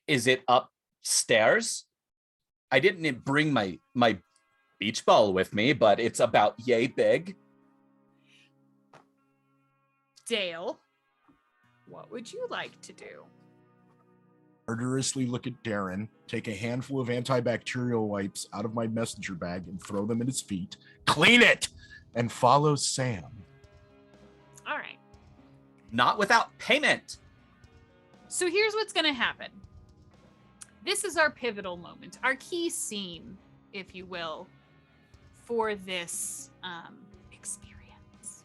Is it upstairs? I didn't bring my beach ball with me, but it's about yay big. Dale, what would you like to do? Murderously look at Darren, take a handful of antibacterial wipes out of my messenger bag and throw them at his feet, clean it, and follow Sam. All right. Not without payment. So here's what's going to happen. This is our pivotal moment, our key scene, if you will, for this experience.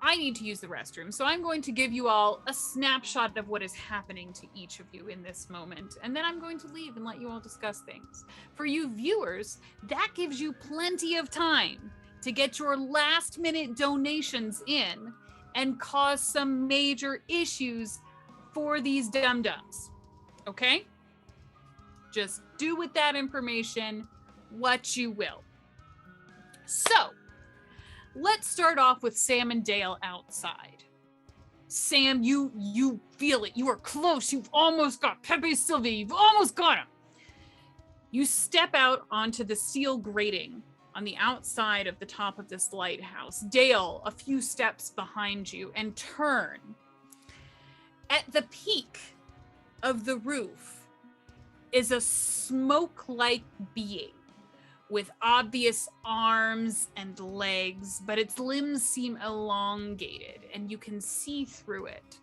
I need to use the restroom, so I'm going to give you all a snapshot of what is happening to each of you in this moment, and then I'm going to leave and let you all discuss things. For you viewers, that gives you plenty of time to get your last-minute donations in and cause some major issues for these dum-dums, okay? Just do with that information what you will. So, let's start off with Sam and Dale outside. Sam, you feel it. You are close. You've almost got Pepe Sylvia. You've almost got him. You step out onto the steel grating on the outside of the top of this lighthouse. Dale, a few steps behind you, and turn. At the peak of the roof is a smoke-like being with obvious arms and legs, but its limbs seem elongated and you can see through it.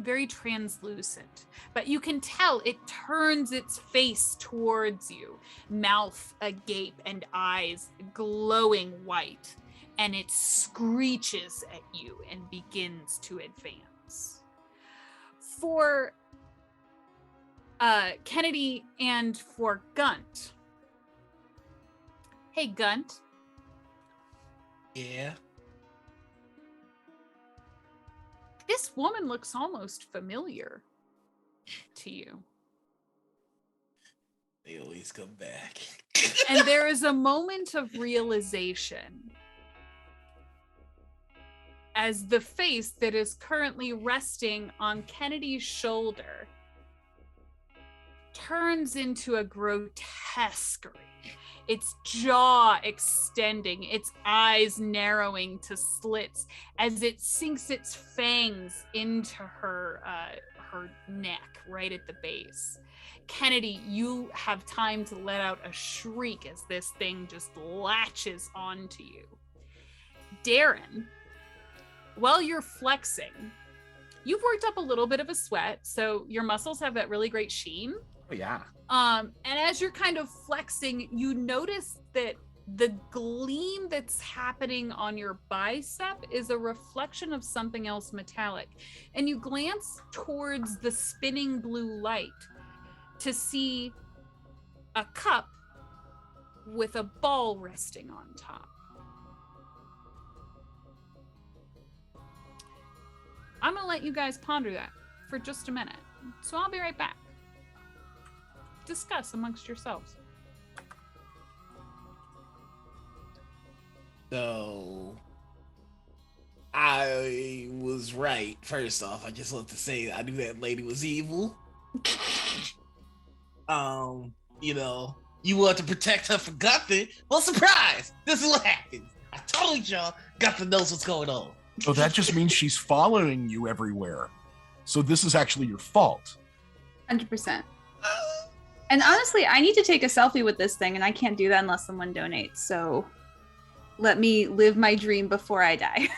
Very translucent, but you can tell it turns its face towards you, mouth agape and eyes glowing white, and it screeches at you and begins to advance. For Kennedy and for Gunt. Hey, Gunt. Yeah. This woman looks almost familiar to you. They always come back. And there is a moment of realization as the face that is currently resting on Kennedy's shoulder turns into a grotesquerie. Its jaw extending, its eyes narrowing to slits as it sinks its fangs into her neck right at the base. Kennedy, you have time to let out a shriek as this thing just latches onto you. Darren, while you're flexing, You've worked up a little bit of a sweat, so your muscles have that really great sheen. Oh yeah. And as you're kind of flexing, you notice that the gleam that's happening on your bicep is a reflection of something else metallic. And you glance towards the spinning blue light to see a cup with a ball resting on top. I'm gonna let you guys ponder that for just a minute. So I'll be right back. Discuss amongst yourselves. So I was right. First off, I just want to say I knew that lady was evil. You know, you want to protect her from Gunther. Well, surprise! This is what happens. I told y'all Gunther knows what's going on. So that just means she's following you everywhere. So this is actually your fault. 100%. And honestly, I need to take a selfie with this thing, and I can't do that unless someone donates. So let me live my dream before I die.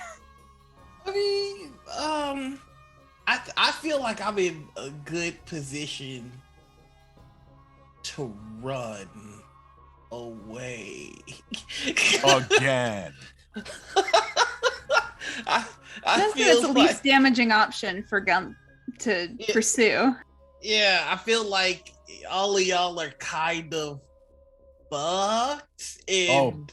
I mean, I feel like I'm in a good position to run away. Again. I That's feel the like, least damaging option for Gun to pursue. yeah, I feel like all of y'all are kind of fucked. And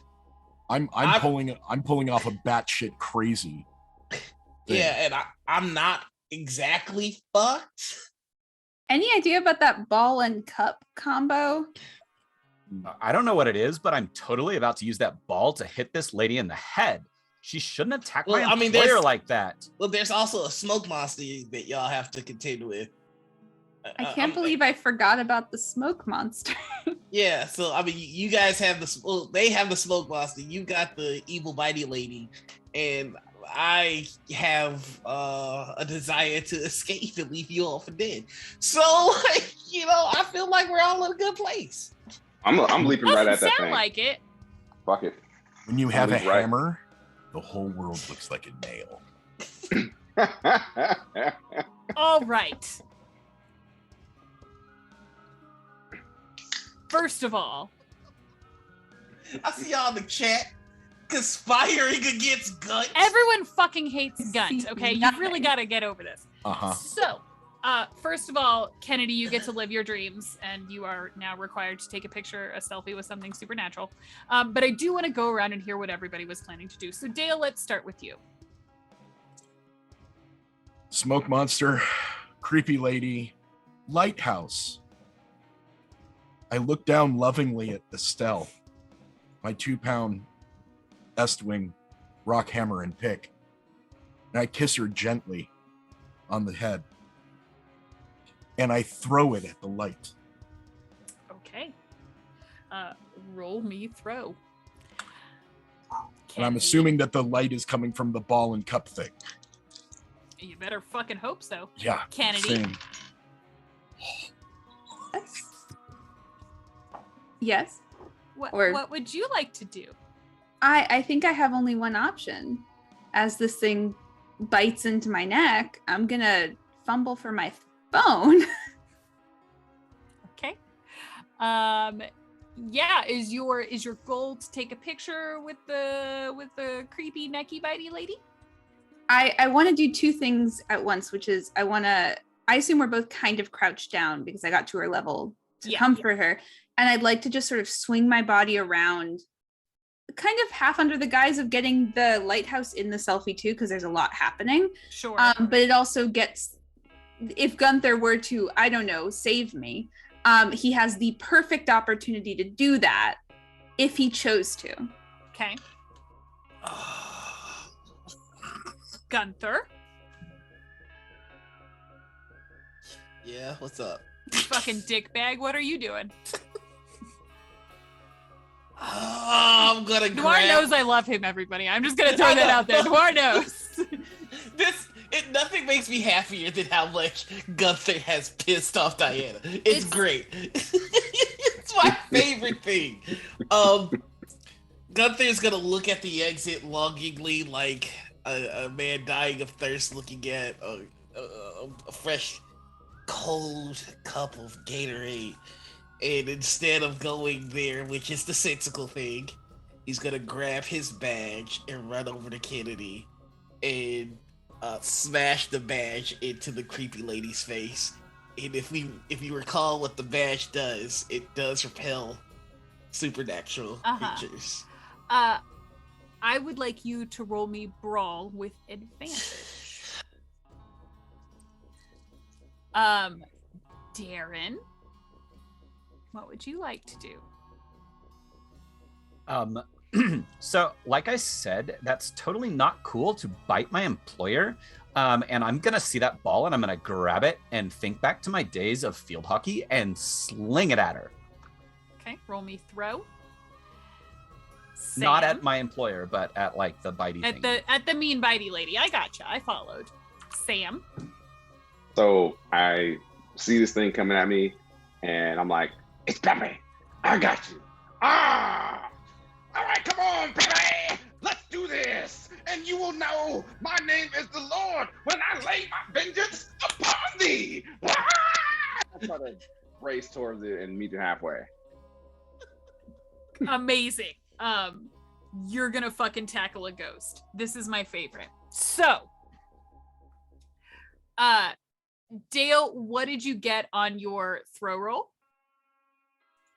I'm pulling off a batshit crazy thing. yeah, and I'm not exactly fucked. Any idea about that ball and cup combo? I don't know what it is, but I'm totally about to use that ball to hit this lady in the head. She shouldn't attack my employer like that. Well, there's also a smoke monster that y'all have to contend with. I can't believe I forgot about the smoke monster. Yeah, so I mean, you guys have they have the smoke monster. You got the evil bitey lady, and I have a desire to escape and leave you all for dead. So, you know, I feel like we're all in a good place. I'm leaping right at that Sound thing. like it. Fuck it. When you have a Right. hammer, the whole world looks like a nail. All right. First of all, I see y'all in the chat conspiring against Gunt. everyone fucking hates Gunt, See okay? You nothing. really got to get over this. Uh-huh. So, first of all, Kennedy, you get to live your dreams, and you are now required to take a picture, a selfie with something supernatural. But I do want to go around and hear what everybody was planning to do. So, Dale, let's start with you. Smoke monster, creepy lady, lighthouse. I look down lovingly at Estelle, my 2-pound Estwing rock hammer and pick, and I kiss her gently on the head, and I throw it at the light. Okay. Roll me throw. And I'm Kennedy, assuming that the light is coming from the ball and cup thing. You better fucking hope so. Yeah. Kennedy. Same. Yes. Or- What would you like to do? I think I have only one option. As this thing bites into my neck, I'm gonna fumble for my phone. Okay. Yeah, is your goal to take a picture with the creepy necky bitey lady? I want to do two things at once, which is I assume we're both kind of crouched down because I got to her level to Yeah, comfort her. And I'd like to just sort of swing my body around, kind of half under the guise of getting the lighthouse in the selfie too, because there's a lot happening. Sure. But it also gets, if Gunther were to, I don't know, save me, he has the perfect opportunity to do that if he chose to. Okay. Gunther. Yeah, what's up? Fucking dickbag. What are you doing? I'm gonna Noir grab. knows I love him, everybody. I'm just gonna throw that out there. Noir knows. Nothing makes me happier than how much Gunther has pissed off Diana. It's great. It's my favorite thing. Gunther's gonna look at the exit longingly, like a man dying of thirst looking at a fresh, cold cup of Gatorade. And instead of going there, which is the sensical thing, he's gonna grab his badge and run over to Kennedy and smash the badge into the creepy lady's face. And if you recall what the badge does, it does repel supernatural creatures. I would like you to roll me brawl with advantage. Darren, what would you like to do? So like I said, that's totally not cool to bite my employer. And I'm gonna see that ball and I'm gonna grab it and think back to my days of field hockey and sling it at her. Okay, roll me throw. Not Sam? at my employer, but at like the bitey thing. At the mean bitey lady. I gotcha. I followed. Sam. So I see this thing coming at me, and I'm like, "It's Pepe. I got you. Ah! All right, come on, Pepe. Let's do this, and you will know my name is the Lord when I lay my vengeance upon thee." Ah! I try to race towards it and meet you halfway. Amazing. You're gonna fucking tackle a ghost. This is my favorite. So, Dale, what did you get on your throw roll?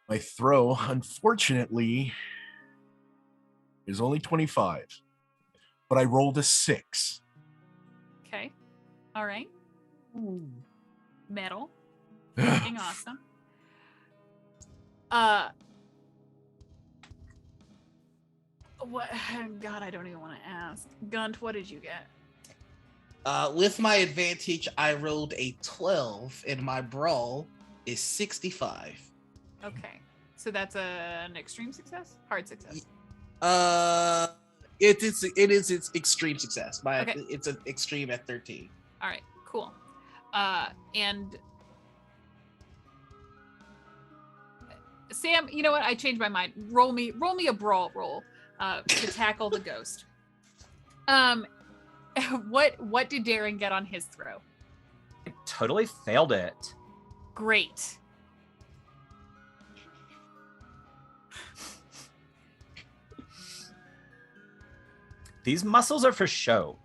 My throw, unfortunately, is only 25, but I rolled a 6. Okay. All right. Metal. Fucking awesome. What? God, I don't even want to ask. Gunt, what did you get? With my advantage, I rolled a 12, and my brawl is 65. Okay. So that's an extreme success? Hard success. It is its extreme success. Okay. It's an extreme at 13. All right, cool. And Sam, you know what? I changed my mind. Roll me a brawl roll to tackle the ghost. What did Darren get on his throw? I totally failed it. Great. These muscles are for show.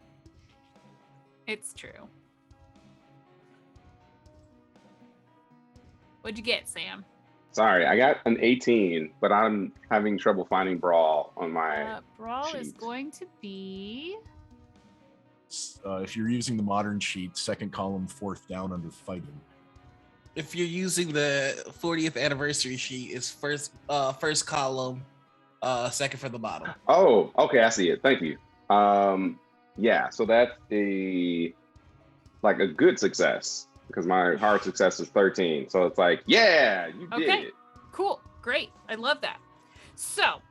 It's true. What'd you get, Sam? Sorry, I got an 18, but I'm having trouble finding brawl on my Brawl is sheet. going to be... If you're using the modern sheet, second column, fourth down under fighting. If you're using the 40th anniversary sheet, it's first column, second from the bottom. Oh, okay, I see it. Thank you. Yeah, so that's a good success because my hard success is 13. So it's like, yeah, you did Okay. it. Cool. Great. I love that. So,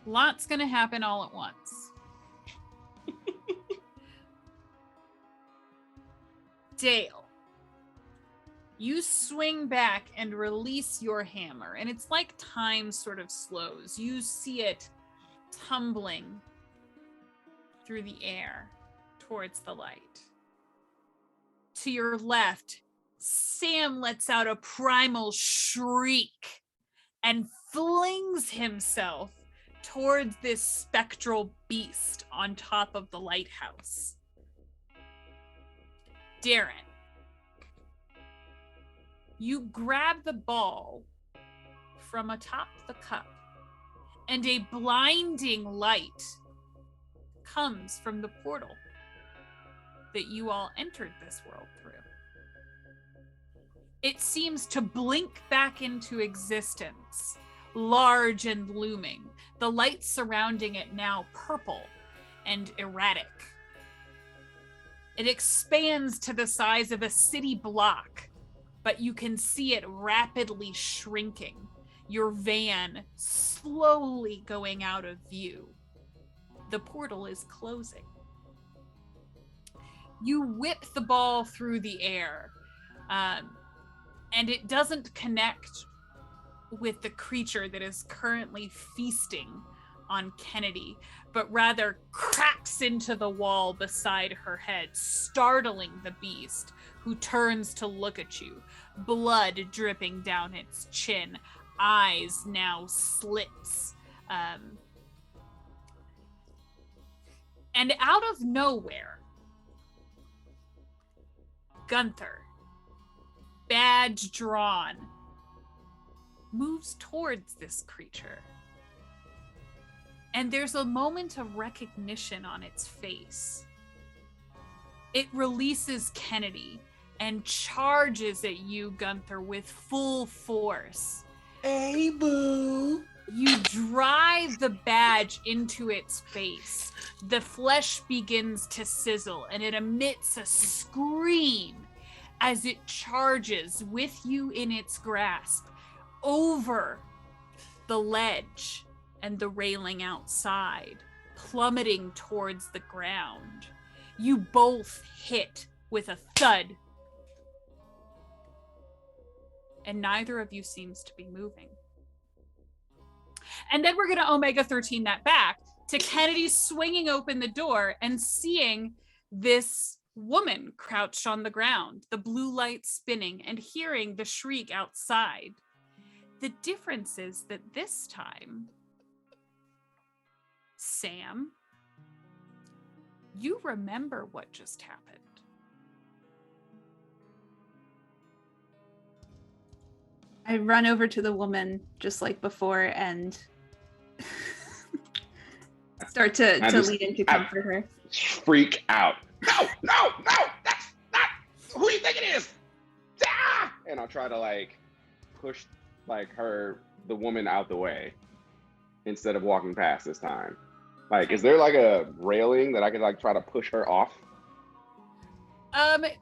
lots going to happen all at once. Dale, you swing back and release your hammer, and it's like time sort of slows. You see it tumbling through the air towards the light. To your left, Sam lets out a primal shriek and flings himself towards this spectral beast on top of the lighthouse. Darren, you grab the ball from atop the cup, and a blinding light comes from the portal that you all entered this world through. It seems to blink back into existence, large and looming, the light surrounding it now purple and erratic. It expands to the size of a city block, but you can see it rapidly shrinking, your van slowly going out of view. The portal is closing. You whip the ball through the air, and it doesn't connect with the creature that is currently feasting on Kennedy, but rather cracks into the wall beside her head, startling the beast, who turns to look at you, blood dripping down its chin, eyes now slits. And out of nowhere, Gunther, badge drawn, moves towards this creature. And there's a moment of recognition on its face. It releases Kennedy and charges at you, Gunther, with full force. Hey, boo. You drive the badge into its face. The flesh begins to sizzle, and it emits a scream as it charges with you in its grasp over the ledge and the railing outside, plummeting towards the ground. You both hit with a thud, and neither of you seems to be moving. And then we're going to Omega 13 that back to Kennedy swinging open the door and seeing this woman crouched on the ground, the blue light spinning, and hearing the shriek outside. The difference is that this time, Sam, you remember what just happened. I run over to the woman just like before and start to lead in to comfort her. Freak out. No, that's not who you think it is. Ah! And I'll try to like push like the woman out the way instead of walking past this time. Like, is there like a railing that I could like try to push her off?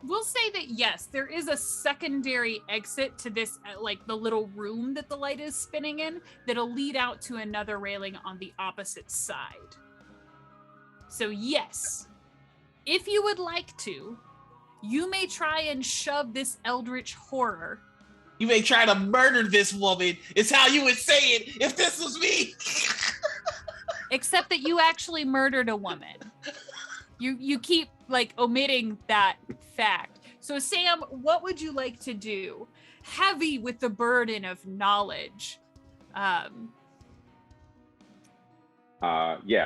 We'll say that yes, there is a secondary exit to this, like the little room that the light is spinning in, that'll lead out to another railing on the opposite side. So yes, if you would like to, you may try and shove this eldritch horror. You may try to murder this woman, is how you would say it if this was me. Except that you actually murdered a woman. You keep like omitting that fact. So Sam, what would you like to do? Heavy with the burden of knowledge. Yeah,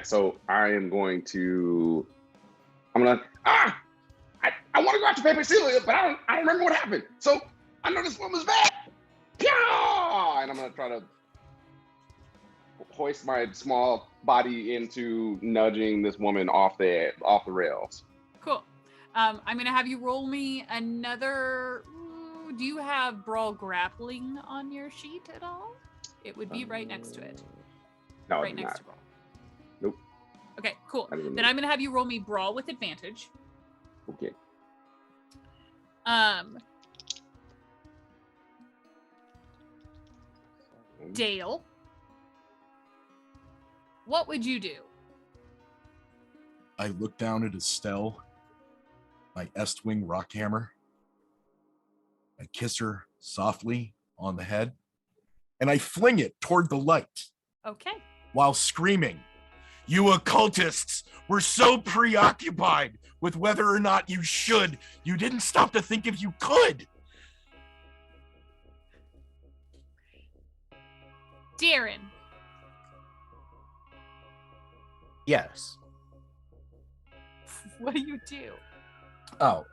so I want to go after Pepe Celia, but I don't remember what happened. So I know this woman's bad. Yeah! And I'm gonna try to hoist my small body into nudging this woman off the rails. Cool. I'm gonna have you roll me another. Do you have Brawl Grappling on your sheet at all? It would be right next to it. No, right next to Brawl. Nope. Okay, cool. Then I'm gonna have you roll me Brawl with advantage. Okay. Dale, what would you do? I look down at Estelle, my Estwing rock hammer. I kiss her softly on the head, and I fling it toward the light Okay. while screaming, "You occultists were so preoccupied with whether or not you should, you didn't stop to think if you could." Darren. Yes. What do you do? Oh,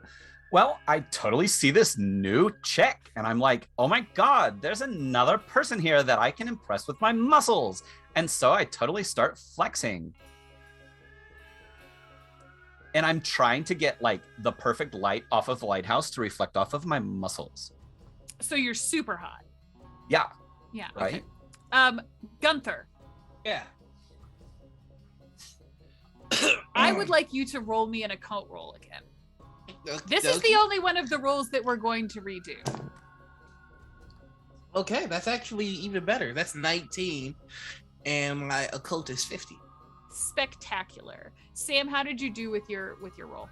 well, I totally see this new chick and I'm like, oh my God, there's another person here that I can impress with my muscles. And so I totally start flexing. And I'm trying to get like the perfect light off of the lighthouse to reflect off of my muscles. So you're super hot. Yeah. Yeah. Right. Okay. Gunther, Yeah. I would like you to roll me an occult roll again. This is Okay. the only one of the rolls that we're going to redo. Okay, that's actually even better. That's 19, and my occult is 50. Spectacular. Sam, how did you do with your roll?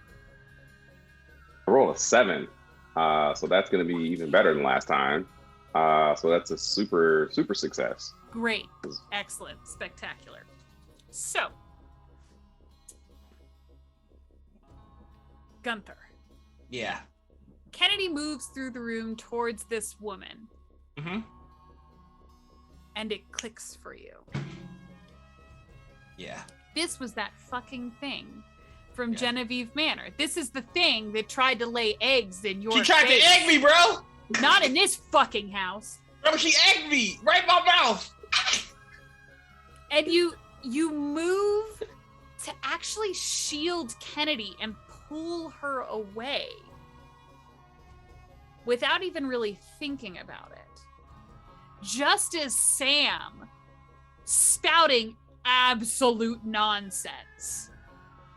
I rolled a 7, so that's going to be even better than last time. So that's a super success. Great. Excellent. Spectacular. So, Gunther. Yeah. Kennedy moves through the room towards this woman. Mm-hmm. And it clicks for you. Yeah. This was that fucking thing from Yeah. Genevieve Manor. This is the thing that tried to lay eggs in your She tried face. to egg me, bro. Not in this fucking house. Bro, she egged me right in my mouth. And you move to actually shield Kennedy and pull her away without even really thinking about it. Just as Sam, spouting absolute nonsense,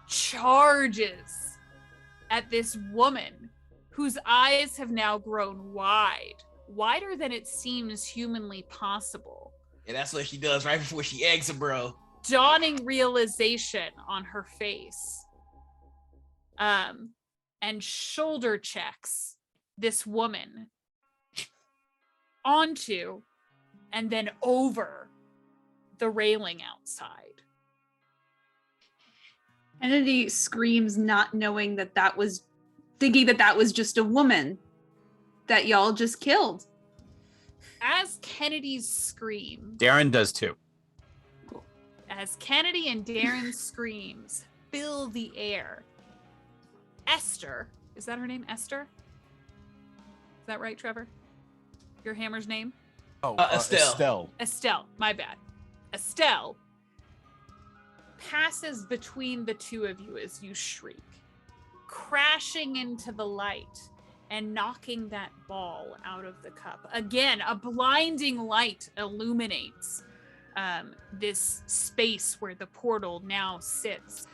charges at this woman whose eyes have now grown wider than it seems humanly possible. Yeah, that's what she does right before she eggs him, bro. Dawning realization on her face. And shoulder checks this woman onto and then over the railing outside. Kennedy screams, not knowing thinking that was just a woman that y'all just killed. As Kennedy's scream, Darren does too. as Kennedy and Darren's screams fill the air, Esther, is that her name, Esther? Is that right, Trevor? Your hammer's name? Oh, Estelle. Estelle, my bad. Estelle passes between the two of you as you shriek, crashing into the light and knocking that ball out of the cup. Again, a blinding light illuminates this space where the portal now sits,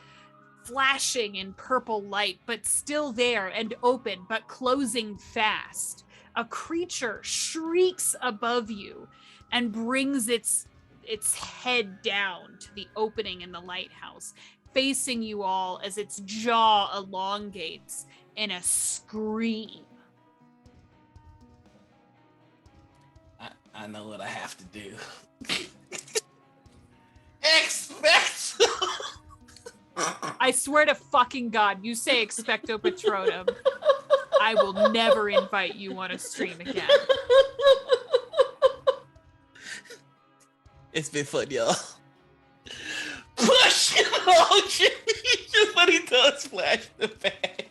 flashing in purple light, but still there and open, but closing fast. A creature shrieks above you and brings its head down to the opening in the lighthouse, facing you all as its jaw elongates in a scream. I know what I have to do. Expect. I swear to fucking God, you say expecto patronum, I will never invite you on a stream again. It's been fun, y'all. Push! Oh, just what he does, splash the bag.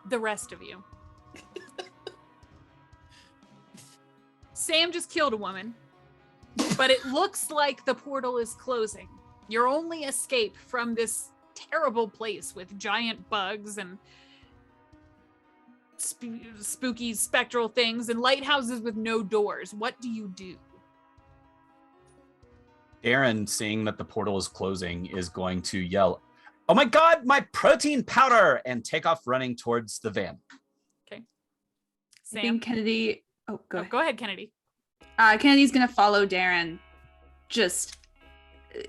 The rest of you. Sam just killed a woman, but it looks like the portal is closing. Your only escape from this terrible place with giant bugs and spooky spectral things and lighthouses with no doors. What do you do? Darren, seeing that the portal is closing, is going to yell, "Oh my God, my protein powder!" and take off running towards the van. I Sam? think Kennedy. Oh, go Go ahead, Kennedy. Kennedy's gonna follow Darren, just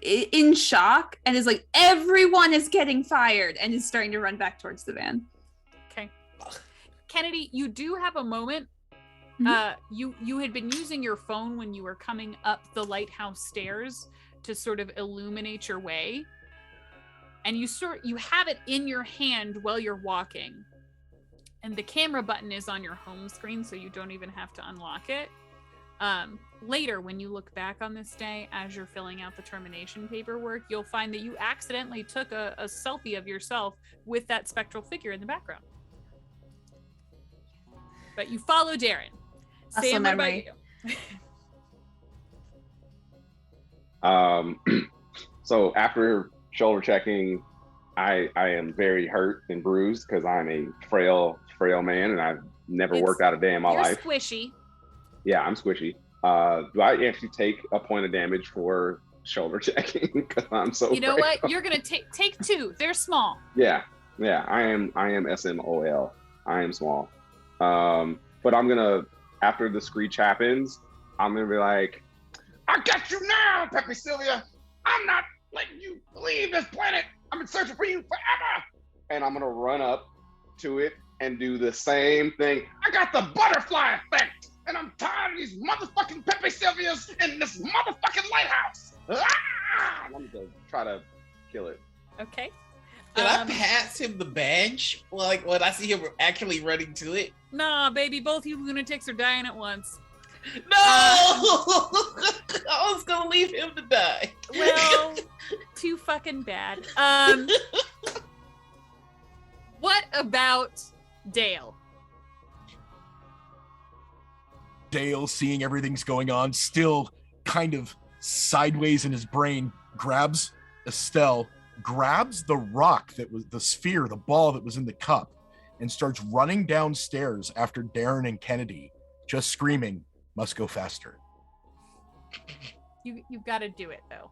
in shock, and is like, everyone is getting fired, and is starting to run back towards the van. Okay. Kennedy, you do have a moment. You had been using your phone when you were coming up the lighthouse stairs to sort of illuminate your way. And you have it in your hand while you're walking. And the camera button is on your home screen, so you don't even have to unlock it. Later, when you look back on this day, as you're filling out the termination paperwork, you'll find that you accidentally took a selfie of yourself with that spectral figure in the background. But you follow Darren. Muscle Sam, what about memory. you? So after shoulder checking, I am very hurt and bruised because I'm a frail man and I've never It's- worked out a day in my You're life. squishy. Yeah, I'm squishy. Do I actually take a point of damage for shoulder checking? Because I'm so You know frail. what? You're gonna take two. They're small. Yeah. I am SMOL. I am small. But I'm gonna, after the screech happens, I'm gonna be like, I got you now, Pepe Sylvia. I'm not letting you leave this planet. I've been searching for you forever. And I'm gonna run up to it and do the same thing. I got the butterfly effect. and I'm tired of these motherfucking Pepe Sylvias in this motherfucking lighthouse. Ah! Let me go try to kill it. Okay. Can I pass him the badge? Like when I see him actually running to it? Nah, baby, both you lunatics are dying at once. No! I was gonna leave him to die. Well, too fucking bad. What about Dale? Dale, seeing everything's going on, still kind of sideways in his brain, grabs Estelle, grabs the rock that was the sphere, the ball that was in the cup, and starts running downstairs after Darren and Kennedy, just screaming, "Must go faster. You've got to do it though.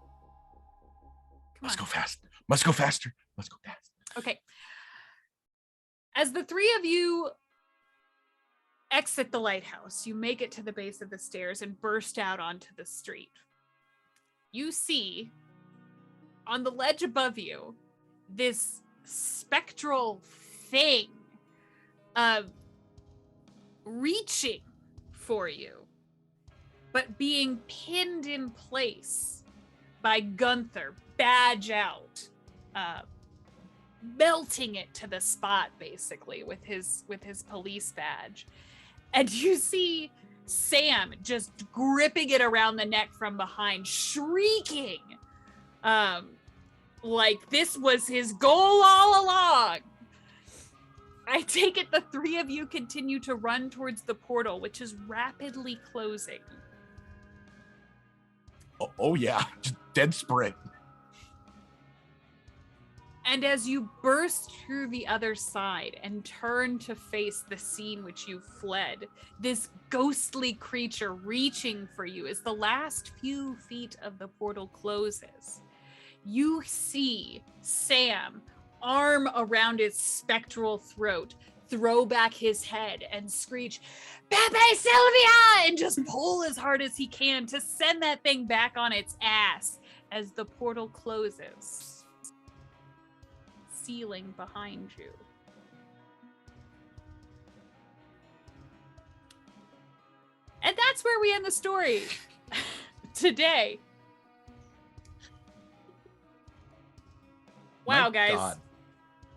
Come Must on. go fast. Must go faster. Must go fast." Okay. As the three of you exit the lighthouse, you make it to the base of the stairs and burst out onto the street. You see on the ledge above you this spectral thing reaching for you, but being pinned in place by Gunther, badge out, melting it to the spot basically with his police badge. And you see Sam just gripping it around the neck from behind, shrieking like this was his goal all along. I take it the three of you continue to run towards the portal, which is rapidly closing. Oh yeah, just dead sprint. And as you burst through the other side and turn to face the scene which you fled, this ghostly creature reaching for you as the last few feet of the portal closes, you see Sam, arm around its spectral throat, throw back his head and screech, "Pepe Sylvia!" and just pull as hard as he can to send that thing back on its ass as the portal closes, sealing behind you. And that's where we end the story today. Wow, My guys.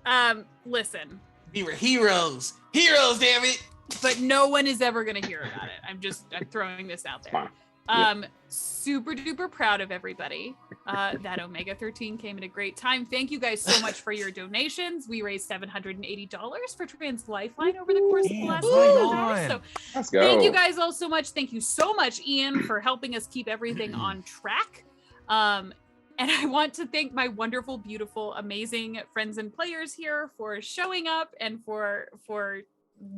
God. Listen, We were heroes. Heroes, damn it. but no one is ever going to hear about it. I'm throwing this out there. Fine. Super duper proud of everybody. That Omega 13 came at a great time. Thank you guys so much for your donations. We raised $780 for Trans Lifeline over the course of the last Right 9 on. days. So Let's go. thank you guys all so much. Thank you so much, Ian, for helping us keep everything on track. And I want to thank my wonderful, beautiful, amazing friends and players here for showing up and for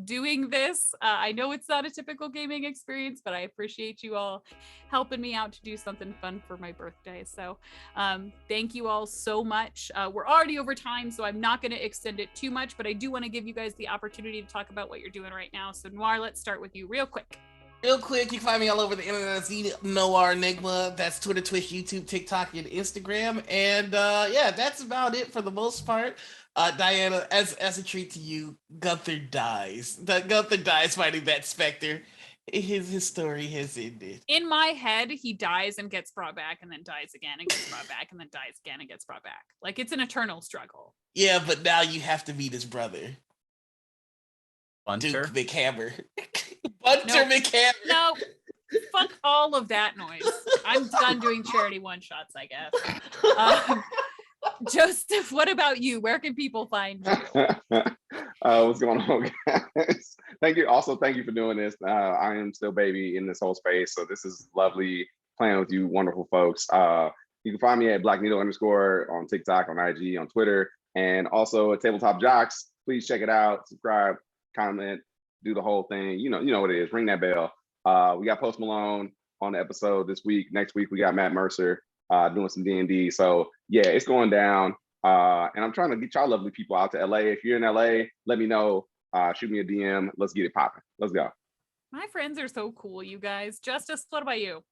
doing this. I know it's not a typical gaming experience, but I appreciate you all helping me out to do something fun for my birthday. So thank you all so much. We're already over time, so I'm not going to extend it too much, but I do want to give you guys the opportunity to talk about what you're doing right now. So Noir, let's start with you real quick. Real quick, you can find me all over the internet as Noir Enigma. That's Twitter, Twitch, YouTube, TikTok, and Instagram. And yeah, that's about it for the most part. Diana, as a treat to you, Gunther dies. Gunther dies fighting that specter. His story has ended. In my head, he dies and gets brought back and then dies again and gets brought back and then dies again and gets brought back. Like it's an eternal struggle. Yeah, but now you have to meet his brother, Bunter. Duke McHammer. Bunter Nope. McHammer. No, fuck all of that noise. I'm done doing charity one-shots, I guess. Joseph, what about you? Where can people find you? What's going on, guys? Thank you. Also, thank you for doing this. I am still baby in this whole space, so this is lovely playing with you, wonderful folks. You can find me at Black Needle _ on TikTok, on IG, on Twitter, and also at Tabletop Jocks. Please check it out. Subscribe, comment, do the whole thing. You know what it is. Ring that bell. We got Post Malone on the episode this week. Next week we got Matt Mercer doing some D&D. So yeah, it's going down. And I'm trying to get y'all lovely people out to LA. If you're in LA, let me know. Shoot me a DM. Let's get it popping. Let's go. My friends are so cool, you guys. Justice, what about you?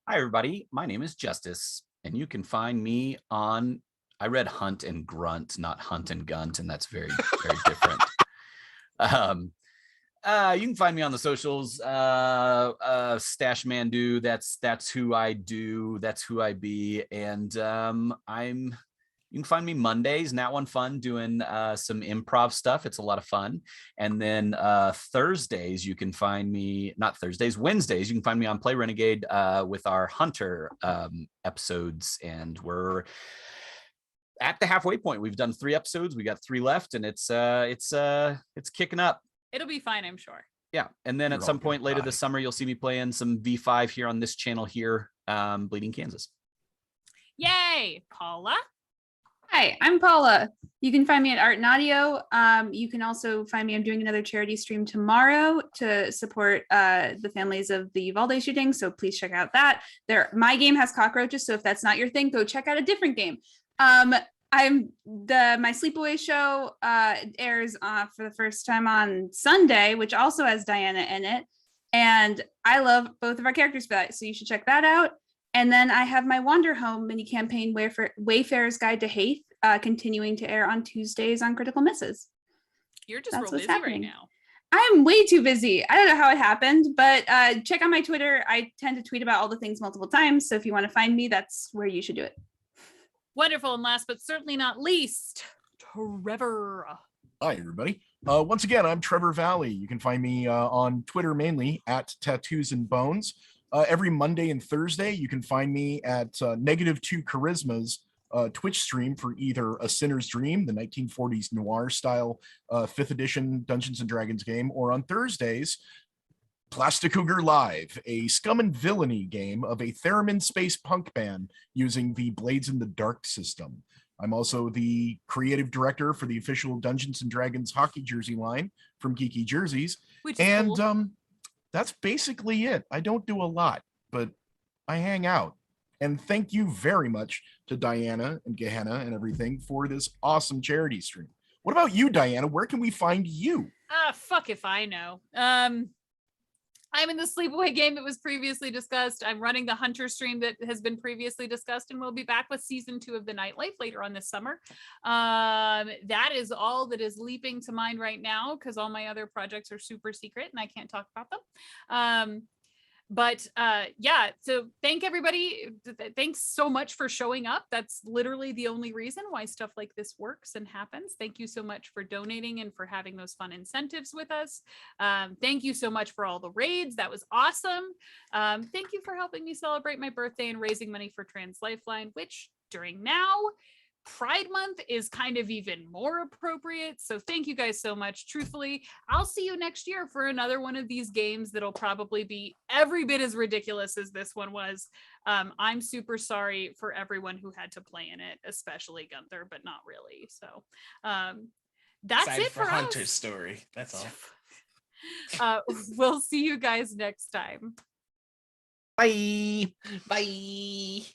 Hi, everybody. My name is Justice, and you can find me on. I read Hunt and Grunt, not Hunt and Gunt, and that's very, very different. You can find me on the socials. Stash Mandu. That's who I do. That's who I be. And you can find me Mondays, Nat One Fun, doing some improv stuff. It's a lot of fun. And then Thursdays, you can find me, not Thursdays, Wednesdays, you can find me on Play Renegade with our Hunter episodes. And we're at the halfway point. We've done 3 episodes. We got 3 left, and it's kicking up. It'll be fine, I'm sure. Yeah. And then You're at some all gonna point later die. this summer, you'll see me playing some V5 here on this channel here, Bleeding Kansas. Yay, Paula. Hi, I'm Paula. You can find me at Art and Audio. You can also find me. I'm doing another charity stream tomorrow to support the families of the Uvalde shooting. So please check out that. My game has cockroaches, so if that's not your thing, go check out a different game. My Sleepaway show airs for the first time on Sunday, which also has Diana in it, and I love both of our characters for that. So you should check that out. And then I have my Wander Home mini campaign, Wayfarer's Guide to Haith, continuing to air on Tuesdays on Critical Misses. You're just That's real what's busy happening. right now. I'm way too busy. I don't know how it happened, but check out my Twitter. I tend to tweet about all the things multiple times. So if you want to find me, that's where you should do it. Wonderful. And last but certainly not least, Trevor. Hi, everybody. Once again, I'm Trevor Valley. You can find me on Twitter mainly at Tattoos and Bones. Every Monday and Thursday, you can find me at -2 Charisma's Twitch stream for either A Sinner's Dream, the 1940s noir style 5th edition Dungeons and Dragons game, or on Thursdays, Plastic Cougar Live, a scum and villainy game of a theremin space punk band using the Blades in the Dark system. I'm also the creative director for the official Dungeons and Dragons hockey jersey line from Geeky Jerseys. Which is And cool. that's basically it. I don't do a lot, but I hang out. And thank you very much to Diana and Gehenna and everything for this awesome charity stream. What about you, Diana? Where can we find you? Fuck if I know. I'm in the Sleepaway game that was previously discussed. I'm running the Hunter stream that has been previously discussed, and we'll be back with season 2 of the Nightlife later on this summer. That is all that is leaping to mind right now, because all my other projects are super secret and I can't talk about them. But yeah, so thank everybody. Thanks so much for showing up. That's literally the only reason why stuff like this works and happens. Thank you so much for donating and for having those fun incentives with us. Thank you so much for all the raids. That was awesome. Thank you for helping me celebrate my birthday and raising money for Trans Lifeline, which during now Pride Month is kind of even more appropriate. So thank you guys so much. Truthfully, I'll see you next year for another one of these games that'll probably be every bit as ridiculous as this one was. I'm super sorry for everyone who had to play in it, especially Gunther, but not really. So that's Excited it for Hunter's us. story. That's all. We'll see you guys next time. Bye. Bye.